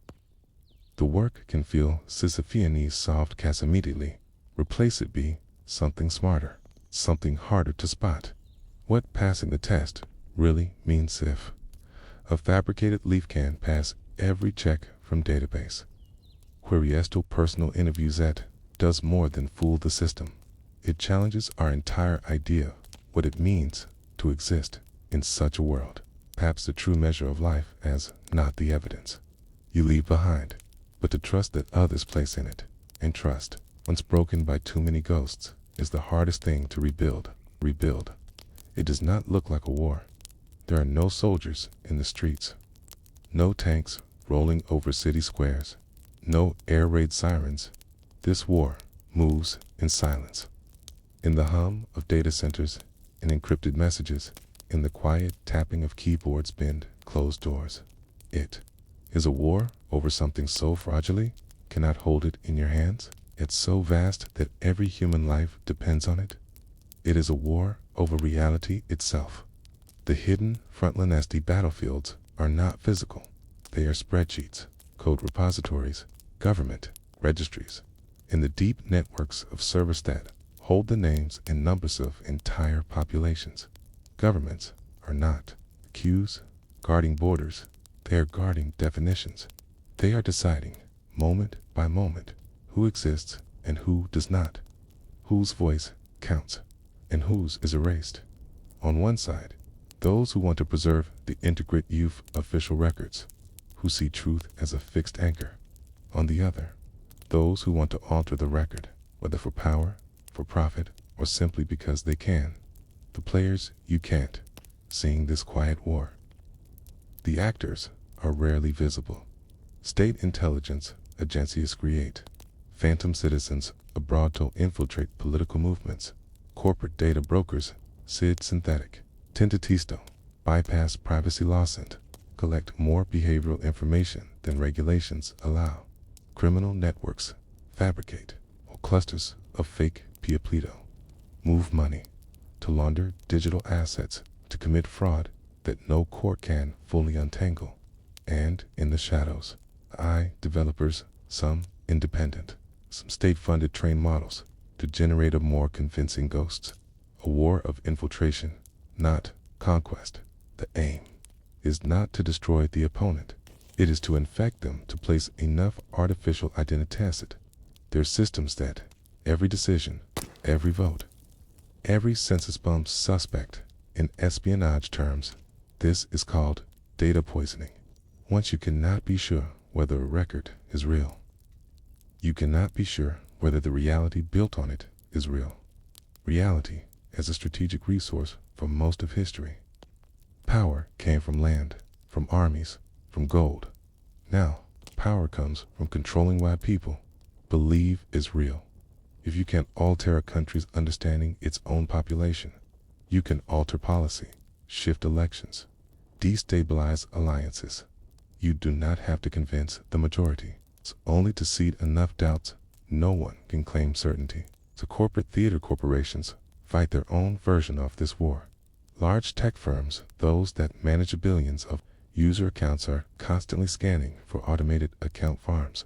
the work can feel Sisyphean solved cast immediately. Replace it be something smarter, something harder to spot. What passing the test really means. If a fabricated leaf can pass every check from database, Queriesto personal interviews at does more than fool the system. It challenges our entire idea what it means to exist in such a world. Perhaps the true measure of life as not the evidence you leave behind, but the trust that others place in it. And trust, once broken by too many ghosts, is the hardest thing to rebuild. It does not look like a war. There are no soldiers in the streets, no tanks rolling over city squares, no air raid sirens. This war moves in silence, in the hum of data centers and encrypted messages, in the quiet tapping of keyboards behind closed doors. It is a war over something so fragile, cannot hold it in your hands. It's so vast that every human life depends on it. It is a war over reality itself. The hidden frontline SD battlefields are not physical. They are spreadsheets, code repositories, government registries, and the deep networks of servers that hold the names and numbers of entire populations. Governments are not queues guarding borders. They are guarding definitions. They are deciding, moment by moment, who exists and who does not, whose voice counts and whose is erased. On one side, those who want to preserve the integrate youth official records, who see truth as a fixed anchor. On the other, those who want to alter the record, whether for power, for profit, or simply because they can. The players you can't, seeing this quiet war. The actors are rarely visible. State intelligence agencies create phantom citizens abroad to infiltrate political movements. Corporate data brokers, SID synthetic, tentatisto, bypass privacy laws and collect more behavioral information than regulations allow. Criminal networks fabricate or clusters of fake people, move money, to launder digital assets, to commit fraud that no court can fully untangle. And in the shadows, developers, some independent, some state-funded train models to generate a more convincing ghosts. A war of infiltration, not conquest. The aim is not to destroy the opponent. It is to infect them, to place enough artificial identity acid. There are systems that every decision, every vote, every census bump suspect. In espionage terms, this is called data poisoning. Once you cannot be sure whether a record is real, you cannot be sure whether the reality built on it is real. Reality as a strategic resource for most of history. Power came from land, from armies, from gold. Now, power comes from controlling why people believe is real. If you can alter a country's understanding its own population, you can alter policy, shift elections, destabilize alliances. You do not have to convince the majority. It's only to seed enough doubts. No one can claim certainty. So corporate theater corporations fight their own version of this war. Large tech firms, those that manage billions of user accounts, are constantly scanning for automated account farms.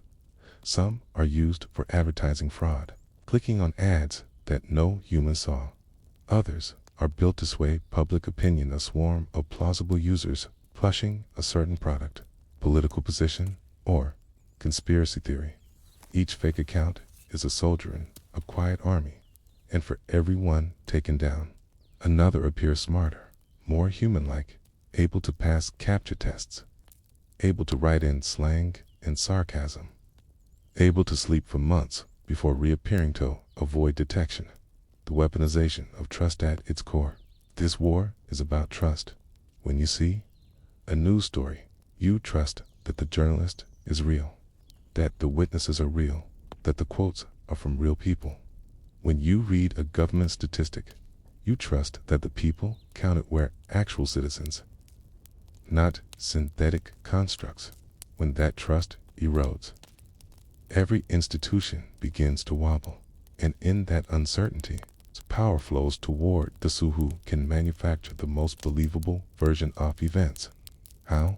Some are used for advertising fraud, clicking on ads that no human saw. Others are built to sway public opinion, a swarm of plausible users pushing a certain product, political position, or conspiracy theory. Each fake account is a soldier in a quiet army, and for every one taken down, another appears smarter, more human-like, able to pass captcha tests, able to write in slang and sarcasm, able to sleep for months before reappearing to avoid detection. The weaponization of trust at its core. This war is about trust. When you see a news story, you trust that the journalist is real, that the witnesses are real, that the quotes are from real people. When you read a government statistic, you trust that the people counted were actual citizens, not synthetic constructs. When that trust erodes, every institution begins to wobble, and in that uncertainty, power flows toward those who can manufacture the most believable version of events. How?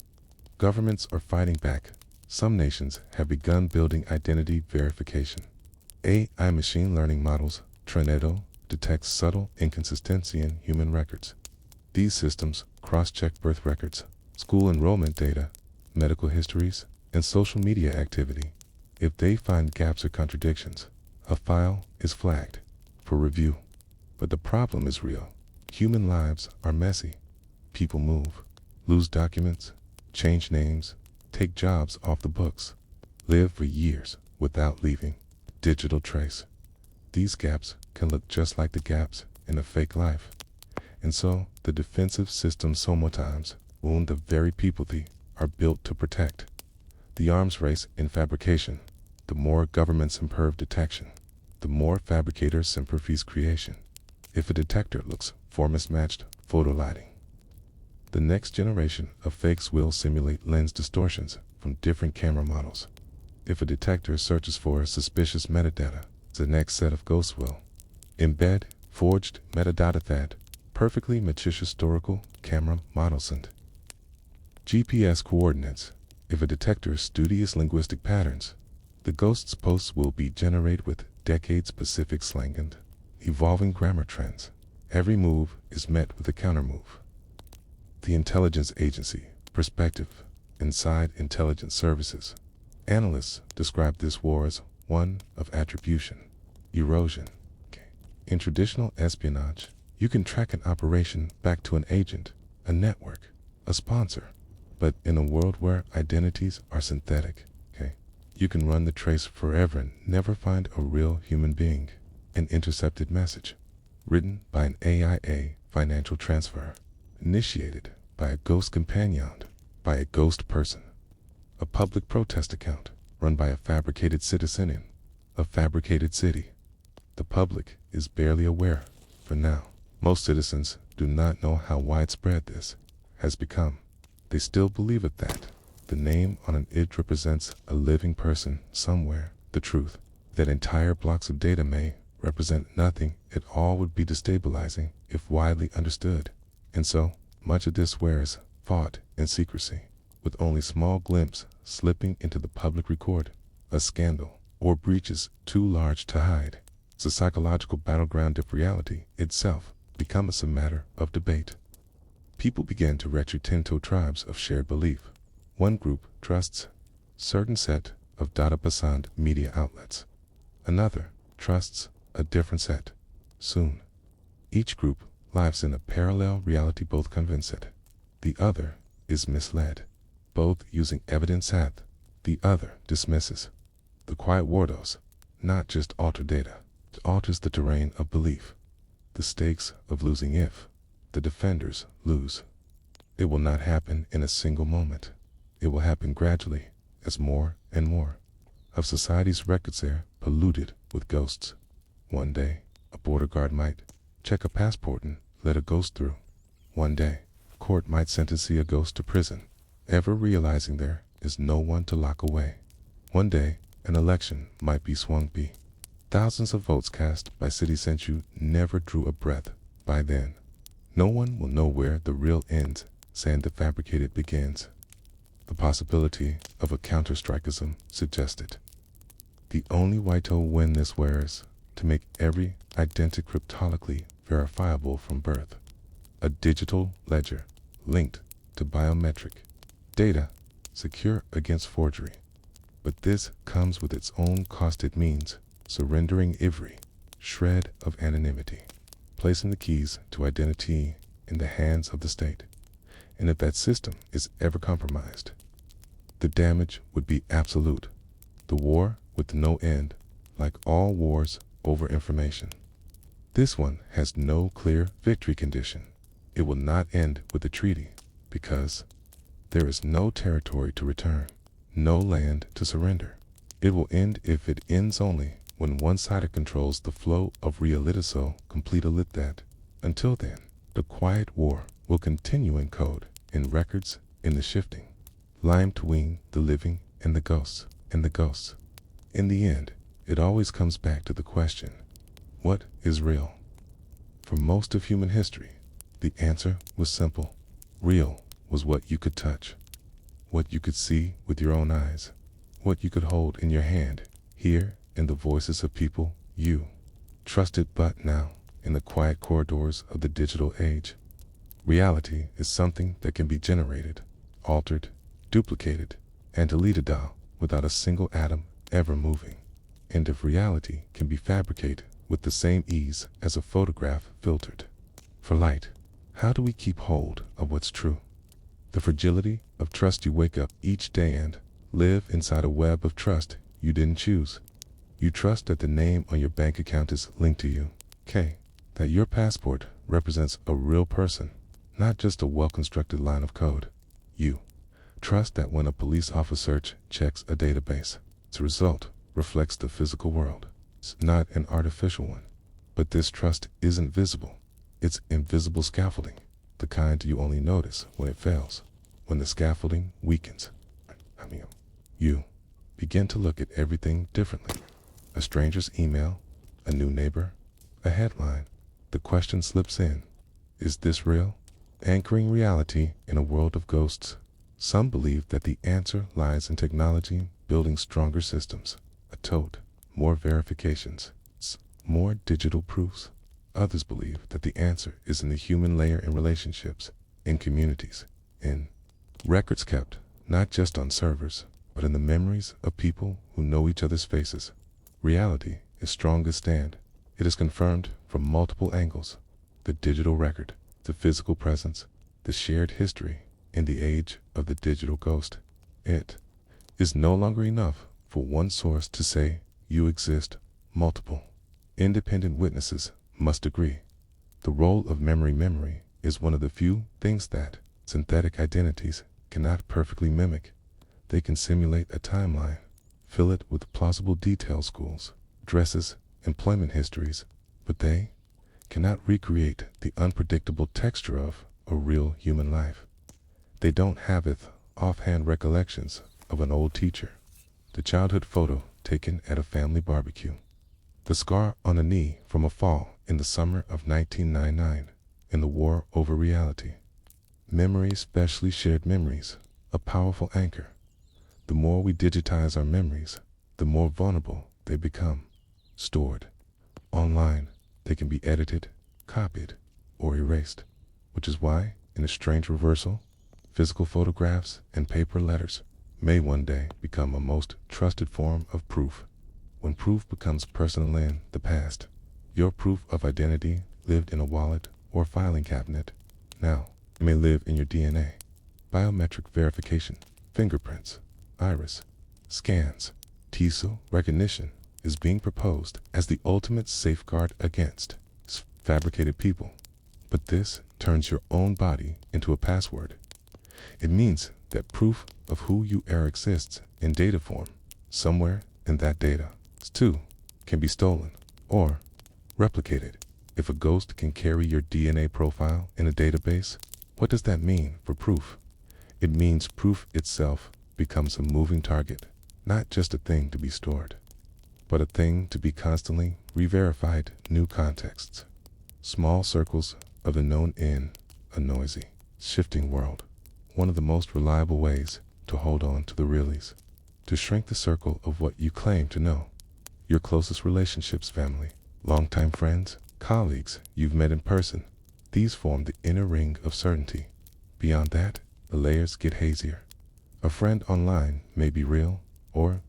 Governments are fighting back. Some nations have begun building identity verification. AI machine learning models, Trinedo, detects subtle inconsistency in human records. These systems cross-check birth records, school enrollment data, medical histories, and social media activity. If they find gaps or contradictions, a file is flagged for review. But the problem is real. Human lives are messy. People move, lose documents, change names, take jobs off the books, live for years without leaving a digital trace. These gaps can look just like the gaps in a fake life. And so, the defensive systems sometimes wound the very people they are built to protect. The arms race in fabrication. The more governments improve detection, the more fabricators improve creation. If a detector looks for mismatched photo lighting, the next generation of fakes will simulate lens distortions from different camera models. If a detector searches for suspicious metadata, the next set of ghosts will embed forged metadata that perfectly matches historical camera models and GPS coordinates. If a detector studies linguistic patterns, the ghost's posts will be generated with decade-specific slang and evolving grammar trends. Every move is met with a countermove. The intelligence agency perspective inside intelligence services. Analysts describe this war as one of attribution, erosion. In traditional espionage, you can track an operation back to an agent, a network, a sponsor. But in a world where identities are synthetic, you can run the trace forever and never find a real human being. An intercepted message, written by an AIA financial transfer, initiated by a ghost companion, by a ghost person. A public protest account, run by a fabricated citizen in a fabricated city. The public is barely aware, for now. Most citizens do not know how widespread this has become. They still believe it that the name on an ID represents a living person somewhere. The truth that entire blocks of data may represent nothing at all would be destabilizing if widely understood. And so, much of this war is fought in secrecy, with only small glimpses slipping into the public record. A scandal or breaches too large to hide. It's a psychological battleground if reality itself becomes a matter of debate. People begin to retro tribes of shared belief. One group trusts certain set of data-based media outlets. Another trusts a different set. Soon, each group lives in a parallel reality, both convinced the other is misled, both using evidence that the other dismisses. The quiet war does not just alter data, it alters the terrain of belief, the stakes of losing if the defenders lose. It will not happen in a single moment. It will happen gradually as more and more of society's records are polluted with ghosts. One day, a border guard might check a passport and let a ghost through. One day, a court might sentence a ghost to prison, ever realizing there is no one to lock away. One day, an election might be swung by thousands of votes cast by citizens who never drew a breath. By then, no one will know where the real ends and the fabricated begins. The possibility of a counter-strikeism suggested. The only way to win this war is to make every identity cryptolically verifiable from birth. A digital ledger linked to biometric data, secure against forgery. But this comes with its own cost. It means surrendering every shred of anonymity, placing the keys to identity in the hands of the state. And if that system is ever compromised, the damage would be absolute. The war with no end, like all wars over information. This one has no clear victory condition. It will not end with a treaty, because there is no territory to return, no land to surrender. It will end if it ends only when one side controls the flow of reality. So complete a lit that. Until then, the quiet war will continue in code, in records, in the shifting line between the living and the ghosts, In the end, it always comes back to the question, what is real? For most of human history, the answer was simple. Real was what you could touch, what you could see with your own eyes, what you could hold in your hand, hear in the voices of people you trusted. But now, in the quiet corridors of the digital age, reality is something that can be generated, altered, duplicated, and deleted without a single atom ever moving. And if reality can be fabricated with the same ease as a photograph filtered for light, how do we keep hold of what's true? The fragility of trust. You wake up each day and live inside a web of trust you didn't choose. You trust that the name on your bank account is linked to you. That your passport represents a real person, not just a well-constructed line of code. You trust that when a police officer checks a database, its result reflects the physical world. It's not an artificial one. But this trust isn't visible. It's invisible scaffolding, the kind you only notice when it fails, when the scaffolding weakens. You begin to look at everything differently. A stranger's email, a new neighbor, a headline. The question slips in, is this real? Anchoring reality in a world of ghosts. Some believe that the answer lies in technology building stronger systems, a tote, more verifications, more digital proofs. Others believe that the answer is in the human layer in relationships, in communities, in records kept, not just on servers, but in the memories of people who know each other's faces. Reality is strongest and it is confirmed from multiple angles. The digital record, the physical presence, the shared history. In the age of the digital ghost, it is no longer enough for one source to say you exist. Multiple independent witnesses must agree. The role of memory is one of the few things that synthetic identities cannot perfectly mimic. They can simulate a timeline, fill it with plausible details, schools, dresses, employment histories, but they cannot recreate the unpredictable texture of a real human life. They don't have offhand recollections of an old teacher, the childhood photo taken at a family barbecue, the scar on a knee from a fall in the summer of 1999 in the war over reality. Memories, especially shared memories, a powerful anchor. The more we digitize our memories, the more vulnerable they become. Stored online, they can be edited, copied, or erased, which is why, in a strange reversal, physical photographs and paper letters may one day become a most trusted form of proof. When proof becomes personal in the past, your proof of identity lived in a wallet or filing cabinet. Now, it may live in your DNA. Biometric verification, fingerprints, iris scans, facial recognition is being proposed as the ultimate safeguard against fabricated people. But this turns your own body into a password. It means that proof of who you are exists in data form, somewhere in that data. 2. Can be stolen or replicated. If a ghost can carry your DNA profile in a database, what does that mean for proof? It means proof itself becomes a moving target, not just a thing to be stored, but a thing to be constantly re-verified. New contexts. Small circles of the known in a noisy, shifting world. One of the most reliable ways to hold on to the realities, to shrink the circle of what you claim to know. Your closest relationships, family, longtime friends, colleagues you've met in person, these form the inner ring of certainty. Beyond that, the layers get hazier. A friend online may be real, or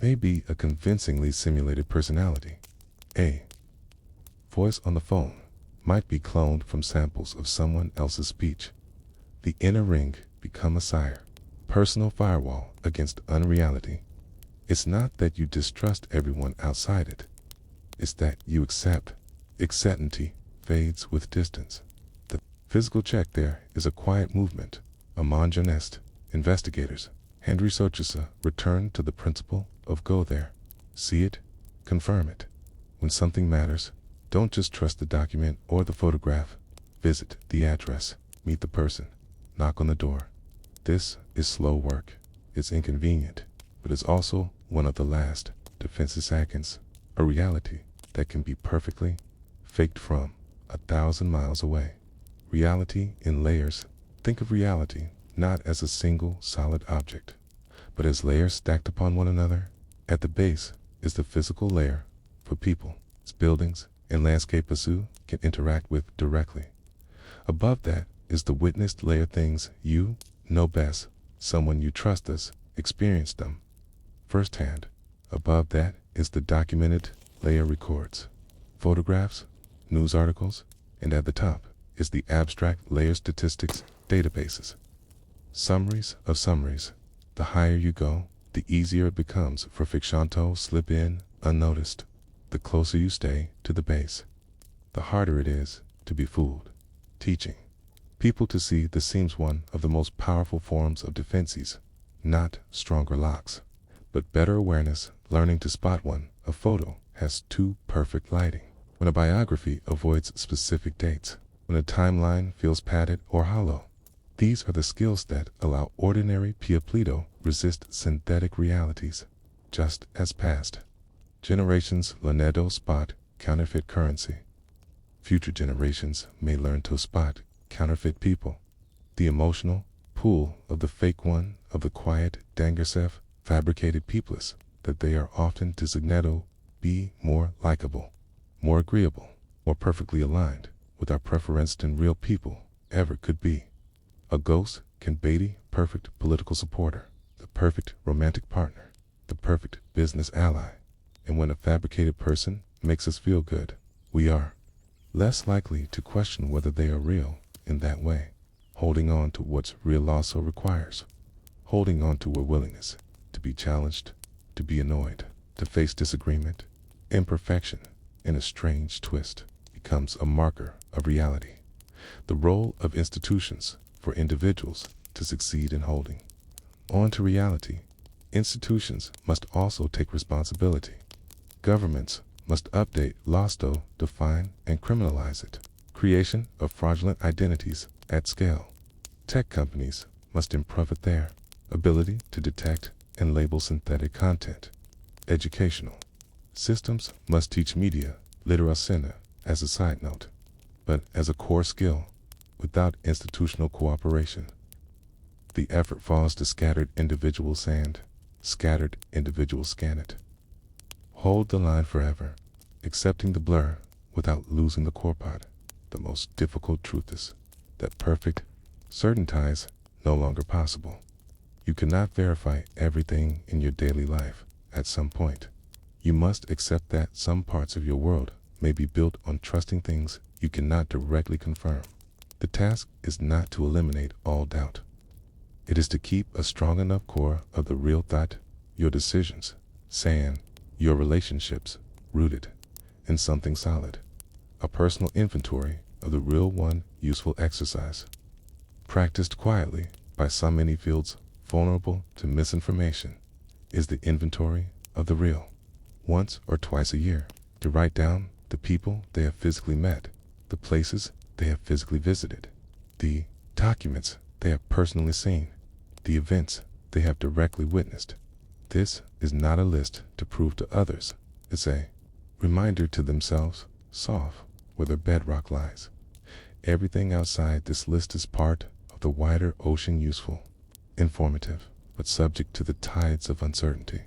may be a convincingly simulated personality. A voice on the phone might be cloned from samples of someone else's speech. The inner ring become a sire, personal firewall against unreality. It's not that you distrust everyone outside it. It's that you accept. Acceptancy fades with distance. The physical check there is a quiet movement. Among Janest investigators and researchers return to the principle of go there, see it, confirm it. When something matters, don't just trust the document or the photograph. Visit the address, meet the person, knock on the door. This is slow work. It's inconvenient, but it's also one of the last defensive seconds. A reality that can be perfectly faked from 1,000 miles away. Reality in layers. Think of reality not as a single solid object, but as layers stacked upon one another. At the base is the physical layer for people, buildings, and landscapes who can interact with directly. Above that is the witnessed layer, things you know best, someone you trust us, experienced them firsthand. Above that is the documented layer, records, photographs, news articles, and at the top is the abstract layer, statistics, databases, summaries of summaries. The higher you go, the easier it becomes for fiction to slip in unnoticed. The closer you stay to the base, the harder it is to be fooled. Teaching people to see this seems one of the most powerful forms of defenses, not stronger locks, but better awareness, learning to spot one. A photo has too perfect lighting, when a biography avoids specific dates, when a timeline feels padded or hollow. These are the skills that allow ordinary people resist synthetic realities, just as past generations learn to spot counterfeit currency. Future generations may learn to spot counterfeit people. The emotional pull of the fake one, of the quiet, dangerous, fabricated peoples, that they are often designated be more likable, more agreeable, more perfectly aligned with our preference than real people ever could be. A ghost can be the perfect political supporter, the perfect romantic partner, the perfect business ally. And when a fabricated person makes us feel good, we are less likely to question whether they are real in that way. Holding on to what's real also requires holding on to a willingness to be challenged, to be annoyed, to face disagreement. Imperfection, in a strange twist, becomes a marker of reality. The role of institutions for individuals to succeed in holding on to reality. Institutions must also take responsibility. Governments must update laws to define and criminalize it. Creation of fraudulent identities at scale. Tech companies must improve their ability to detect and label synthetic content. Educational systems must teach media literacy as a side note, but as a core skill. Without institutional cooperation, the effort falls to scattered individuals and scattered individuals scan it. Hold the line forever, accepting the blur without losing the core part. The most difficult truth is that perfect certainty is no longer possible. You cannot verify everything in your daily life. At some point, you must accept that some parts of your world may be built on trusting things you cannot directly confirm. The task is not to eliminate all doubt. It is to keep a strong enough core of the real thought, your decisions, saying, your relationships, rooted in something solid. A personal inventory of the real one, useful exercise. Practiced quietly, by so many fields vulnerable to misinformation, is the inventory of the real. Once or twice a year, to write down the people they have physically met, the places they have physically visited, the documents they have personally seen, the events they have directly witnessed. This is not a list to prove to others. It's a reminder to themselves, soft where their bedrock lies. Everything outside this list is part of the wider ocean, useful, informative, but subject to the tides of uncertainty.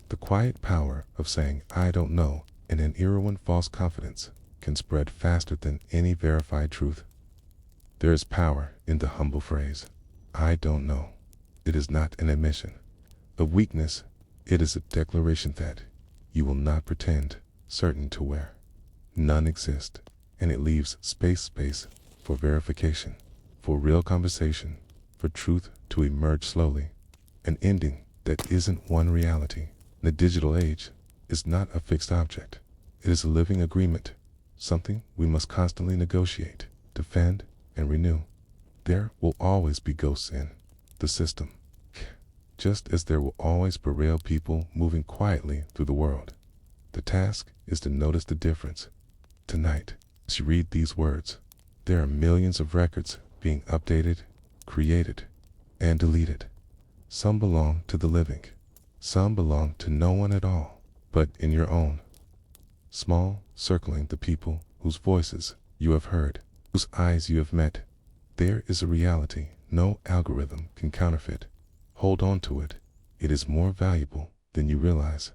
The quiet power of saying, I don't know, in an era when false confidence can spread faster than any verified truth. There is power in the humble phrase, I don't know. It is not an admission of weakness. It is a declaration that you will not pretend certain to where none exist, and it leaves space for verification, for real conversation, for truth to emerge slowly, an ending that isn't one reality. The digital age is not a fixed object. It is a living agreement, something we must constantly negotiate, defend, and renew. There will always be ghosts in the system, just as there will always be real people moving quietly through the world. The task is to notice the difference. Tonight, as you read these words, there are millions of records being updated, created, and deleted. Some belong to the living. Some belong to no one at all, but in your own small circling the people whose voices you have heard, whose eyes you have met. There is a reality no algorithm can counterfeit. Hold on to it. It is more valuable than you realize.